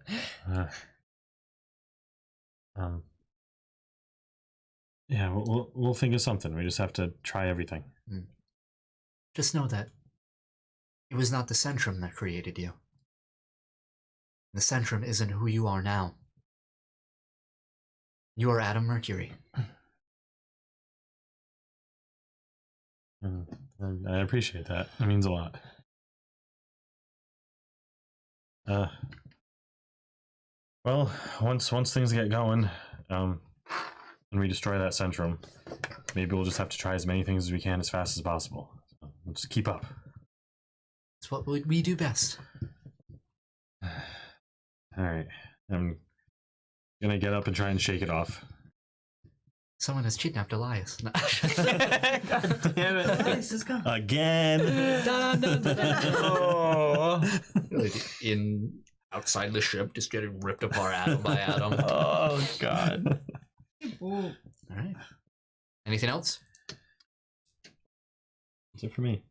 Yeah, we'll think of something. We just have to try everything. Just know that it was not the Centrum that created you. The Centrum isn't who you are now. You are Adam Mercury. I appreciate that. It means a lot. Well, once things get going, and we destroy that Centrum, maybe we'll just have to try as many things as we can as fast as possible. So we'll just keep up. It's what we do best. All right, I'm gonna get up and try and shake it off. Someone has kidnapped Elias. No. God damn it. Elias is gone. Again. Oh. In outside the ship, just getting ripped apart atom by atom. Oh God. All right. Anything else? That's it for me.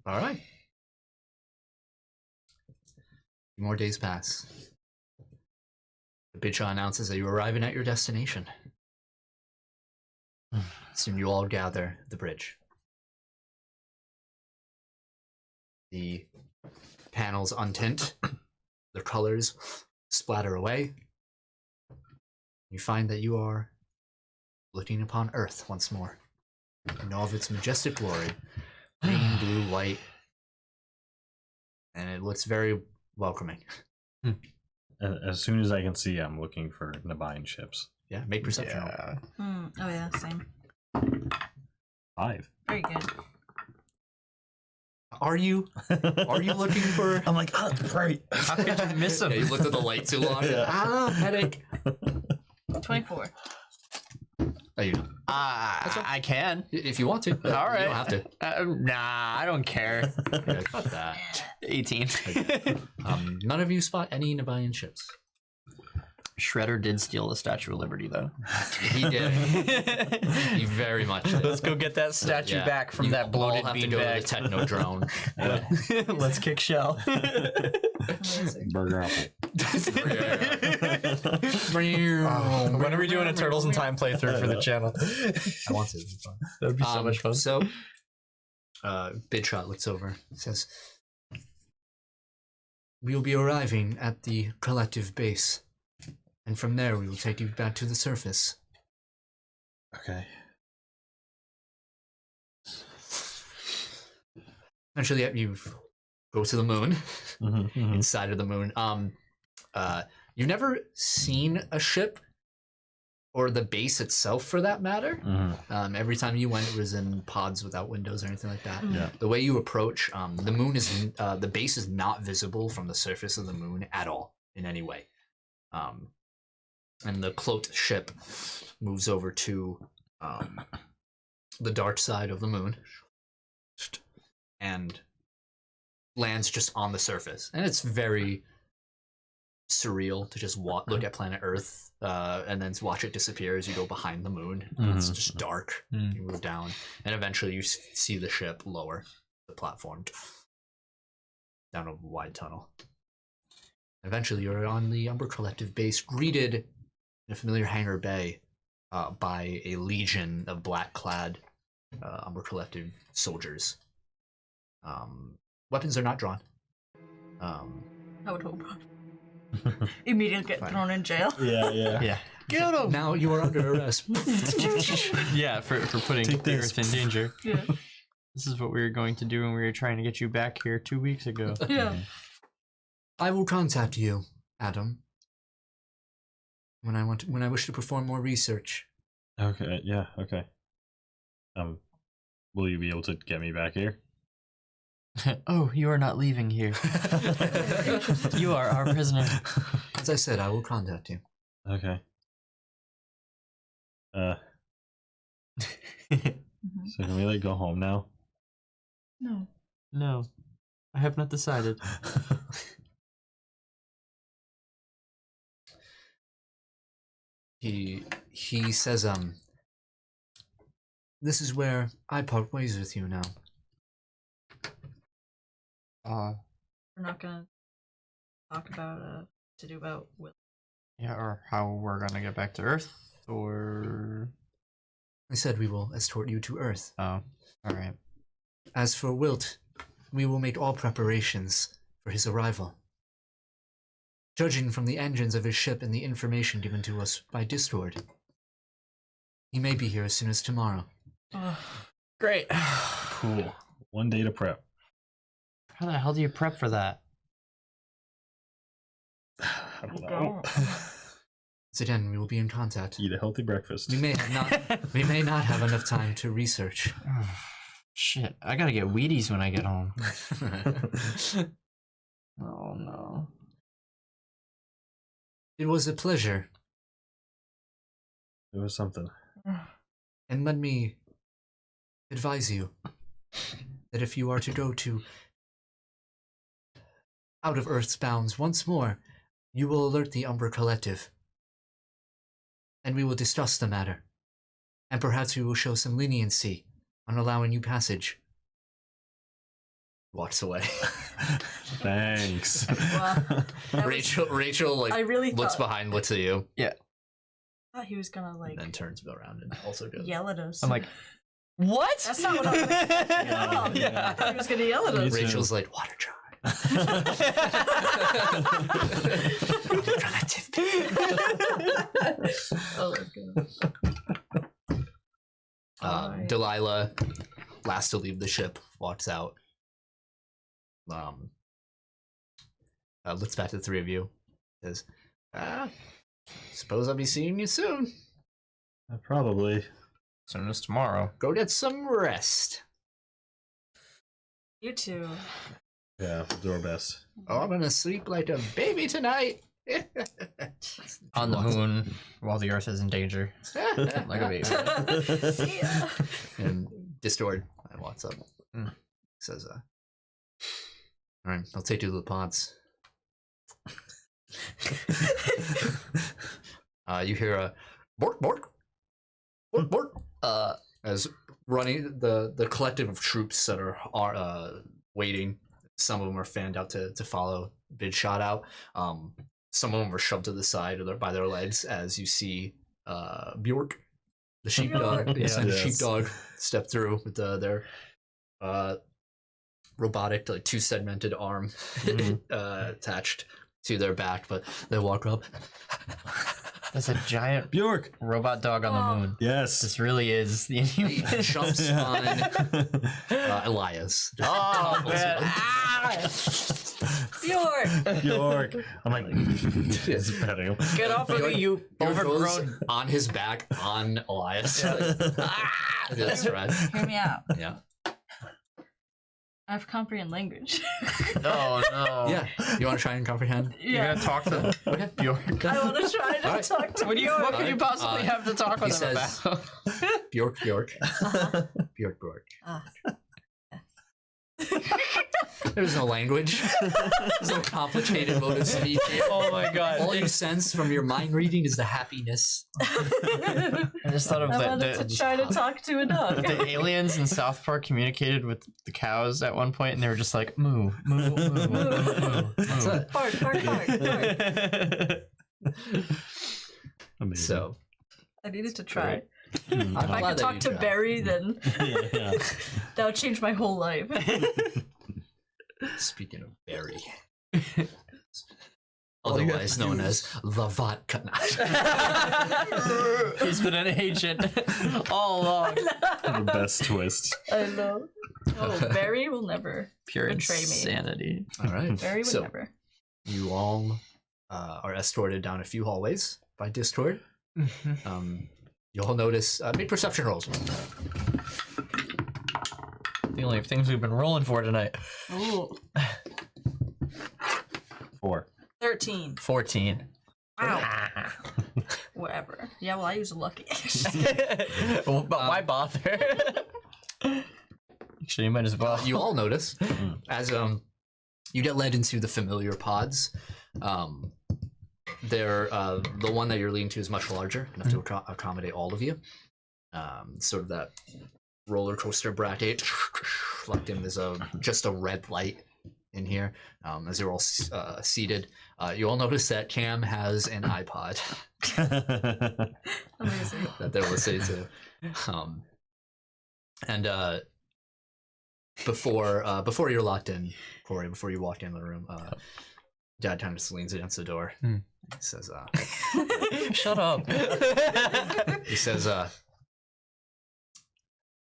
All right. More days pass. The Bidshaw announces that you're arriving at your destination. Soon you all gather at the bridge. The panels untint, the colors splatter away. You find that you are looking upon Earth once more, in all of its majestic glory, green, blue, white, and it looks very welcoming. As soon as I can see, I'm looking for Nabayan ships. Yeah, make perception roll. Yeah. Oh yeah, same. 5. Very good. Are you looking for? I'm like, oh, right. How could you miss him? Yeah, you looked at the light too long. Yeah. Ah, headache. 24. Oh, you know. I can. If you want to. All right. You don't have to. Nah, I don't care. Yeah, fuck that. 18. None of you spot any Nabayan ships. Shredder did steal the Statue of Liberty, though. He did. He very much did. Let's go get that statue Yeah, back from you that bloated all have to go to the beanbag. techno drone. Let's kick shell. Burger apple. When are we doing a Turtles in Time playthrough for the channel? I want to. It'd be fun. That'd be so much fun. So, Bidshot looks over and says, "We will be arriving at the collective base, and from there we will take you back to the surface." Okay. Eventually, you go to the moon, Mm-hmm. inside of the moon. You've never seen a ship, or the base itself, for that matter. Every time you went, it was in pods without windows or anything like that. Yeah. The way you approach, the moon is the base is not visible from the surface of the moon at all in any way. And the cloaked ship moves over to the dark side of the moon and lands just on the surface. And it's very surreal to just look at planet Earth and then watch it disappear as you go behind the moon. It's just dark. You move down, and eventually you see the ship lower the platform down a wide tunnel. Eventually, you're on the Umber Collective base, greeted in a familiar hangar bay by a legion of black-clad Umber Collective soldiers. Weapons are not drawn. I would hope not. Immediately get Fine. thrown in jail. Yeah. Get him! Now you are under arrest. Yeah, for putting Take the this. Earth in danger. Yeah. This is what we were going to do when we were trying to get you back here 2 weeks ago. Yeah. I will contact you, Adam, when I wish to perform more research. Okay, yeah, okay. Will you be able to get me back here? Oh, you are not leaving here. You are our prisoner. As I said, I will contact you. Okay. So can we like go home now? No. No, I have not decided. He says, this is where I part ways with you now. We're not gonna talk about to do about Will. Yeah, or how we're gonna get back to Earth, or... I said we will escort you to Earth. Oh, alright. As for Wilt, we will make all preparations for his arrival. Judging from the engines of his ship and the information given to us by Discord, he may be here as soon as tomorrow. Great. Cool. 1 day to prep. How the hell do you prep for that? I don't know. So again, we will be in contact. Eat a healthy breakfast. We may not have enough time to research. Shit, I gotta get Wheaties when I get home. Oh no. It was a pleasure, It was something. and let me advise you that if you are to go to out of Earth's bounds once more, you will alert the Umber Collective, and we will discuss the matter, and perhaps we will show some leniency on allowing you passage. Walks away. Thanks. Wow. That was- Rachel like I really looks thought behind, looks at you, he was gonna like and then turns around and also goes. yell at us. I'm like, what? That's not what I was expecting at all. Yeah. I thought he was gonna yell at us. Me too. Rachel's like, water jar. Oh my god. Alright. Delilah, last to leave the ship, walks out. Looks back to the 3 of you. Says, suppose I'll be seeing you soon. Probably. Soon as tomorrow. Go get some rest. You too. Yeah, we'll do our best. Oh, I'm gonna sleep like a baby tonight. On the moon, while the Earth is in danger. Like a baby. See ya. And Discord walks up. Mm. Says, alright, I'll take you to the pods. You hear a bork bork bork bork as running the collective of troops that are waiting. Some of them are fanned out to follow Bid Shot out. Some of them are shoved to the side by their legs as you see Bjork, the sheepdog, the ascended Yes. sheepdog, step through with their robotic, like 2-segmented arm attached to their back, but they walk up. That's a giant Bjork! robot dog on the moon. Yes. This really is the He Inhuman. jumps on Elias. Oh, Topples man. him. Bjork! Bjork! I'm like, Yes. petting him. Get off of me, you Bjork goes overgrown. on his back on Elias. That's right. Hear me out. Yeah. I have comprehend language. Oh no. Yeah. You want to try and comprehend? You're gonna talk to Okay. Bjork. I want to try to Alright. talk to What Bjork. could you possibly have to talk he with him says- about? Bjork. Bjork. Ah. There's no language. There's no complicated mode of speech. Oh my god. All you sense from your mind reading is the happiness. I just thought of I wanted to try to talk to a dog. the aliens in South Park communicated with the cows at one point, and they were just like, moo, moo, moo, moo, moo. That's it. Bark, bark, bark, bark. Amazing. So, I needed to try. I'm If I glad could that talk you to tried. Barry, then yeah. that would change my whole life. Speaking of Barry, otherwise known as the vodka. He's been an agent all along. The best twist. I know. Oh, Barry will never. Pure Betray me. insanity. All right. Barry would So, never. you all are escorted down a few hallways by Discord. You all notice. Make perception rolls. The only things we've been rolling for tonight. Ooh, 4. 13. 14. Wow. Whatever. Yeah, well, I use a lucky. Well, but why bother? Actually, you might as well. You all notice as you get led into the familiar pods. They're the one that you're leading to is much larger, enough to accommodate all of you. Sort of that roller coaster bracket. Locked in, there's just a red light in here. As you're all seated, you all notice that Cam has an iPod Amazing. that they're listening to. And before you're locked in, Cory, before you walk in the room, Dad kind of just leans against the door. He says, Shut up. he says,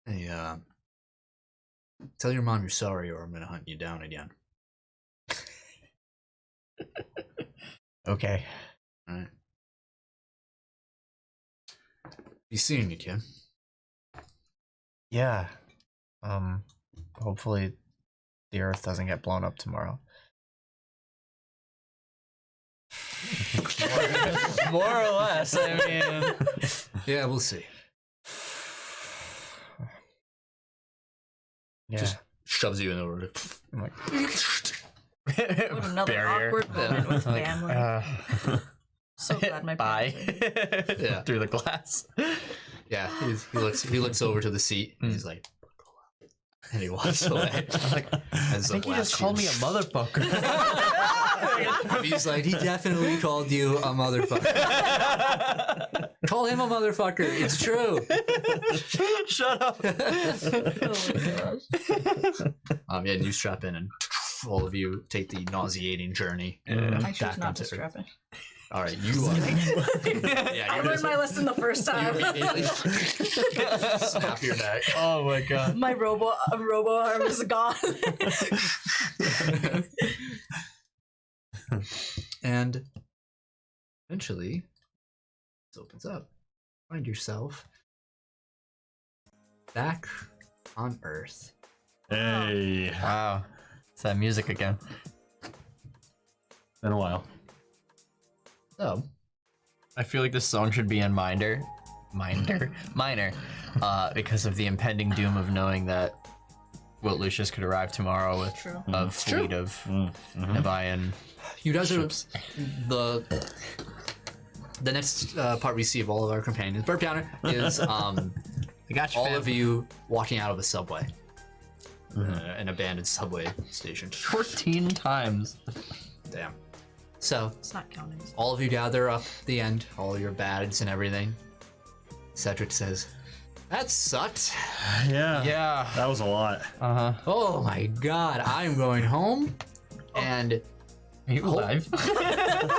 hey, tell your mom you're sorry or I'm gonna hunt you down again. Okay. Alright. Be seeing you, kid. Yeah. Hopefully the Earth doesn't get blown up tomorrow. More or less, I mean. Yeah, we'll see. Yeah. Just shoves you in the room. I'm like, What another barrier. awkward moment with Like, family. So glad my bye. parents are here. Yeah. Through the glass. Yeah, he looks over to the seat and he's like, and he walks away. I think he just called me a motherfucker. He's like, he definitely called you a motherfucker. Call him a motherfucker. It's true. Shut up. Oh my gosh. Yeah, and you strap in, and all of you take the nauseating journey. I choose back not onto to strap in. All right, you are. Yeah, I you're learned my lesson the first time. snap your neck. Oh my god. My robo arm is gone. And eventually, this opens up. Find yourself back on Earth. Hey. Wow. It's that music again. Been a while. So, I feel like this song should be in minor, because of the impending doom of knowing that Wilt Lucius could arrive tomorrow with True. a fleet of Nevian. you guys are the next part we see of all of our companions. Burp Downer is I got you, all fam. of you walking out of the subway, an abandoned subway station. 14 times. Damn. So, It's not counting. all of you gather up the end, all your bags and everything. Cedric says, "That sucked. Yeah. Yeah. That was a lot. Uh-huh. Oh my god, I'm going home, and Are you alive?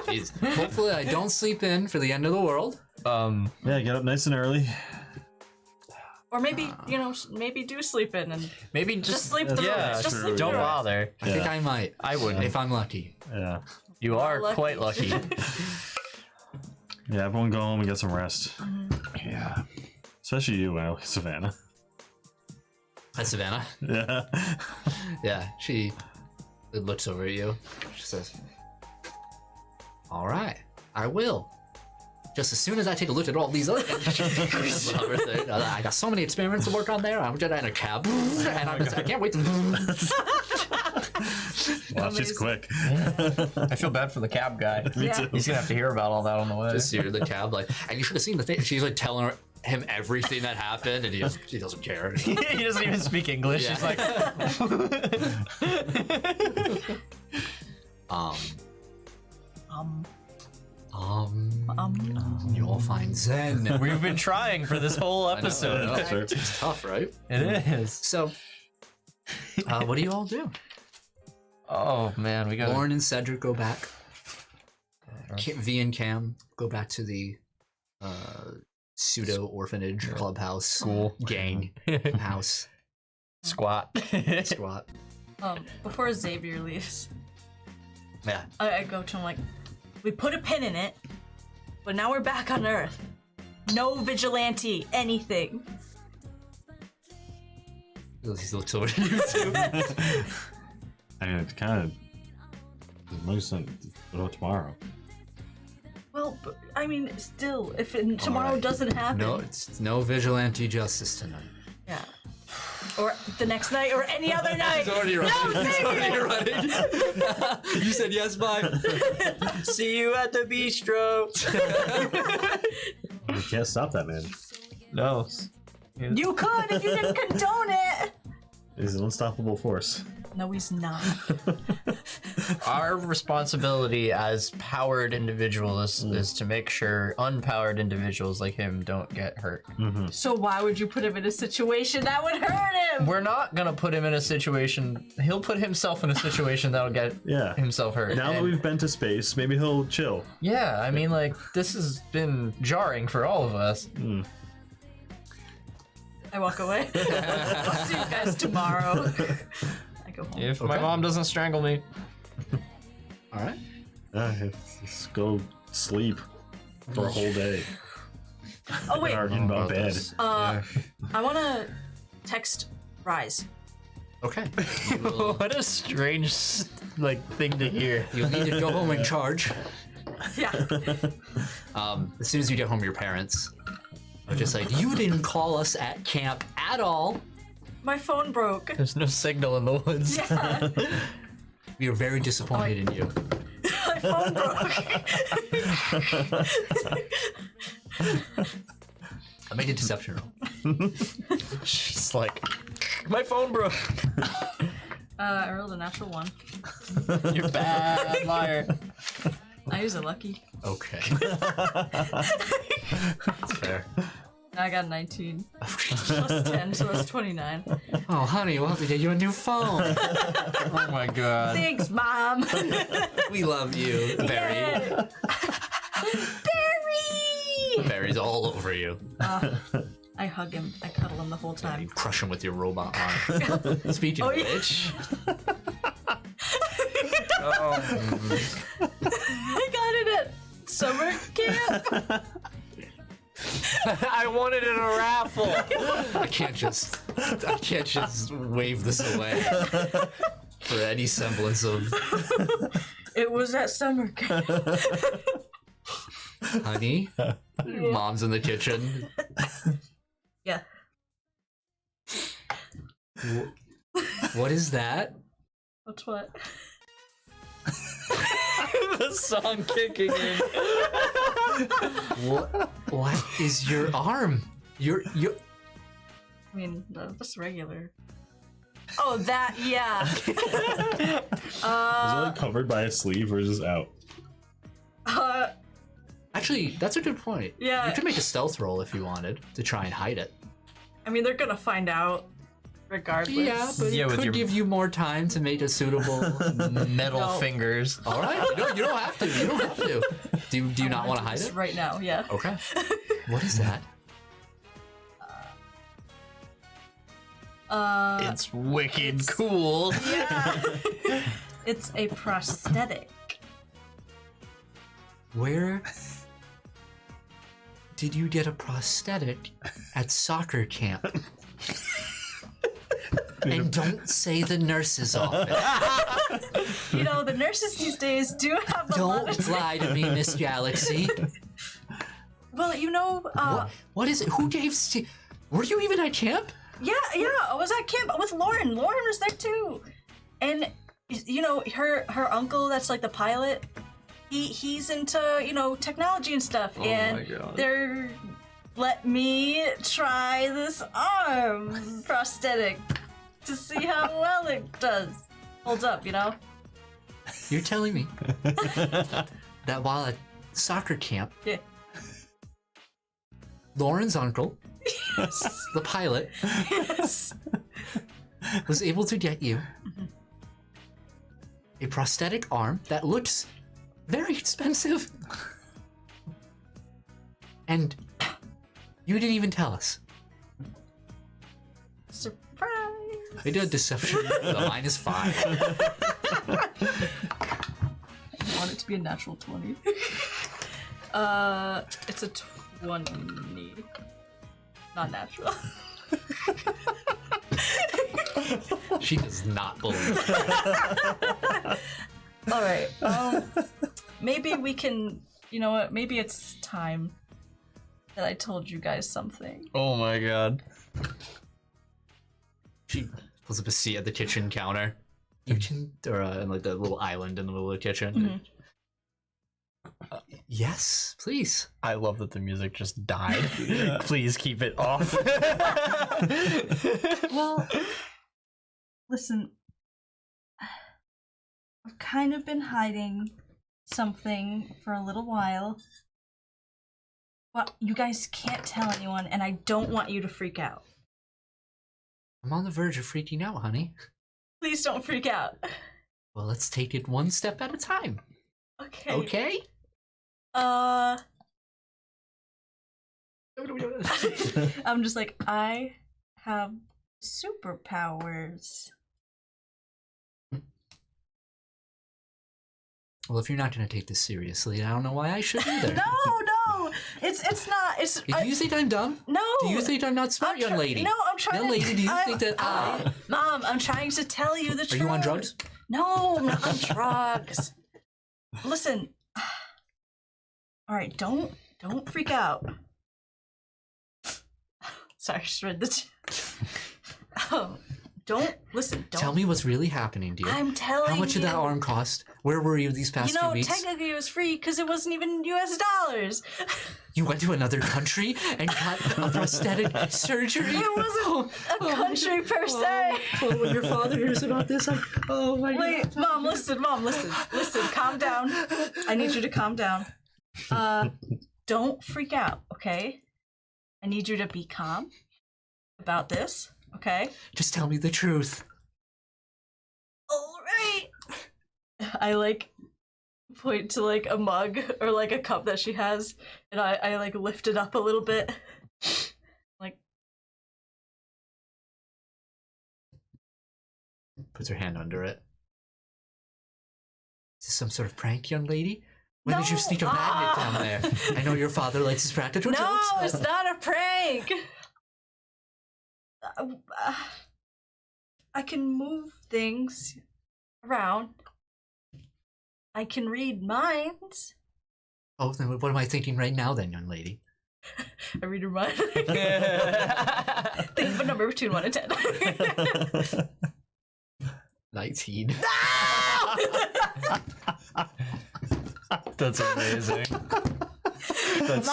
jeez, hopefully I don't sleep in for the end of the world." Yeah, get up nice and early. Or maybe, maybe do sleep in and Maybe just sleep through yeah, it. Just true, sleep don't through it. bother. I think I might. I wouldn't. if I'm lucky. Yeah. You are lucky. quite lucky. Yeah, everyone go home and get some rest. Yeah. Especially you, Savannah. Hi, Savannah. Yeah. Yeah, she looks over at you. She says, "All right, I will. Just as soon as I take a look at all these other things, I got so many experiments to work on there. I'm just in a cab, and I can't wait to." Wow, she's quick. I feel bad for the cab guy. Me Yeah. too. He's gonna have to hear about all that on the way. Just hear the cab like, and you should have seen the thing. She's like telling him everything that happened, and he doesn't care. He doesn't even speak English. Yeah. He's like, You all find Zen. we've been trying for this whole I know, episode. I know. Sure. It's tough, right? It is. So, what do you all do? Oh man, we got. Lauren and Cedric go back. V and Cam go back to the pseudo orphanage clubhouse gang house Squat. squat. Before Xavier leaves, Yeah. I go to him like, we put a pin in it, but now we're back on Earth. No vigilante, anything. He looks over to you too. I mean, it kind of makes sense. Tomorrow. Well, but, I mean, still, if tomorrow Alright. doesn't happen, No, it's no vigilante justice tonight. yeah, or the next night, or any other night. He's already running. No, He's already Xavier! running. You said yes, bye. See you at the bistro. You can't stop that man. No. You could if you didn't condone it. He's an unstoppable force. No, he's not. Our responsibility as powered individuals is to make sure unpowered individuals like him don't get hurt. So why would you put him in a situation that would hurt him? We're not gonna put him in a situation. He'll put himself in a situation that'll get Yeah. himself hurt. Now that And- we've been to space, maybe he'll chill. yeah, I mean, like this has been jarring for all of us. I walk away. I'll see you guys tomorrow. I go home. If my Okay. mom doesn't strangle me, All right. Just go sleep for a whole day. Oh wait, Arguing about bed. I want to text Rise. Okay. what a strange like thing to hear. You'll need to go home and charge. Yeah. As soon as you get home, your parents are just like, you didn't call us at camp at all. My phone broke. There's no signal in the woods. Yeah. We are very disappointed in you. My phone broke. I made a deception roll. She's like, my phone broke. I rolled a natural 1. You're a bad liar. I use a lucky. Okay. That's fair. I got 19. Plus 10, so that's 29. Oh, honey, we'll have to get you a new phone. Oh my god. Thanks, Mom. We love you, Barry. Yeah. Barry! Barry's all over you. I hug him. I cuddle him the whole time. You crush him with your robot arm. Speaking Oh, of yeah. which, I got it at summer camp. I won it in a raffle. I can't just wave this away for any semblance of It was at summer camp. honey. Mom's in the kitchen. Yeah. What is that? What's what? The song kicking in. What is your arm? Your I mean, that's regular. Oh, that, yeah. Is it like covered by a sleeve or is it out? Actually, that's a good point. Yeah. You could make a stealth roll if you wanted to try and hide it. I mean, they're gonna find out regardless. Yeah, but Yeah, it with could your- give you more time to make a suitable. Metal No. fingers. All right, no, you don't have to. You don't have to. Do you not want to hide Just it? right now, yeah. Okay. What is that? It's wicked cool. Yeah. It's a prosthetic. Where did you get a prosthetic at soccer camp? And don't say the nurse's office. You know, the nurses these days do have a lot Don't of... lie to me, Miss Galaxy. Well, you know, What is it? Who gave Were you even at camp? yeah, I was at camp with Lauren. Lauren was there too. And you know, her uncle that's like the pilot. He's into, you know, technology and stuff, and they're let me try this arm prosthetic to see how well it holds up, you know. You're telling me that while at soccer camp, Yeah. Lauren's uncle, the pilot, Yes. was able to get you a prosthetic arm that looks very expensive, and you didn't even tell us. Surprise. I did a deception. The -5. I want it to be a natural 20. It's a 20. Not natural. She does not believe it. All right. Maybe we can. You know what? Maybe it's time that I told you guys something. Oh my god. She pulls up a seat at the kitchen counter. Or like the little island in the middle of the kitchen. Yes, please. I love that the music just died. Please keep it off. Well, listen. I've kind of been hiding something for a little while. But you guys can't tell anyone, and I don't want you to freak out. I'm on the verge of freaking out, honey. Please don't freak out. Well, let's take it one step at a time. Okay. Okay? I'm just like, I have superpowers. Well, if you're not going to take this seriously, I don't know why I should either. No, it's not. It's. Do you think I'm dumb? No. Do you think I'm not smart, young lady? No, I'm trying. Young lady, do you think that Mom, I'm trying to tell you the Are truth. you on drugs? No, I'm not on drugs. Listen. All right, don't freak out. Sorry, I just read the. Don't listen. Don't. Tell me what's really happening, dear. I'm telling you. How much did that arm cost? Where were you these past 2 weeks? Technically it was free because it wasn't even US dollars. You went to another country and got a prosthetic surgery? It wasn't a country per se. When your father hears about this, oh my God. Wait, Mom, listen, calm down. I need you to calm down. Don't freak out, okay? I need you to be calm about this, okay? Just tell me the truth. All right. I like point to like a mug or like a cup that she has, and I like lift it up a little bit. Like, Puts her hand under it. Is this some sort of prank, young lady? When did you sneak a magnet down there? I know your father likes his practical jokes. no, it's not a prank. I can move things around. I can read minds. Oh, then what am I thinking right now then, young lady? I read your mind. Think of a number between 1 and 10. 19. That's amazing. That's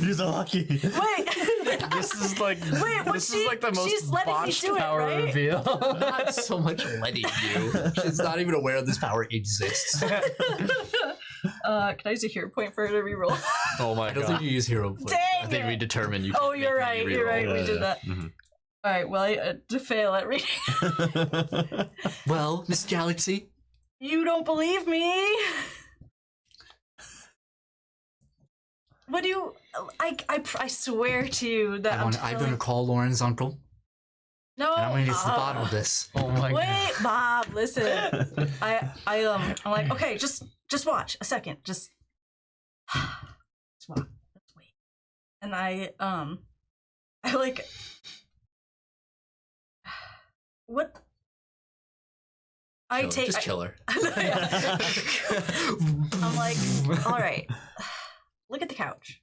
You're so lucky. Wait. this is like this is like the she's most letting me botched do it, power right? reveal. Not so much letting you. She's not even aware this power exists. Can I use a hero point for her to reroll? Oh my I don't think you use hero points. I Dang think it. we determined you. Oh, can't you're make right. me You're reroll. right. We did that. Mhm. All right. Well, I to fail at reading. Well, Miss Galaxy, You don't believe me? What do you? I swear to you that I'm telling- going to call Lauren's uncle, No. and I'm going to get to the bottom of this. Oh my god. Wait, Bob. Listen. I'm like, okay, just watch a second. Just watch. Let's wait. And I like. What? Just kill her. I'm like, all right. Look at the couch.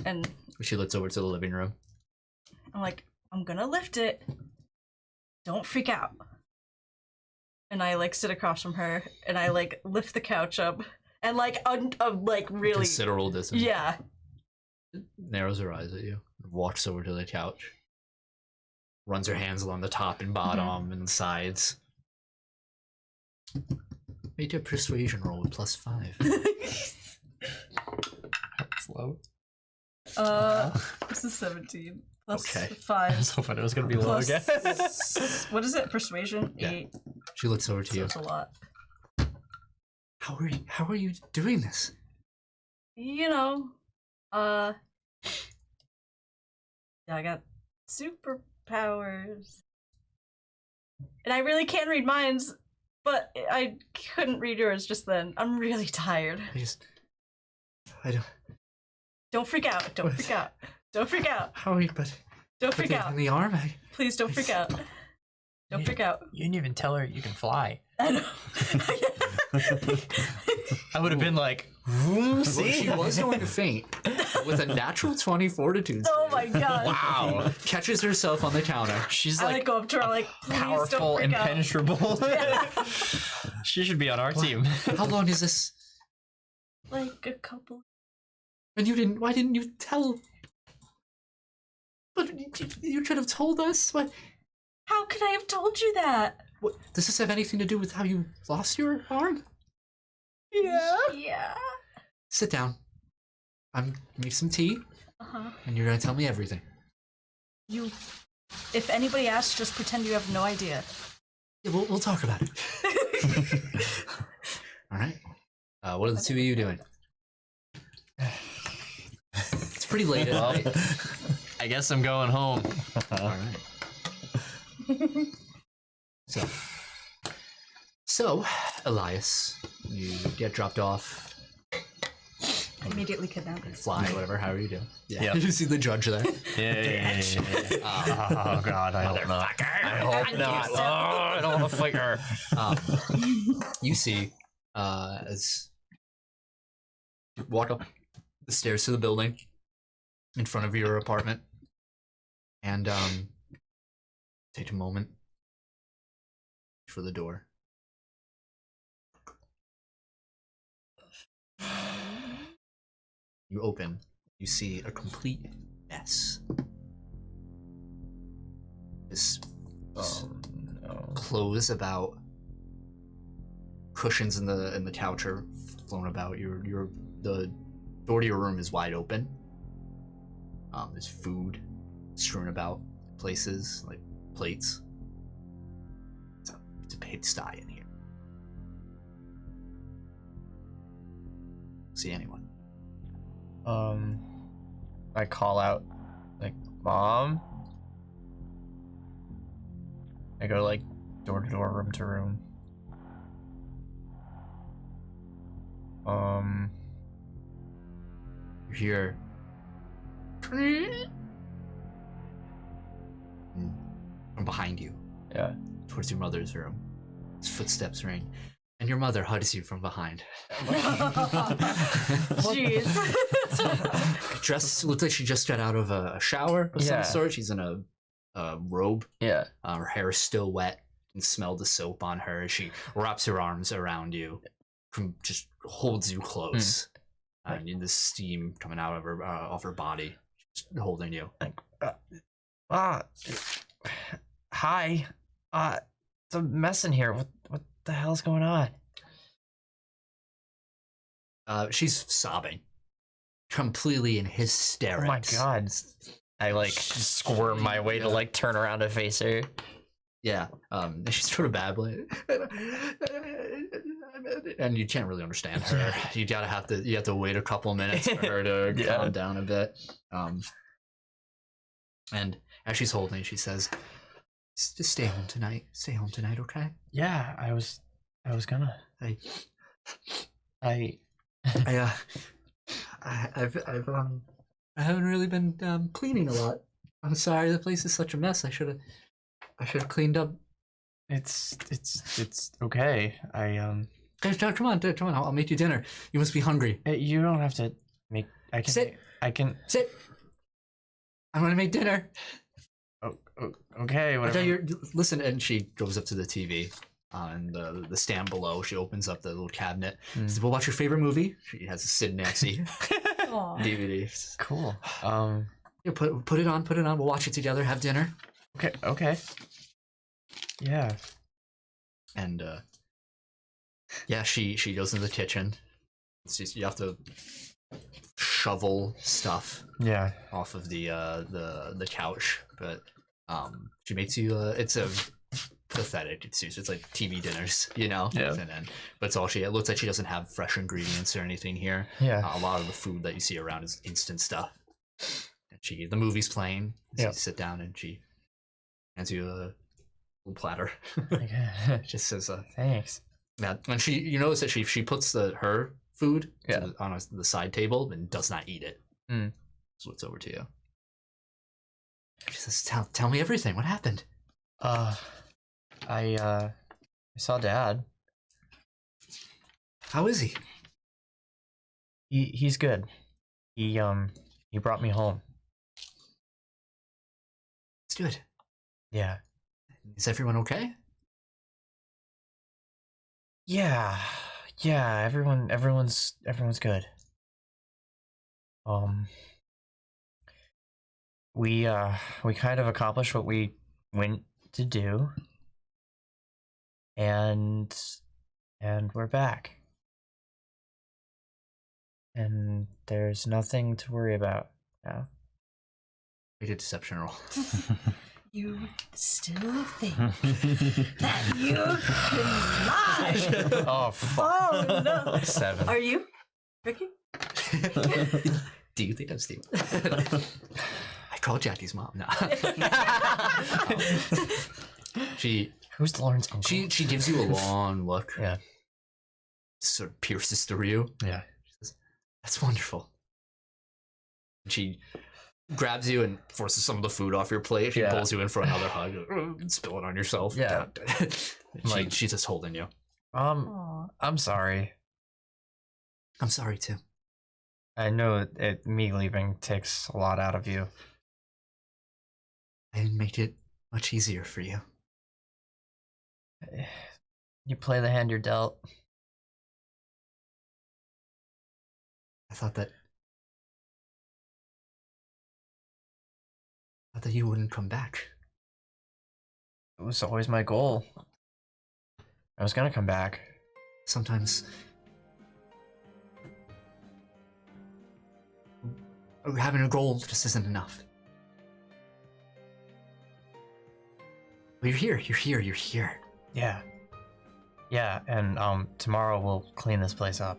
And She looks over to the living room. I'm like, I'm gonna lift it. Don't freak out. and I like sit across from her, and I like lift the couch up, and like like really Considerable distance. yeah. Narrows her eyes at you. Walks over to the couch. Runs her hands along the top and bottom and the sides. Make a persuasion roll with +5. That's low. This is 17 plus Okay. 5. I was hoping it was gonna be low Plus- again. What is it? Persuasion? Yeah. 8. She looks over to So you. it's a lot. How are you doing this? You know, yeah, I got superpowers. And I really can read minds, but I couldn't read yours just then. I'm really tired. I don't. Don't freak out. Don't freak out. Don't freak out. How are you? But Don't freak out. in the arm. Please don't freak out. Don't freak out. You didn't even tell her you can fly. I know. I would have been like, Well, see? she was going to faint with a natural 20 fortitude. Oh my god. Wow. Catches herself on the counter. She's I like like go up to her like, please powerful, don't freak out. impenetrable. She should be on our team. How long is this? Like a couple. And you didn't. Why didn't you tell? But you should have told us. What? How could I have told you that? What? Does this have anything to do with how you lost your arm? Yeah. Sit down. I'm make some tea, Uh-huh. and you're gonna tell me everything. You. If anybody asks, just pretend you have no idea. Yeah, we'll talk about it. All right. What are the two of you doing? It's pretty late at Well, night. I guess I'm going home. All right. So, Elias, you get dropped off, Immediately kidnapped. fly, whatever. How are you doing? Yeah. You see the judge there. Yeah. Oh god, I hope not. I hope not. Oh, I don't want to fight her. You see, as you walk up the stairs to the building in front of your apartment, and take a moment for the door. You open, you see a complete mess. This No. clothes about, cushions in the couch are flown about. The door to your room is wide open. There's food strewn about places, like plates. It's a pigsty in here. See anyone? I call out, like, Mom? I go, like, door to door, room to room. You hear from behind you, Yeah. towards your mother's room. His footsteps ring, and your mother hugs you from behind. Jeez. Looks like she just got out of a shower of Yeah. some sort. She's in a robe. Yeah. Her hair is still wet. You can smell the soap on her as she wraps her arms around you, just holds you close. And the steam coming out of her off her body, just holding you. Hi. It's a mess in here. What the hell's going on? She's sobbing, completely in hysterics. Oh my god. I like squirm my way to like turn around and face her. Yeah, and she's sort of babbling, and you can't really understand her. You have to wait a couple minutes for her to Yeah. calm down a bit. And as she's holding, she says, "Just stay home tonight. Stay home tonight, okay?" Yeah, I was gonna. I haven't really been cleaning a lot. I'm sorry, the place is such a mess. I should have cleaned up. It's okay. Guys, come on, I'll make you dinner. You must be hungry. You don't have to make. I can. Sit. I can. Sit. I'm gonna make dinner. Okay. Whatever. Okay, listen, and she goes up to the TV, on the stand below. She opens up the little cabinet. She says, "Well, what's your favorite movie?" She has a Sid and Nancy Aw. DVD. Cool. Yeah, put it on. We'll watch it together. Have dinner. Okay. Yeah. And yeah, she goes into the kitchen. You have to shovel stuff Yeah. off of the couch, but she makes you it's a pathetic excuse. It's like TV dinners, you know. Yeah. And then, but it's all she. It looks like she doesn't have fresh ingredients or anything here. Yeah. A lot of the food that you see around is instant stuff. And the movie's playing. So Yeah. you sit down and she hands you a little platter. Okay. It just says Thanks. yeah. And you notice that she puts her food Yeah. on the side table and does not eat it. Mm. So it's over to you. She says, "Tell me everything. What happened?" I saw Dad. How is he? He's good. He brought me home. It's good. Yeah. Is everyone okay? Yeah. Everyone's good. We kind of accomplished what we went to do, and we're back. And there's nothing to worry about now. Make a deception roll. You still think that you can lie? Oh fuck. Oh no. 7. Are you? Ricky? Do you think I'm Steve? I called Jackie's mom. No. Who's Lauren's uncle? She gives you a long look. Yeah. Sort of pierces through you. Yeah. She says, "That's wonderful." And she grabs you and forces some of the food off your plate. She Yeah. pulls you in for another hug. Spill it on yourself. Yeah. She's just holding you. Aw. I'm sorry. I'm sorry too. I know me leaving takes a lot out of you. I didn't make it much easier for you. You play the hand you're dealt. I thought that you wouldn't come back. It was always my goal. I was gonna come back. Sometimes having a goal just isn't enough. But you're here. Yeah. Yeah, and tomorrow we'll clean this place up.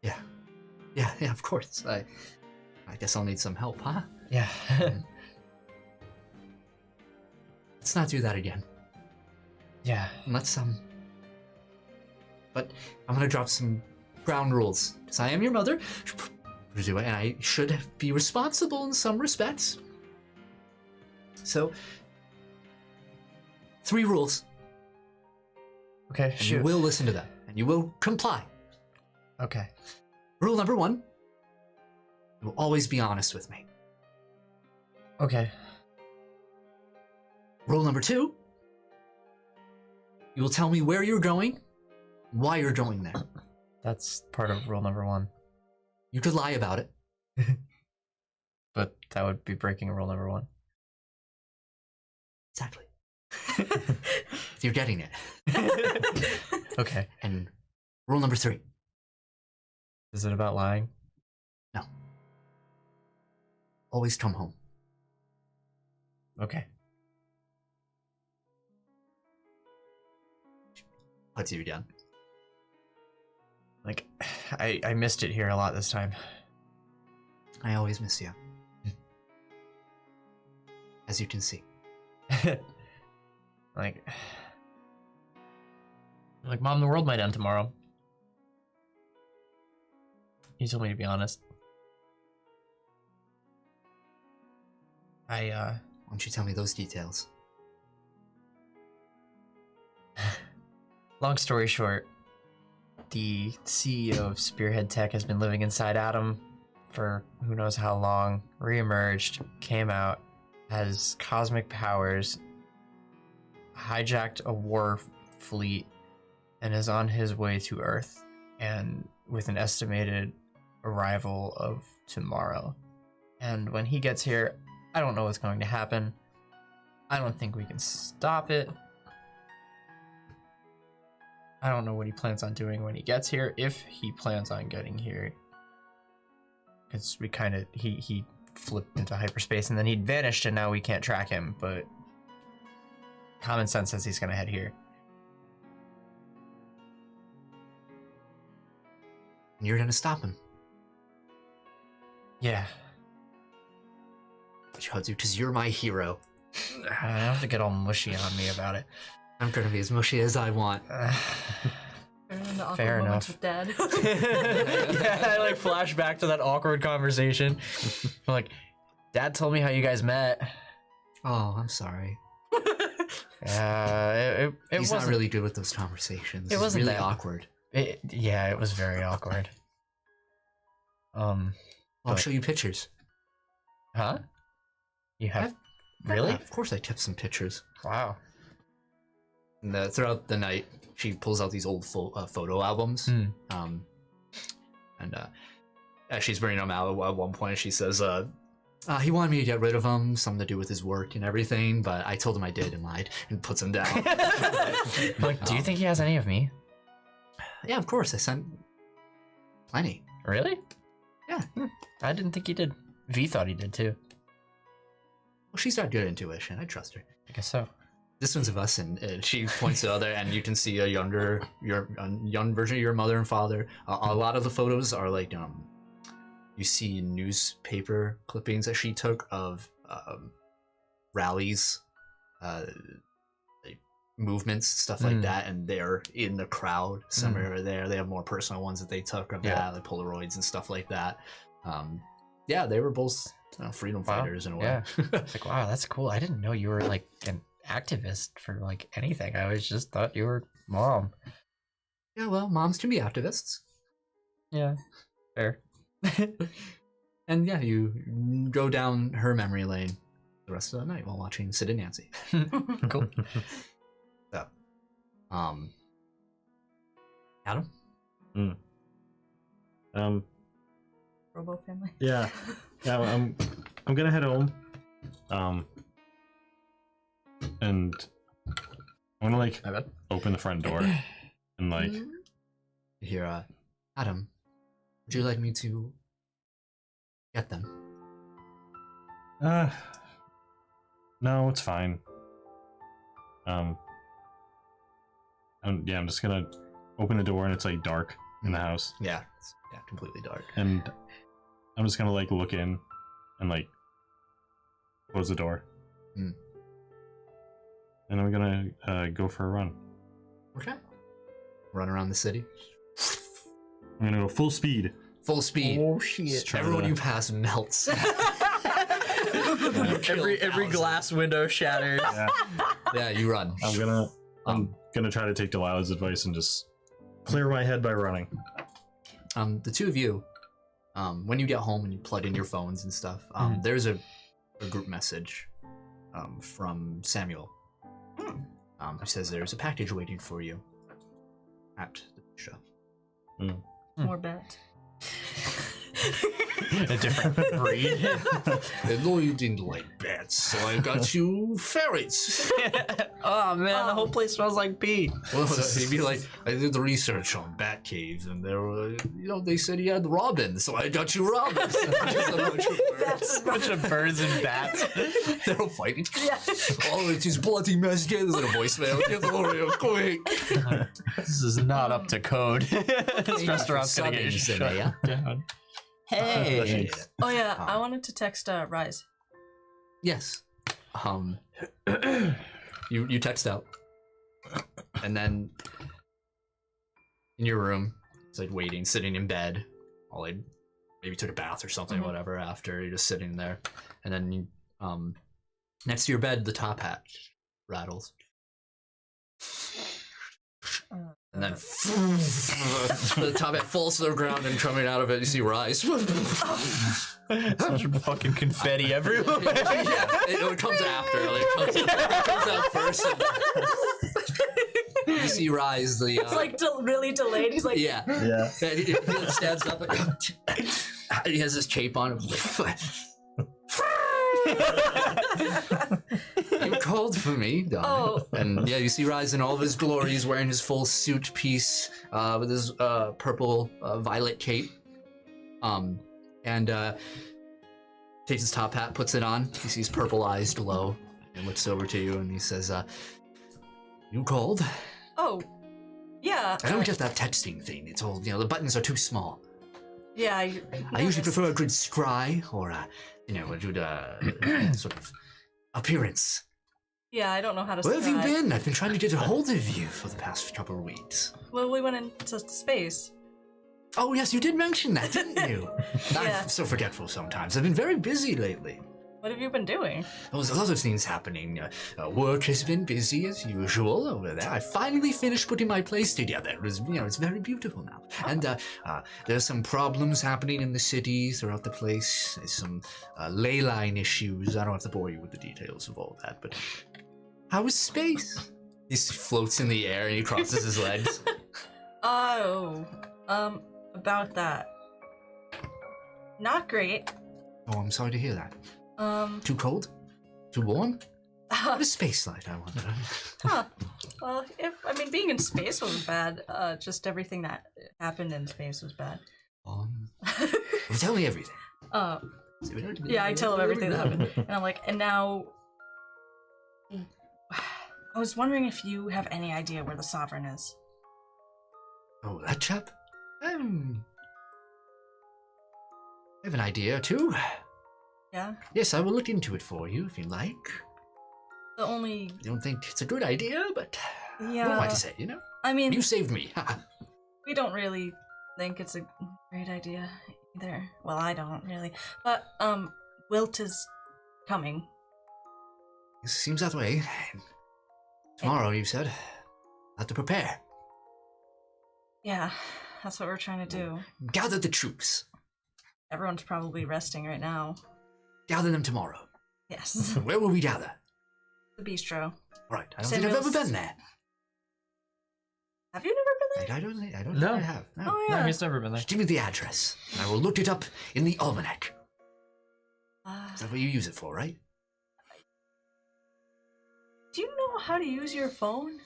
Yeah, of course. I guess I'll need some help, huh? Yeah. Let's not do that again. Yeah. Let's but I'm gonna drop some ground rules because I am your mother, and I should be responsible in some respects. So, 3 rules, Okay, and you will listen to them, and you will comply. Okay. Rule number 1: you will always be honest with me. Okay. Rule number 2: you will tell me where you're going, why you're going there. That's part of rule number 1. You could lie about it. But that would be breaking rule number 1. Exactly. You're getting it. Okay. And rule number 3: Is it about lying? no. Always come home. Okay. Let's you again. Like, I missed it here a lot this time. I always miss you. As you can see. like, Mom, the world might end tomorrow. You told me to be honest. Why don't you tell me those details? Long story short, the CEO of Spearhead Tech has been living inside Adam for who knows how long, reemerged, came out, has cosmic powers, hijacked a war fleet and is on his way to Earth, and with an estimated arrival of tomorrow. And when he gets here, I don't know what's going to happen. I don't think we can stop it. I don't know what he plans on doing when he gets here, if he plans on getting here. Because he flipped into hyperspace and then he vanished and now we can't track him, but common sense says he's gonna head here. And you're gonna stop him. Yeah. Because you're my hero. I don't have to get all mushy on me about it. I'm gonna be as mushy as I want. Fair enough. With Dad. Yeah, I like flash back to that awkward conversation. I'm like, Dad told me how you guys met. Oh, I'm sorry. It He's wasn't not really good with those conversations. It wasn't really that awkward. Yeah, it was very awkward. I'll show you pictures. Huh? You have really? Yeah, of course, I kept some pictures. Wow. And throughout the night, she pulls out these old photo albums. As she's bringing them out, at one point she says, he wanted me to get rid of them, something to do with his work and everything, but I told him I did and lied, and puts them down. Like, do you think he has any of me? Yeah, of course, I sent plenty. Really? Yeah. I didn't think he did. V thought he did too. Well, she's got good intuition. I trust her. I guess so. This one's of us, and she points to the other, and you can see a young version of your mother and father. A lot of the photos are like, you see newspaper clippings that she took of rallies, like movements, stuff like that, and they're in the crowd somewhere there. They have more personal ones that they took of that, like Polaroids and stuff like that. Yeah, they were both freedom fighters in a way. Yeah. It's like, wow, that's cool. I didn't know you were like an activist for like anything. I always just thought you were mom. Yeah, well, moms can be activists. Yeah, fair. And yeah, you go down her memory lane the rest of the night while watching Sid and Nancy. Cool. So, Adam? Robo family. Yeah. I'm gonna head home. And I'm gonna like open the front door and like You hear, Adam, would you like me to get them? no, it's fine. I'm just gonna open the door and it's like dark in the house. Yeah, completely dark. And I'm just gonna like look in and like close the door. And I'm gonna go for a run. Okay. Run around the city. I'm gonna go full speed. Full speed. Oh shit! Everyone you pass melts. Every glass window shatters. Yeah, you run. I'm gonna try to take Delilah's advice and just clear my head by running. The two of you, when you get home and you plug in your phones and stuff, there's a group message from Samuel. Who says there's a package waiting for you at the show. More bet. A different breed. I know you didn't like bats, so I got you ferrets. Oh man, the whole place smells like pee. Well, he'd be like, I did the research on bat caves, and there were, they said he had robins, so I got you robins. That's a bunch of birds and bats. They're all fighting. Yeah. Oh, it's his bloody mess. Get this in a voicemail. Get the real quick. This is not up to code. This restaurant's gonna get shut down. Hey. Oh yeah, I wanted to text Rise. Yes. You text out, and then in your room, it's like waiting, sitting in bed, while like maybe took a bath or something, whatever. After you're just sitting there, and then you, next to your bed, the top hatch rattles. And then the top hat falls to the ground, and coming out of it, you see Rise. Such fucking confetti everywhere. Yeah, it comes after. Like, it comes out first. You see Rise, the It's like really delayed. He's like, yeah. Yeah. And he stands up. He has his cape on. You called for me, darling. Oh. And yeah, you see Rise in all of his glory. He's wearing his full suit piece with his purple violet cape. And takes his top hat, puts it on. He sees purple eyes glow and looks over to you and he says, you called? oh, yeah. I don't get that texting thing. It's all, the buttons are too small. Yeah. I usually prefer a good scry or a good sort of appearance. Yeah, I don't know how to. Where have you describe. been? I've been trying to get a hold of you for the past couple of weeks. Well, we went into space. Oh, yes, you did mention that, didn't you? Yeah. I'm so forgetful sometimes. I've been very busy lately. What have you been doing? There's a lot of things happening. Work has been busy as usual over there. I finally finished putting my place together. It was, it's very beautiful now. Oh. And there's some problems happening in the city throughout the place. There's some ley line issues. I don't have to bore you with the details of all that, but how is space? He floats in the air and he crosses his legs. Oh, about that. Not great. Oh, I'm sorry to hear that. Too cold? Too warm? What is space like, I wonder? Huh. Well, being in space wasn't bad. Just everything that happened in space was bad. Well, tell me everything. Yeah, I tell him everything that happened. And I'm like, and now... I was wondering if you have any idea where the Sovereign is. Oh, that chap? I have an idea, too. Yeah? Yes, I will look into it for you, if you like. The only... You don't think it's a good idea, but... Yeah... What am I to say, I mean... You saved me. We don't really think it's a great idea either. Well, I don't really. But, Wilt is coming. It seems that way. Tomorrow, you said. I'll have to prepare. Yeah, that's what we're trying to do. Gather the troops. Everyone's probably resting right now. Gather them tomorrow. Yes. Where will we gather? The bistro. Right. I don't think I've ever been there. Have you never been there? I don't think No. I have. No. Oh, No, yeah. he's never been there. Just give me the address, and I will look it up in the almanac. Is that what you use it for, right? Do you know how to use your phone?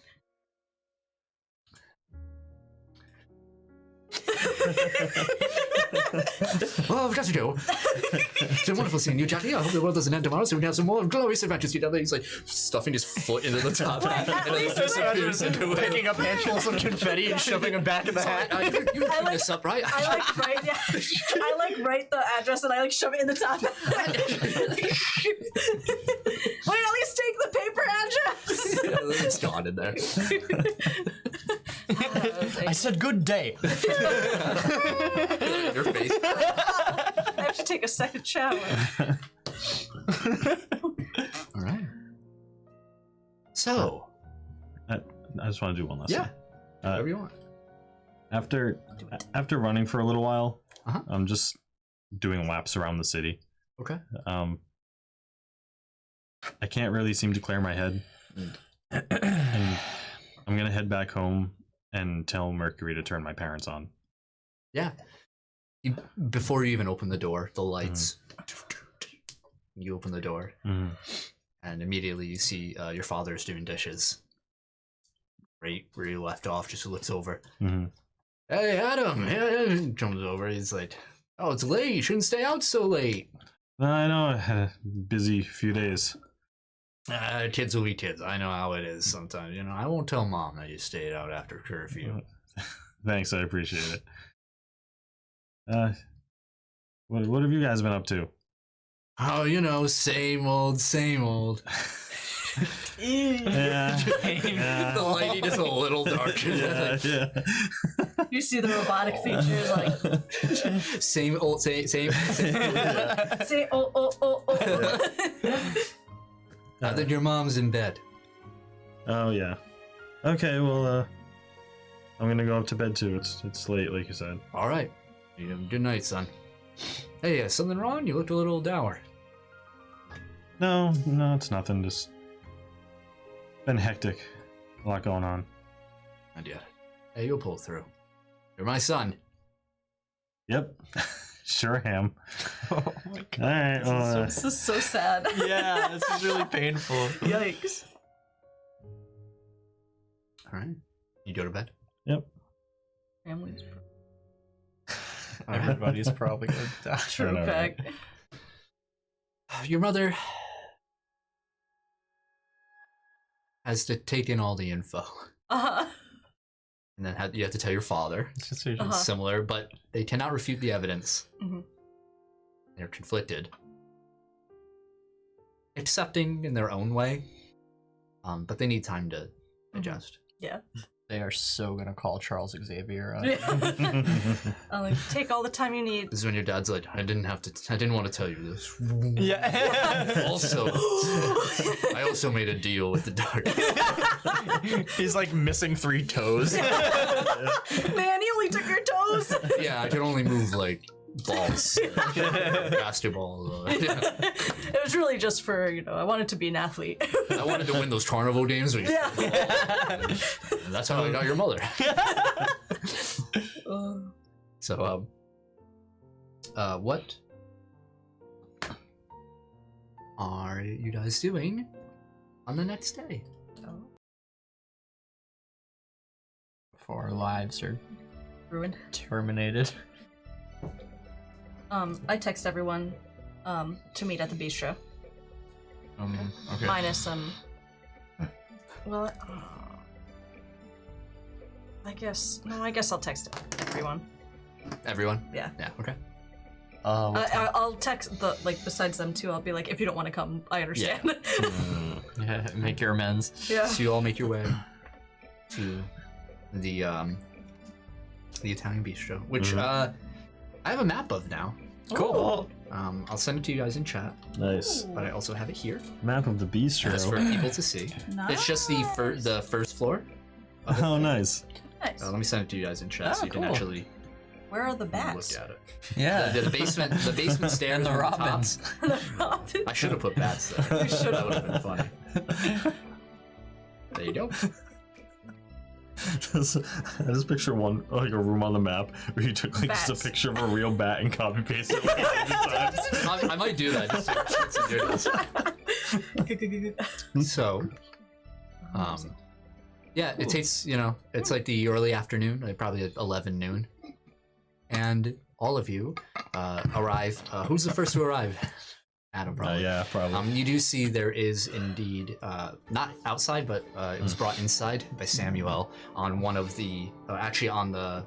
Well, I've got to go. It's been wonderful seeing you, Jackie. I hope the world doesn't end tomorrow, so we can have some more glorious adventures together. He's like stuffing his foot into the top hat, and then disappears into it. Picking up handfuls of confetti and shoving them back in the hat. You clean this up, right? I write the address and I shove it in the top. Wait, at least take the paper address. Yeah, it's gone in there. I said good day. Your face. I have to take a second shower. All right. So. I just want to do one last Yeah. thing. Whatever you want. After running for a little while, Uh-huh. I'm just doing laps around the city. Okay. I can't really seem to clear my head. And I'm gonna head back home and tell Mercury to turn my parents on. Yeah. Before you even open the door, the lights. You open the door, and immediately you see your father's doing dishes. Right where you left off, just looks over. Hey, Adam! Yeah, he comes over. He's like, "Oh, it's late. You shouldn't stay out so late." I know I had a busy few days. Kids will be kids. I know how it is sometimes. I won't tell Mom that you stayed out after curfew. Thanks, I appreciate it. What have you guys been up to? Oh, same old, same old. Yeah. The lighting is a little darker. Yeah. You see the robotic features like Same old, same. say oh. Then your mom's in bed. Oh yeah. Okay, well I'm gonna go up to bed too. It's late, like you said. All right. You have a good night, son. Hey, something wrong? You looked a little dour. No, it's nothing. Just been hectic. A lot going on. Not yet. Hey, you'll pull through. You're my son. Yep. Sure am. Oh my god. All right. Well, This is so sad. Yeah, this is really painful. Yikes. All right. You go to bed. yep. Family's Everybody's probably gonna die. true know, fact. Your mother has to take in all the info, Uh-huh. and then you have to tell your father. Uh-huh. Similar, but they cannot refute the evidence. Mhm. They're conflicted, accepting in their own way, but they need time to adjust. Yeah. They are so gonna call Charles Xavier. I'll like, take all the time you need. This is when your dad's like, I didn't want to tell you this. Yeah. Also, I also made a deal with the dark. He's like missing 3 toes. Man, he only took your toes. Yeah, I can only move like balls, basketball. It was really just for, I wanted to be an athlete. I wanted to win those carnival games. Yeah. And that's how I got your mother. So, what are you guys doing on the next day? Before our lives are Ruined. terminated. I text everyone to meet at the bistro. Okay. Minus well, I guess I'll text everyone. Everyone? Yeah. Yeah, okay. I'll text besides them too. I'll be like, if you don't want to come, I understand. Yeah, make your amends. Yeah. So you all make your way to the Italian bistro, which I have a map of now. Cool. I'll send it to you guys in chat, Nice. but I also have it here Map of the bistro. just for people to see. It's just the first floor. Oh, nice. Nice. Let me send it to you guys in chat so you can cool. actually Where are the look bats? at it. Yeah. The basement stairs And the on top. robins. I should have put bats there. You should That would have been funny. There you go. I just picture one, like a room on the map where you took like just Bats. a picture of a real bat and copy pasted it like 100 times. I might do that just so it's in there. So, yeah, it takes, it's like the early afternoon, like probably at 11 noon. And all of you arrive. Who's the first to arrive? Adam, probably. Yeah, probably. You do see there is indeed, not outside, but it was brought inside by Samuel on one of the, actually on the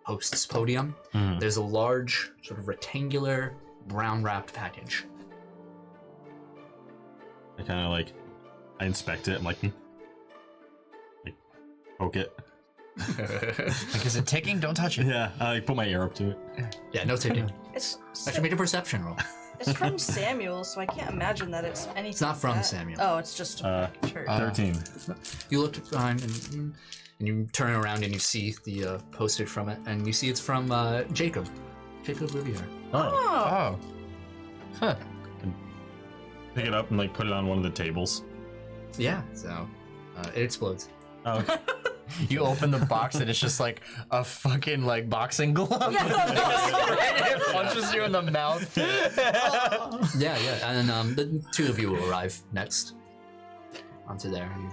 host's podium. There's a large, sort of rectangular, brown wrapped package. I kind of I inspect it. I'm like poke it. Like, is it ticking? Don't touch it. Yeah, I put my ear up to it. Yeah, no ticking. It's Actually, make a perception roll. it's from Samuel, so I can't imagine that it's anything. It's not from bad. Samuel. Oh, it's just a church. 13. You look behind and you turn around and you see the postage from it, and you see it's from Jacob Riviere. Oh. Oh. Huh. Pick it up and put it on one of the tables. Yeah, so it explodes. Oh, okay. You open the box and it's just like a fucking boxing glove. Yeah. It punches you in the mouth. Yeah, and then the two of you will arrive next onto there. And you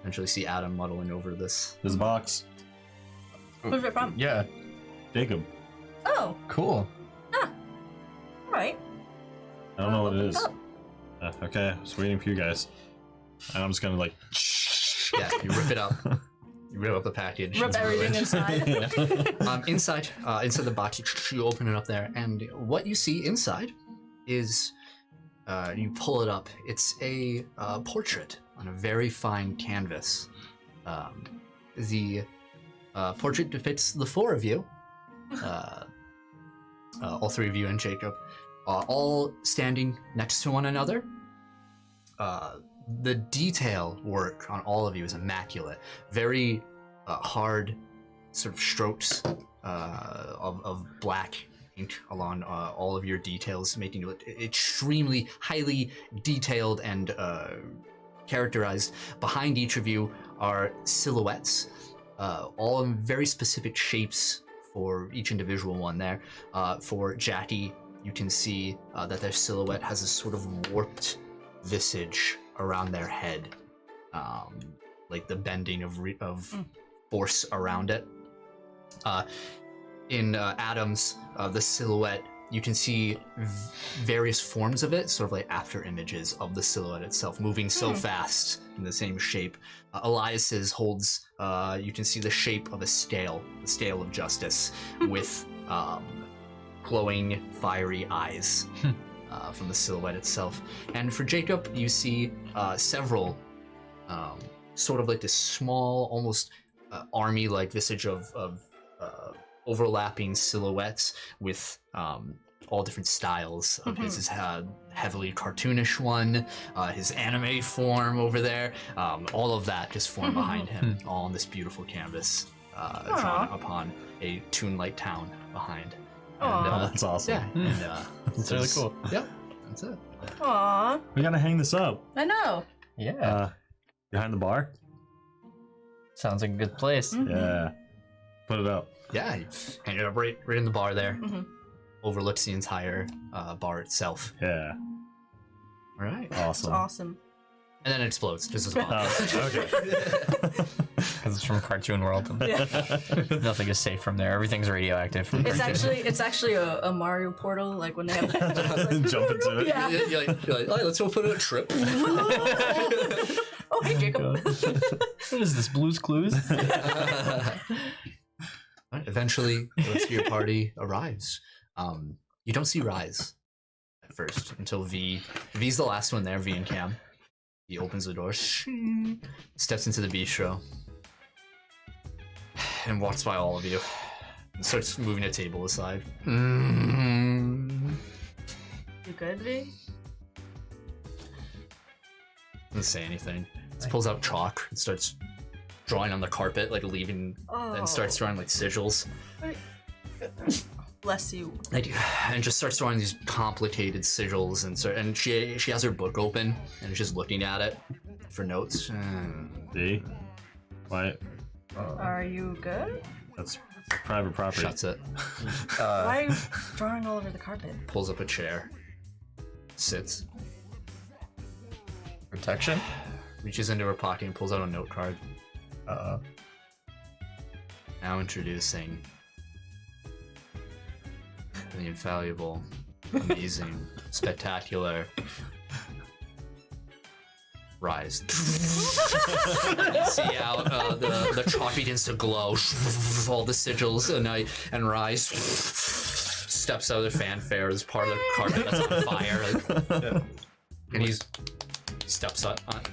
eventually see Adam muddling over this. This box. Who's it from? Yeah. Jacob. Oh, Cool. all right. I don't know what it is. Oh. Okay, I was waiting for you guys. And I'm just gonna Yeah, you rip it up. You rip up the package. Rip It's everything ruined. inside. Inside the box, you open it up there, and what you see inside is, you pull it up. It's a portrait on a very fine canvas. The portrait depicts the four of you, all three of you and Jacob, all standing next to one another. The detail work on all of you is immaculate. Very hard sort of strokes of black ink along all of your details, making it extremely highly detailed and characterized. Behind each of you are silhouettes, all in very specific shapes for each individual one there. For Jackie, you can see that their silhouette has a sort of warped visage around their head, like the bending of force around it. In Adam's, the silhouette, you can see various forms of it, sort of like after images of the silhouette itself, moving so fast in the same shape. Elias's holds, you can see the shape of a scale, the scale of justice, with glowing, fiery eyes from the silhouette itself. And for Jacob, you see several, sort of like this small, almost army-like visage of overlapping silhouettes with all different styles of his heavily cartoonish one, his anime form over there, all of that just form behind him, all on this beautiful canvas drawn upon a Toon-like town behind. And, That's awesome. yeah, and, That's really cool. Yep, that's it. Aw, We gotta hang this up. I know. Yeah. Behind the bar? Sounds like a good place. Yeah. Put it up. Yeah, you hang it up right in the bar there. Overlooks the entire bar itself. Yeah. All right. It's Awesome. awesome. And then it explodes just as a bomb. Oh, okay. Because it's from Cartoon World. And nothing is safe from there. Everything's radioactive. From It's cartoon. actually a Mario portal, like when they have Jump into it. Yeah. You're like, all right, let's go put a trip. Oh, hey, Jacob. What is this, Blue's Clues? Right, eventually, the rest of your party arrives. You don't see Rise at first until V. V's the last one there, V and Cam. He opens the door, steps into the bistro, and walks by all of you. And starts moving a table aside. You good, V? Doesn't say anything. Just pulls out chalk and starts drawing on the carpet, like leaving, and starts drawing like sigils. Bless you. And just starts drawing these complicated sigils, and she has her book open and is just looking at it for notes. See? Why? Are you good? That's private property. Shuts it. Why are you drawing all over the carpet? Pulls up a chair. Sits. Protection? Reaches into her pocket and pulls out a note card. Now introducing the infallible, amazing, spectacular Rise. See out the chalk begins to glow. All the sigils and Rise steps out of the fanfare as part of the carpet that's on fire. And he stops it out.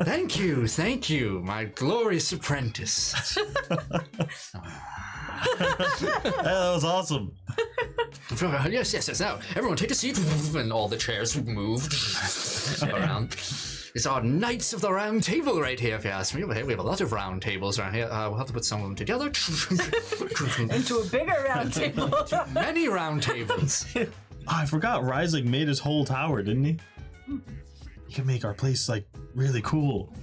Thank you, my glorious apprentice. That was awesome. Yes. Now, everyone take a seat. And all the chairs move around. It's our Knights of the Round Table right here, if you ask me. We have a lot of round tables around here. We'll have to put some of them together. Into a bigger round table. Many round tables. Oh, I forgot. Rise like made his whole tower, didn't he? He can make our place like really cool.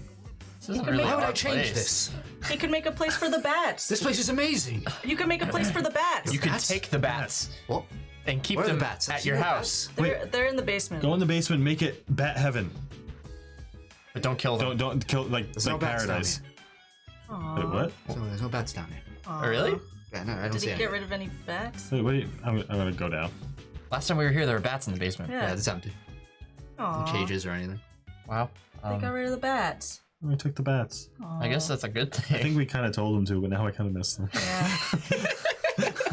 This isn't really Why would our I change place. this? He could make a place for the bats. This place is amazing. You can make a place for the bats. You can Bats? take the bats What? and keep Where are the them bats? I've at seen your the house. They're in the basement. Go in the basement, make it bat heaven. But don't kill them. Don't kill like There's no bats paradise. Aw. Wait, what? So there's no bats down here. Aw. Oh, really? Yeah, no, I don't Did see he any. get rid of any bats? Wait, I'm gonna go down. Last time we were here, there were bats in the basement. Yeah, it's empty. No Aw. cages or anything. Wow. They got rid of the bats. We took the bats. I guess that's a good thing. I think we kind of told them to, but now I kind of miss them. Yeah.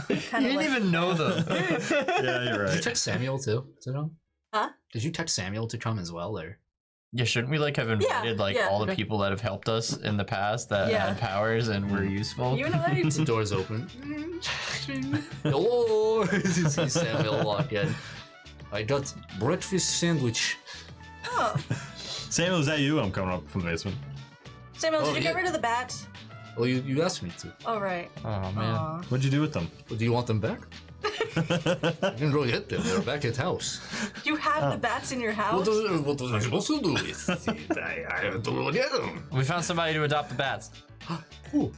You Kind of didn't like, even know them. Yeah, you're Did you right. text Samuel too to come? Huh? Did you text Samuel to come as well, or? Yeah, shouldn't we like have invited yeah. all the people that have helped us in the past that Yeah. had powers and were useful? you're right. The door's open. Hello! You see Samuel walk in. I got breakfast sandwich. Oh. Samuel, is that you? I'm coming up from the basement. Samuel, Oh, did you get yeah. rid of the bats? Well, you asked me to. Oh, right. Oh man. Aw. What'd you do with them? Well, do you want them back? I didn't really hit them. They're back at house. You have the bats in your house? What was I supposed to do with? I have to get them. We found somebody to adopt the bats. Who?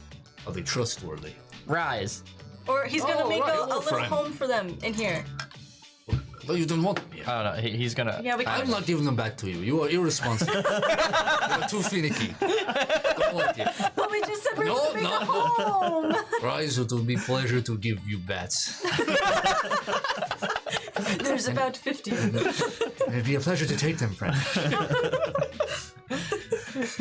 Are they trustworthy? Rise. Or he's gonna make right, a little little friend. home for them in here. Well, you didn't want them yet. Oh no, he's gonna. Yeah, we I'm can. not giving them back to you. You are irresponsible. You're too finicky. Don't like it. But we just said we're No, gonna make no, a no. home. Rise, it will be a pleasure to give you bats. There's about 50 of them. It'd be a pleasure to take them, friend.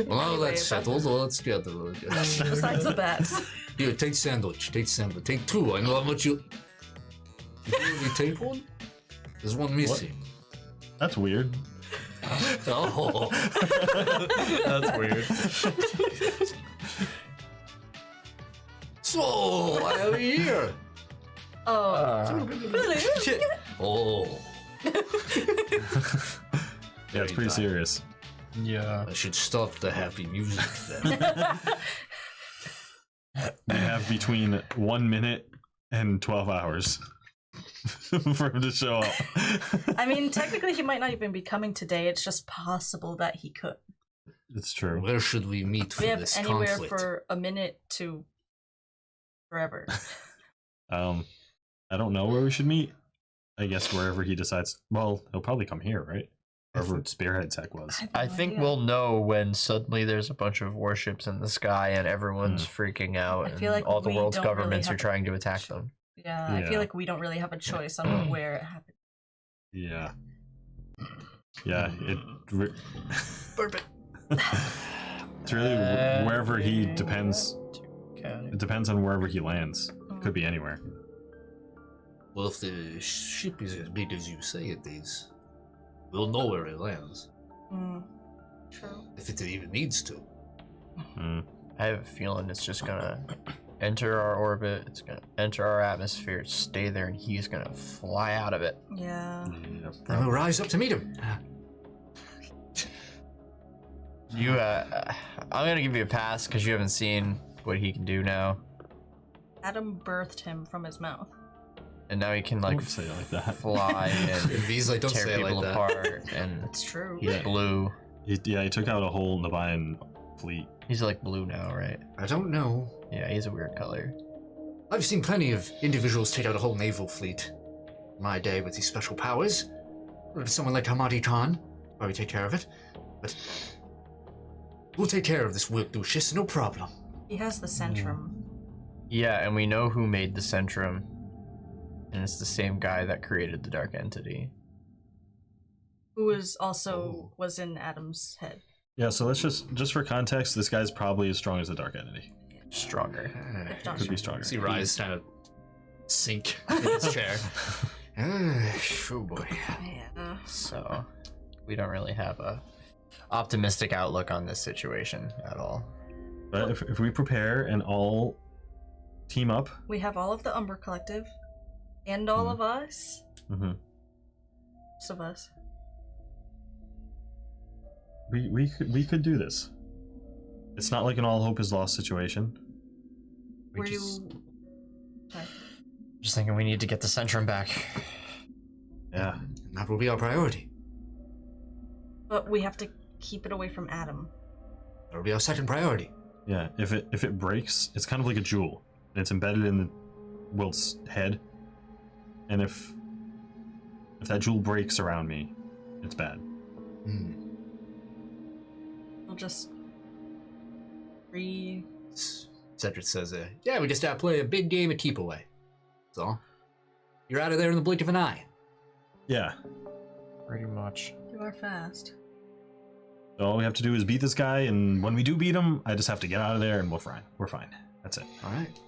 Well, now Anyway, that's settled. Well, let's get them. Besides the bats. Here, take sandwich. Take sandwich. Take two. I know how much you. You really take one? There's one missing. That's weird. Oh. That's weird. So, I am here. Oh. Really? Oh. Yeah, it's pretty serious. Yeah. I should stop the happy music then. I have between 1 minute and 12 hours for him to show up. I mean, technically, he might not even be coming today. It's just possible that he could. It's true. Where should we meet for We have this anywhere conflict? for a minute to forever. I don't know where we should meet. I guess wherever he decides. Well, he'll probably come here, right? Wherever Spearhead Tech was. I think we'll know when suddenly there's a bunch of warships in the sky and everyone's freaking out, I and feel like all the we world's don't really governments have are trying to attack them. Yeah, I Yeah. feel like we don't really have a choice on where it happened. Yeah. Yeah, Perfect. it's really wherever he depends. It depends on wherever he lands. Could be anywhere. Well, if the ship is as big as you say it is, we'll know where it lands. True. If it even needs to. Mm. I have a feeling it's just gonna enter our orbit, it's gonna enter our atmosphere, stay there, and he's gonna fly out of it. Yeah. Then we'll rise up to meet him. You, I'm gonna give you a pass because you haven't seen what he can do now, Adam birthed him from his mouth. and now he can like Don't say it like that. fly and V's like, don't tear say it people like that. apart, and It's true. he's blue. He took out a whole Nevian fleet. He's like blue now, right? I don't know. Yeah, he's a weird color. I've seen plenty of individuals take out a whole naval fleet in my day with these special powers. Or someone like Hamadi Khan probably take care of it. But we'll take care of this Wilt Lucius, no problem. He has the Centrum. Yeah, and we know who made the Centrum, and it's the same guy that created the Dark Entity. Who was also was in Adam's head. Yeah, so let's just for context, this guy's probably as strong as the Dark Entity. Stronger. If not Could be sure. stronger. See Rise kind of sink in his chair. Oh boy. Yeah. So, we don't really have a optimistic outlook on this situation at all. But if we prepare and all team up, We have all of the Umber Collective, and all of us. mhm, Most of us. we could do this. It's not like an all hope is lost situation. Were you? Sorry. Just thinking we need to get the Centrum back. Yeah. And that will be our priority. But we have to keep it away from Adam. That will be our second priority. Yeah, if it breaks, it's kind of like a jewel. And it's embedded in the Wilt's head. And if that jewel breaks around me, it's bad. We'll just Cedric says, yeah, we just gotta play a big game of keep away. That's all. You're out of there in the blink of an eye. Yeah. Pretty much. You are fast. So all we have to do is beat this guy, and when we do beat him, I just have to get out of there and we're fine. We're fine. That's it. Alright.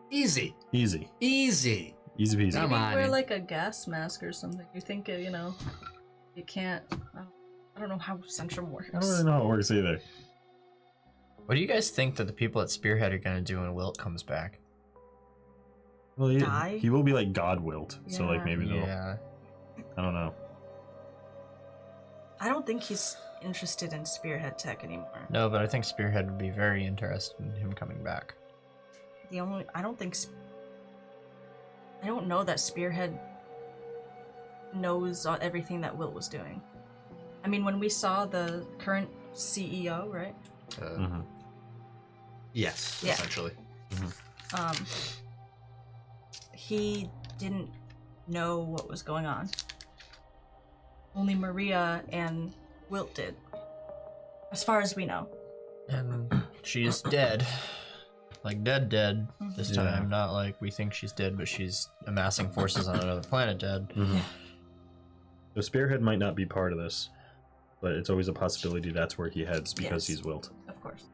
Easy. Easy. Easy. Easy peasy. Come on. Wear like a gas mask or something. You think, you can't. I don't know how Centrum works. I don't really know how it works either. What do you guys think that the people at Spearhead are gonna do when Wilt comes back? Well, Die? he will be like God Wilt, so like Yeah. maybe they'll. Yeah. I don't know. I don't think he's interested in Spearhead Tech anymore. No, but I think Spearhead would be very interested in him coming back. I don't think. I don't know that Spearhead knows everything that Wilt was doing. I mean, when we saw the current CEO, right? Yes, Yeah. essentially. He didn't know what was going on. Only Maria and Wilt did. As far as we know. And she's dead. Like dead this Yeah. time. Not like we think she's dead, but she's amassing forces on another planet dead. The Spearhead might not be part of this, but it's always a possibility that's where he heads because Yes. he's Wilt. Of course.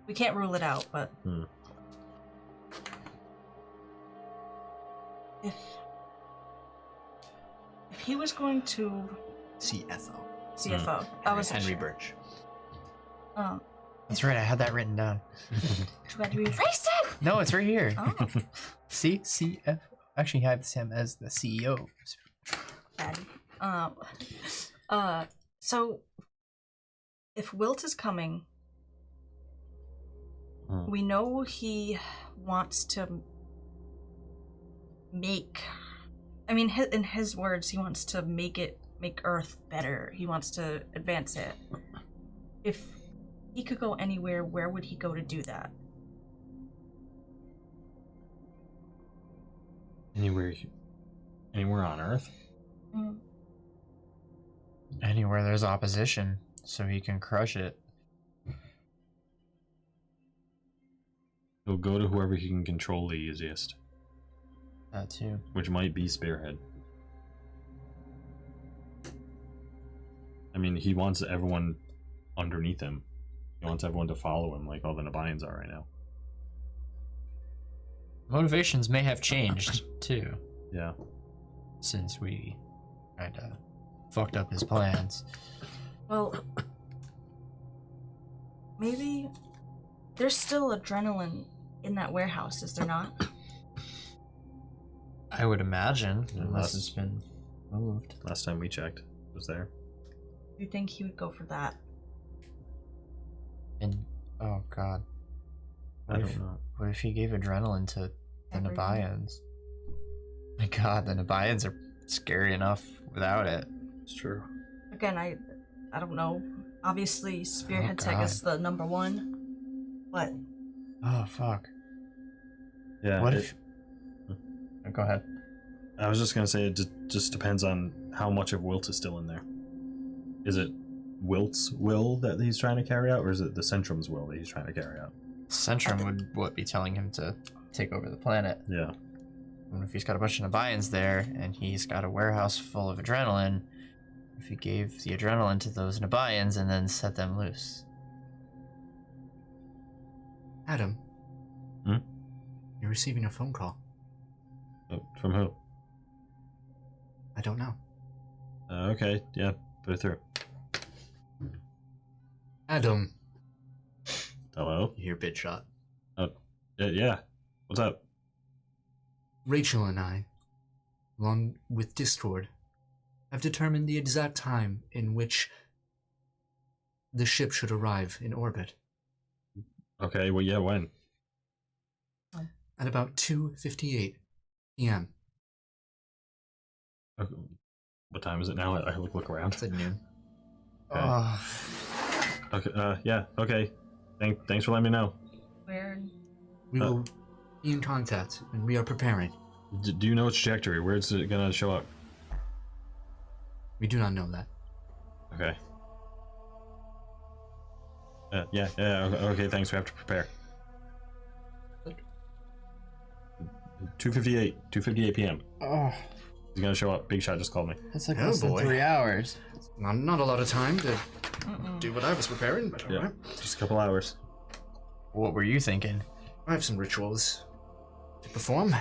We can't rule it out, but if he was going to CFO. CFO, I was Henry Birch. That's right, I had that written down. too bad we erased it. No, it's right here. Oh, See? CF. Actually, I have Sam as the CEO. bad. So if Wilt is coming, we know he wants to make. I mean, in his words, he wants to make Earth better. He wants to advance it. If he could go anywhere, where would he go to do that? Anywhere on Earth? Anywhere there's opposition, so he can crush it. He'll go to whoever he can control the easiest, That too. which might be Spearhead. I mean, he wants everyone underneath him. He wants everyone to follow him like all the Nabayans are right now. Motivations may have changed too, Yeah. since we kinda fucked up his plans. Well, maybe there's still adrenaline in that warehouse, is there not? I would imagine, unless Unless- it's been moved. Last time we checked, it was there. You think he would go for that? And oh god, I don't know. what if he gave adrenaline to the Everyone. Nabayans? My god, the Nabayans are scary enough without it. It's true. Again, I don't know. Obviously, Spearhead's I God. guess the number one. But Oh fuck. Yeah. What if? Go ahead. I was just gonna say it just depends on how much of Wilt is still in there. Is it Wilt's will that he's trying to carry out, or is it the Centrum's will that he's trying to carry out? Centrum would be telling him to take over the planet. Yeah. And if he's got a bunch of Nabayans there, and he's got a warehouse full of adrenaline, if he gave the adrenaline to those Nabayans and then set them loose. Adam. Hmm? You're receiving a phone call. Oh, from who? I don't know. Okay, yeah, put it through. Adam. Hello? You hear Bidshot. Yeah. What's up? Rachel and I, along with Discord, have determined the exact time in which the ship should arrive in orbit. Okay, well, yeah, when? At about 2:58 p.m. Okay, what time is it now? I look around. It's at noon. Okay. Oh, Okay, yeah, okay. Thanks for letting me know. where? We will be in contact, and we are preparing. Do you know its trajectory? Where's it gonna show up? We do not know that. Okay. Yeah, okay, thanks, we have to prepare. 2:58 p.m. oh, He's gonna show up. Big Shot just called me. that's like Oh, less than boy. 3 hours. Not a lot of time to do what I was preparing, but Yeah, alright. just a couple hours. What were you thinking? I have some rituals to perform.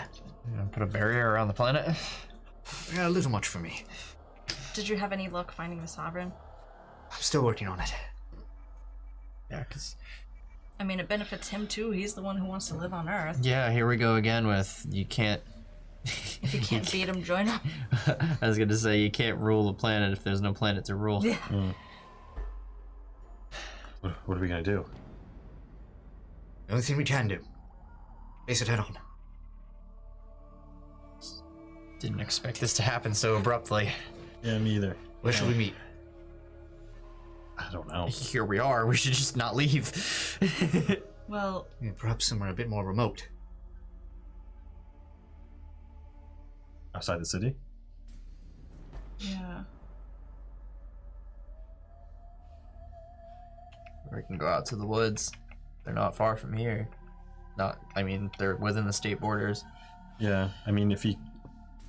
You know, put a barrier around the planet? A little much for me. Did you have any luck finding the Sovereign? I'm still working on it. Yeah, because... I mean, it benefits him too. He's the one who wants to live on Earth. Yeah, here we go again with you can't... If you can't beat him, join him. I was gonna say, you can't rule the planet if there's no planet to rule. Yeah. What are we gonna do? The only thing we can do. Face it head on. Didn't expect this to happen so abruptly. Yeah, me either. Where should we meet? I don't know. Here we are. We should just not leave. Well, Yeah, perhaps somewhere a bit more remote. Outside the city? yeah. We can go out to the woods. They're not far from here. I mean, they're within the state borders. Yeah, I mean, if he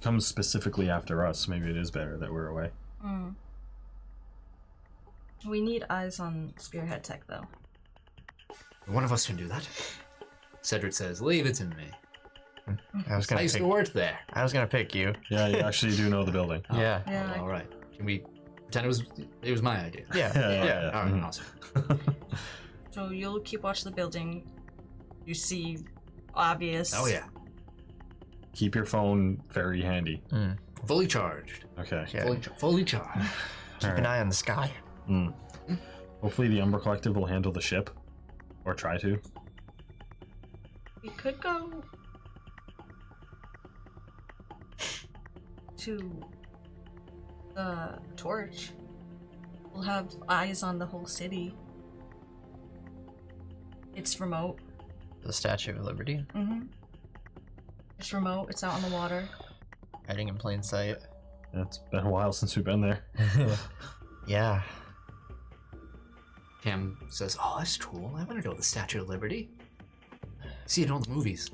comes specifically after us, maybe it is better that we're away. Mm. We need eyes on Spearhead Tech, though. One of us can do that. Cedric says, leave it to me. I was I gonna used to work there. pick you. Yeah, you actually do know the building. Yeah. Yeah. All right. Can we pretend it was my idea? Yeah. Yeah. All right, Mhm. awesome. So you'll keep watch of the building. You see obvious. Oh yeah. Keep your phone very handy. Fully charged. Okay. Yeah. Fully charged. Keep an eye on the sky. Mm. Hopefully the Umber Collective will handle the ship. Or try to. We could go to the torch. We'll have eyes on the whole city. It's remote. The Statue of Liberty, Mm-hmm. It's remote. It's out on the water. hiding in plain sight. Yeah, it's been a while since we've been there. Yeah. Cam says, oh, that's cool. I want to know the Statue of Liberty. See it in all the movies.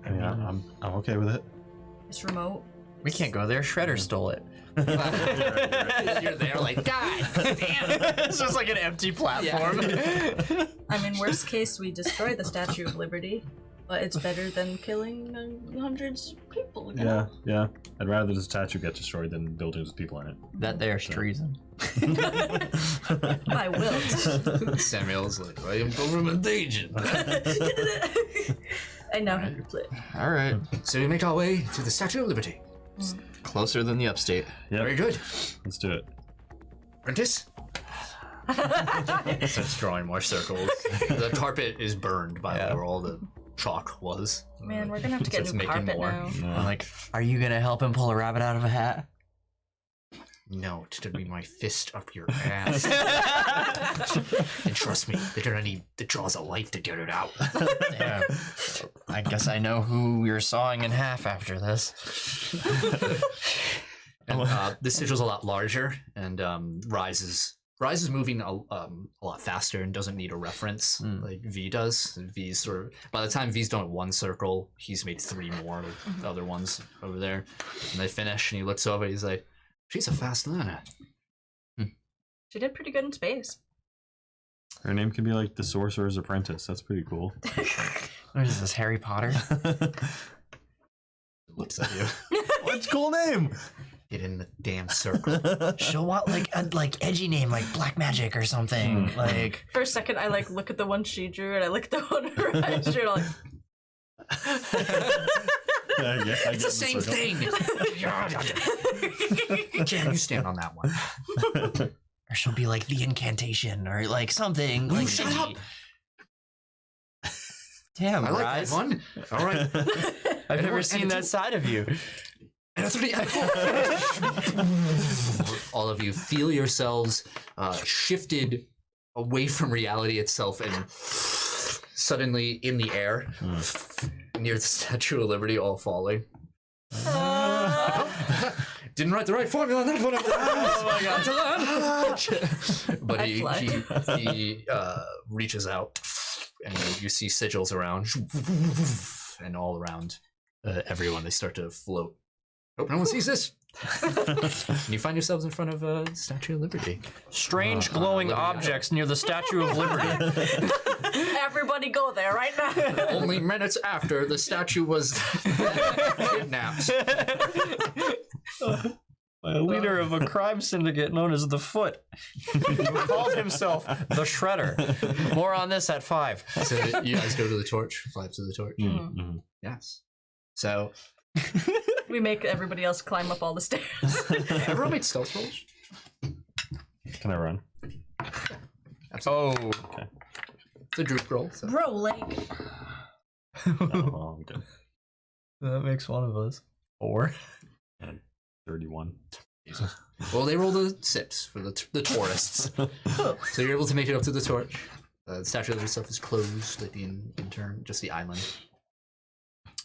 I mean, I'm okay with it. It's remote. We can't go there. Shredder stole it. You're there like, God damn. It's just like an empty platform. I mean, worst case, we destroy the Statue of Liberty, but it's better than killing hundreds of people. You know? Yeah. I'd rather the statue get destroyed than buildings with people in it. That there's treason. By Wilt. Samuel's like, I am government agent. I now have your play. All right. So we make our way to the Statue of Liberty. Closer than the upstate. Yeah, Very good. let's do it. Apprentice? Starts drawing more circles. The carpet is burned by where all the chalk was. Man, we're gonna have to get Starts new making carpet more. now. I'm like, are you gonna help him pull a rabbit out of a hat? No, it's gonna be my fist up your ass. And trust me, they're gonna need the jaws of life to get it out. Yeah. I guess I know who you're sawing in half after this. And this sigil's a lot larger and rises moving a lot faster and doesn't need a reference like V does. V's sort of, by the time V's done one circle, he's made 3 more with the other ones over there. And they finish and he looks over, he's like, she's a fast learner. She did pretty good in space. Her name could be like the Sorcerer's Apprentice. That's pretty cool. What is this, Harry Potter? Looks at you. What's a cool name? Get in the damn circle. She'll want like a edgy name like Black Magic or something. Like For a second, I like look at the one she drew and I look at the one I drew. I'm like, It's the same thing. Can you stand on that one? or she'll be like the incantation or like something. Like shut edgy. up. Damn, I like Rise. that one. All right. I've never seen that side of you. And a 3 and a 4. All of you feel yourselves shifted away from reality itself and suddenly in the air near the Statue of Liberty, all falling. Didn't write the right formula on that one. Oh my god! But he reaches out, and you see sigils around, and all around everyone. They start to float. Hope no one sees this. And you find yourselves in front of a Statue of Liberty. Strange glowing objects near the Statue of Liberty. everybody go there right now. Only minutes after the statue was kidnapped. A leader of a crime syndicate known as the Foot, who called himself the Shredder. More on this at 5. So you guys go to the torch, fly up to the torch. Mm-hmm. Yes. So We make everybody else climb up all the stairs. everyone make stealth rolls. Can I run? Oh. Okay. It's a droop roll. So. Bro, like, Oh, I'm good. That makes one of us. 4. And 31. Well, they rolled a 6 for the tourists. So you're able to make it up to the torch. The Statue of itself is closed at the intern, just the island.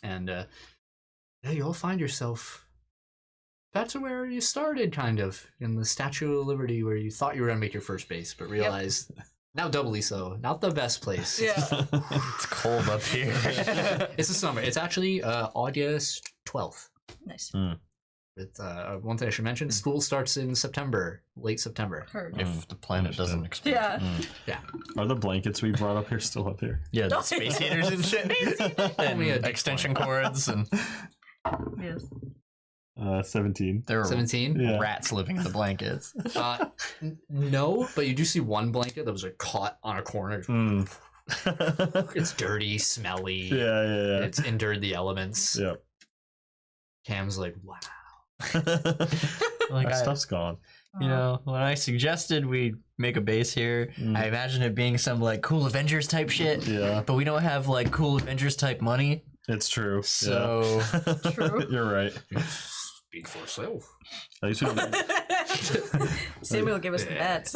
And yeah, you all find yourself back to where you started, kind of, in the Statue of Liberty, where you thought you were going to make your first base, but realized, now doubly so, not the best place. Yeah. It's cold up here. It's the summer. It's actually August 12th. Nice. With one thing I should mention, school starts in September, late September. Heard. If the planet doesn't explode. Yeah. Yeah. Are the blankets we brought up here still up here? Yeah, the space heaters and shit. And extension cords and Yes. 17. there are 17? Yeah. rats living in the blankets. No, but you do see one blanket that was like caught on a corner. Mm. It's dirty, smelly. Yeah. It's endured the elements. Yep. Cam's like, wow. Like That stuff's gone. you know, when I suggested we make a base here, I imagine it being some like cool Avengers type shit. Yeah. But we don't have like cool Avengers type money. It's true. So True. You're right. Speak for yourself. At least we Samuel gave us the bets.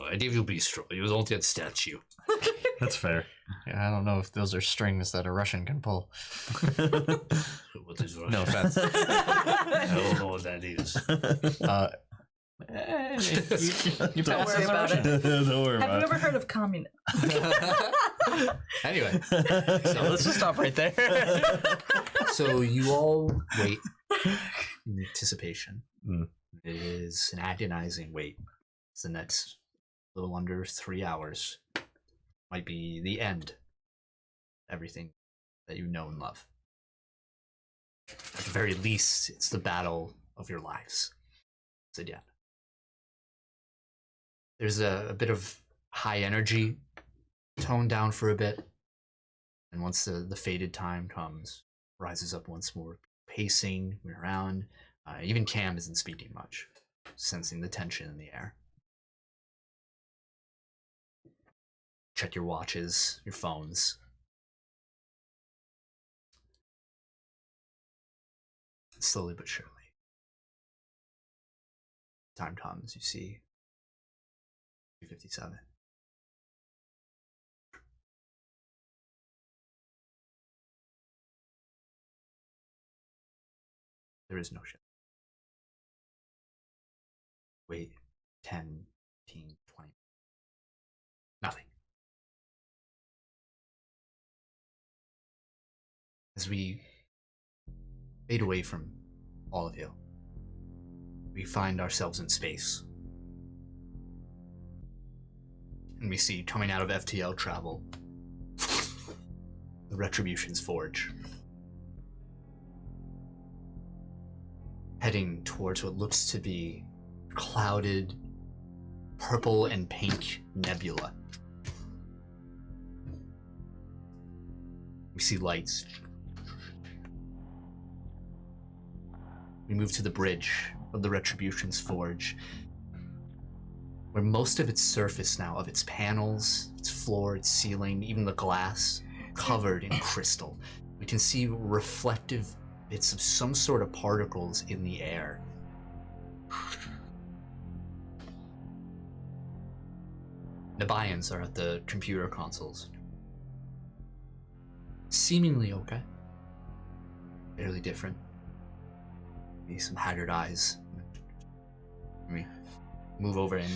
I gave you bistro. You don't get statue. That's fair. yeah, I don't know if those are strings that a Russian can pull. What is Russian? No offense. I don't know what that is. You Don't pass worry as a about Russian. it. Don't worry Have about you it. ever heard of communism? Anyway, So let's just stop right there. so you all wait in anticipation. Mm. It is an agonizing wait. It's the next little under 3 hours. Might be the end of everything that you know and love. At the very least, it's the battle of your lives. So yeah. There's a bit of high energy, toned down for a bit, and once the fated time comes, rises up once more, pacing around. Even Cam isn't speaking much, sensing the tension in the air. Check your watches, your phones. Slowly but surely. Time comes, you see 2:57. There is no ship. Wait, 10, 15, 20. Nothing. As we fade away from all of you, we find ourselves in space. And we see coming out of FTL travel the Retribution's Forge. Heading towards what looks to be clouded purple and pink nebula. We see lights. We move to the bridge of the Retribution's Forge, where most of its surface now, of its panels, its floor, its ceiling, even the glass, covered in crystal. We can see reflective bits of some sort of particles in the air. Nabayans are at the computer consoles. Seemingly okay. Barely different. Maybe some haggard eyes. We move over and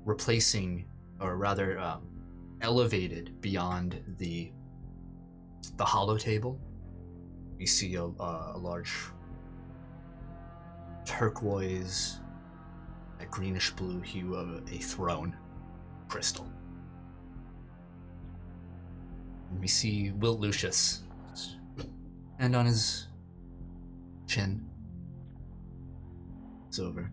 replacing, or rather elevated beyond the hollow table, we see a large turquoise, a greenish blue hue of a throne crystal. And we see Wilt Lucius, and on his chin, it's over.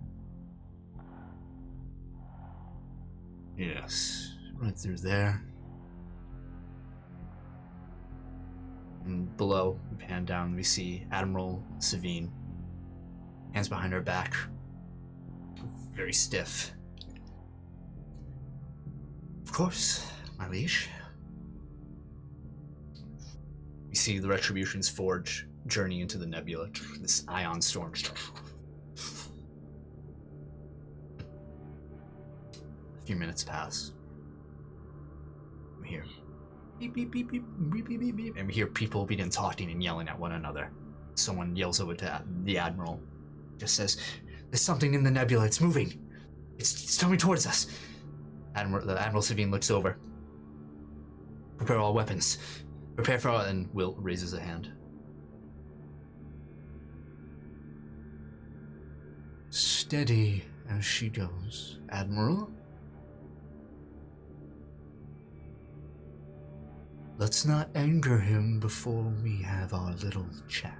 Yes, right through there. And below, we pan down, we see Admiral Savine, hands behind her back, very stiff. Of course, my liege. You see the Retribution's Forge journey into the nebula. This ion storm. A few minutes pass. We hear beep, beep, beep, beep, beep, beep, beep, beep. And we hear people begin talking and yelling at one another. Someone yells over to the Admiral. Just says, "There's something in the nebula. It's moving. It's coming towards us." The Admiral Savine looks over. "Prepare all weapons. Prepare for all," and Wilt raises a hand. Steady as she goes, Admiral. Let's not anger him before we have our little chat.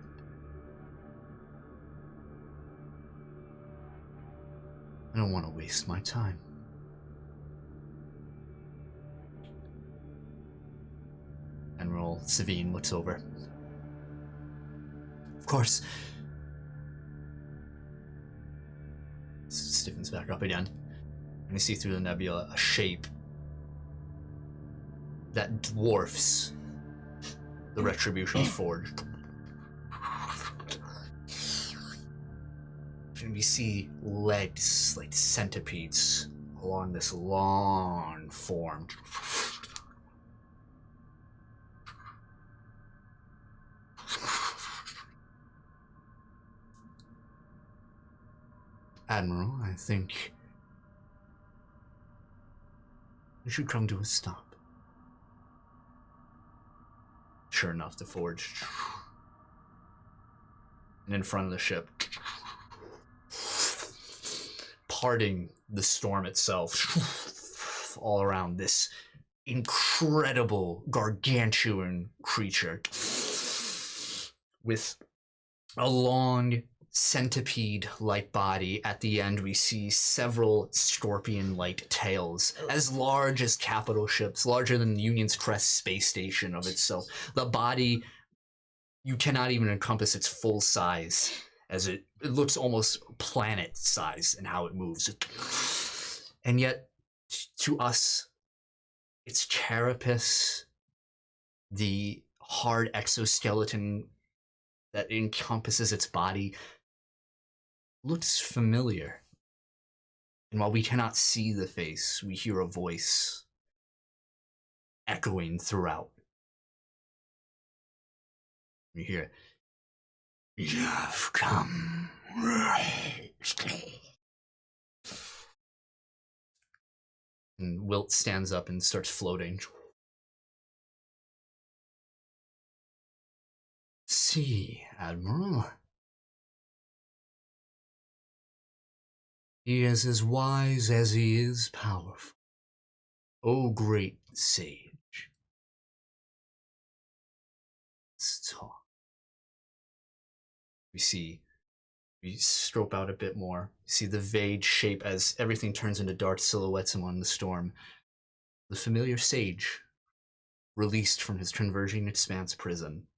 I don't want to waste my time. Admiral Savine looks over. Of course. Stiffens back up again. And you see through the nebula a shape that dwarfs the Retribution's Forge. And we see legs like centipedes along this long form. Admiral, I think we should come to a stop. Sure enough, the forge. And in front of the ship, parting the storm itself all around this incredible gargantuan creature with a long centipede-like body. At the end, we see several scorpion-like tails, as large as capital ships, larger than the Union's Crest space station of itself. The body, you cannot even encompass its full size, as it looks almost planet size in how it moves. And yet, to us, its carapace, the hard exoskeleton that encompasses its body, looks familiar. And while we cannot see the face, we hear a voice echoing throughout. We hear, "You've come right." And Wilt stands up and starts floating. "See, Admiral. He is as wise as he is powerful. O great sage. Let's talk." We stroke out a bit more. See the vague shape as everything turns into dark silhouettes among the storm. The familiar sage, released from his converging expanse prison.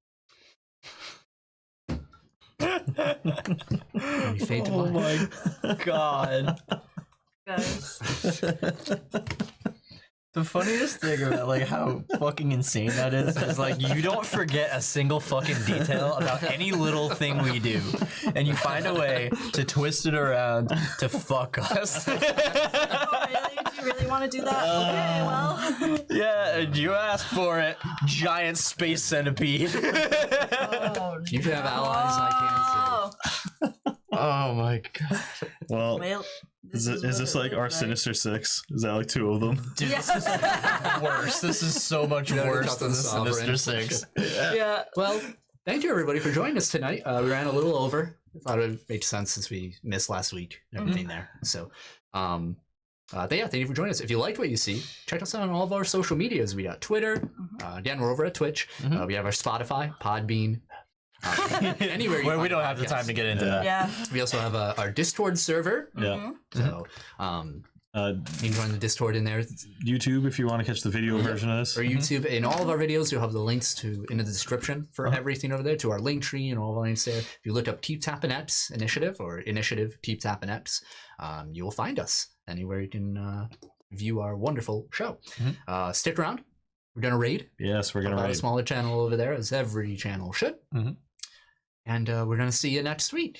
Oh my god. Guys. The funniest thing about like how fucking insane that is like you don't forget a single fucking detail about any little thing we do, and you find a way to twist it around to fuck us. Oh, really? Do you really want to do that? Okay, well. Yeah, and you asked for it. Giant space centipede. Oh, You have allies I can't see. Oh my god. Well, well, is this like our Sinister Six? Is that like two of them? Dude, this is worse. This is so much You worse got than the the sovereign. Sinister Six. Yeah, well, thank you everybody for joining us tonight. We ran a little over. I thought it made sense since we missed last week and everything there. So, thank you for joining us. If you liked what you see, check us out on all of our social medias. We got Twitter. Again, we're over at Twitch. We have our Spotify, Podbean. Anywhere Where we don't have the time to get into that. Yeah. We also have our Discord server. Yeah. So, you can join the Discord in there. YouTube, if you want to catch the video version of this. Or YouTube. In all of our videos, you'll have the links to in the description for everything over there, to our link tree and all the links there. If you look up Keep Tappin' Eps Initiative or Initiative Keep Tappin' Eps, you will find us anywhere you can view our wonderful show. Stick around. we're gonna raid. Yes, we're gonna About a raid. smaller channel over there, as every channel should. Mhm. And we're gonna see you next week,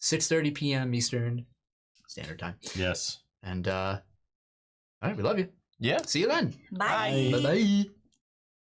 6:30 p.m. Eastern Standard Time. Yes. And all right, we love you. Yeah. See you then. Bye. Bye bye.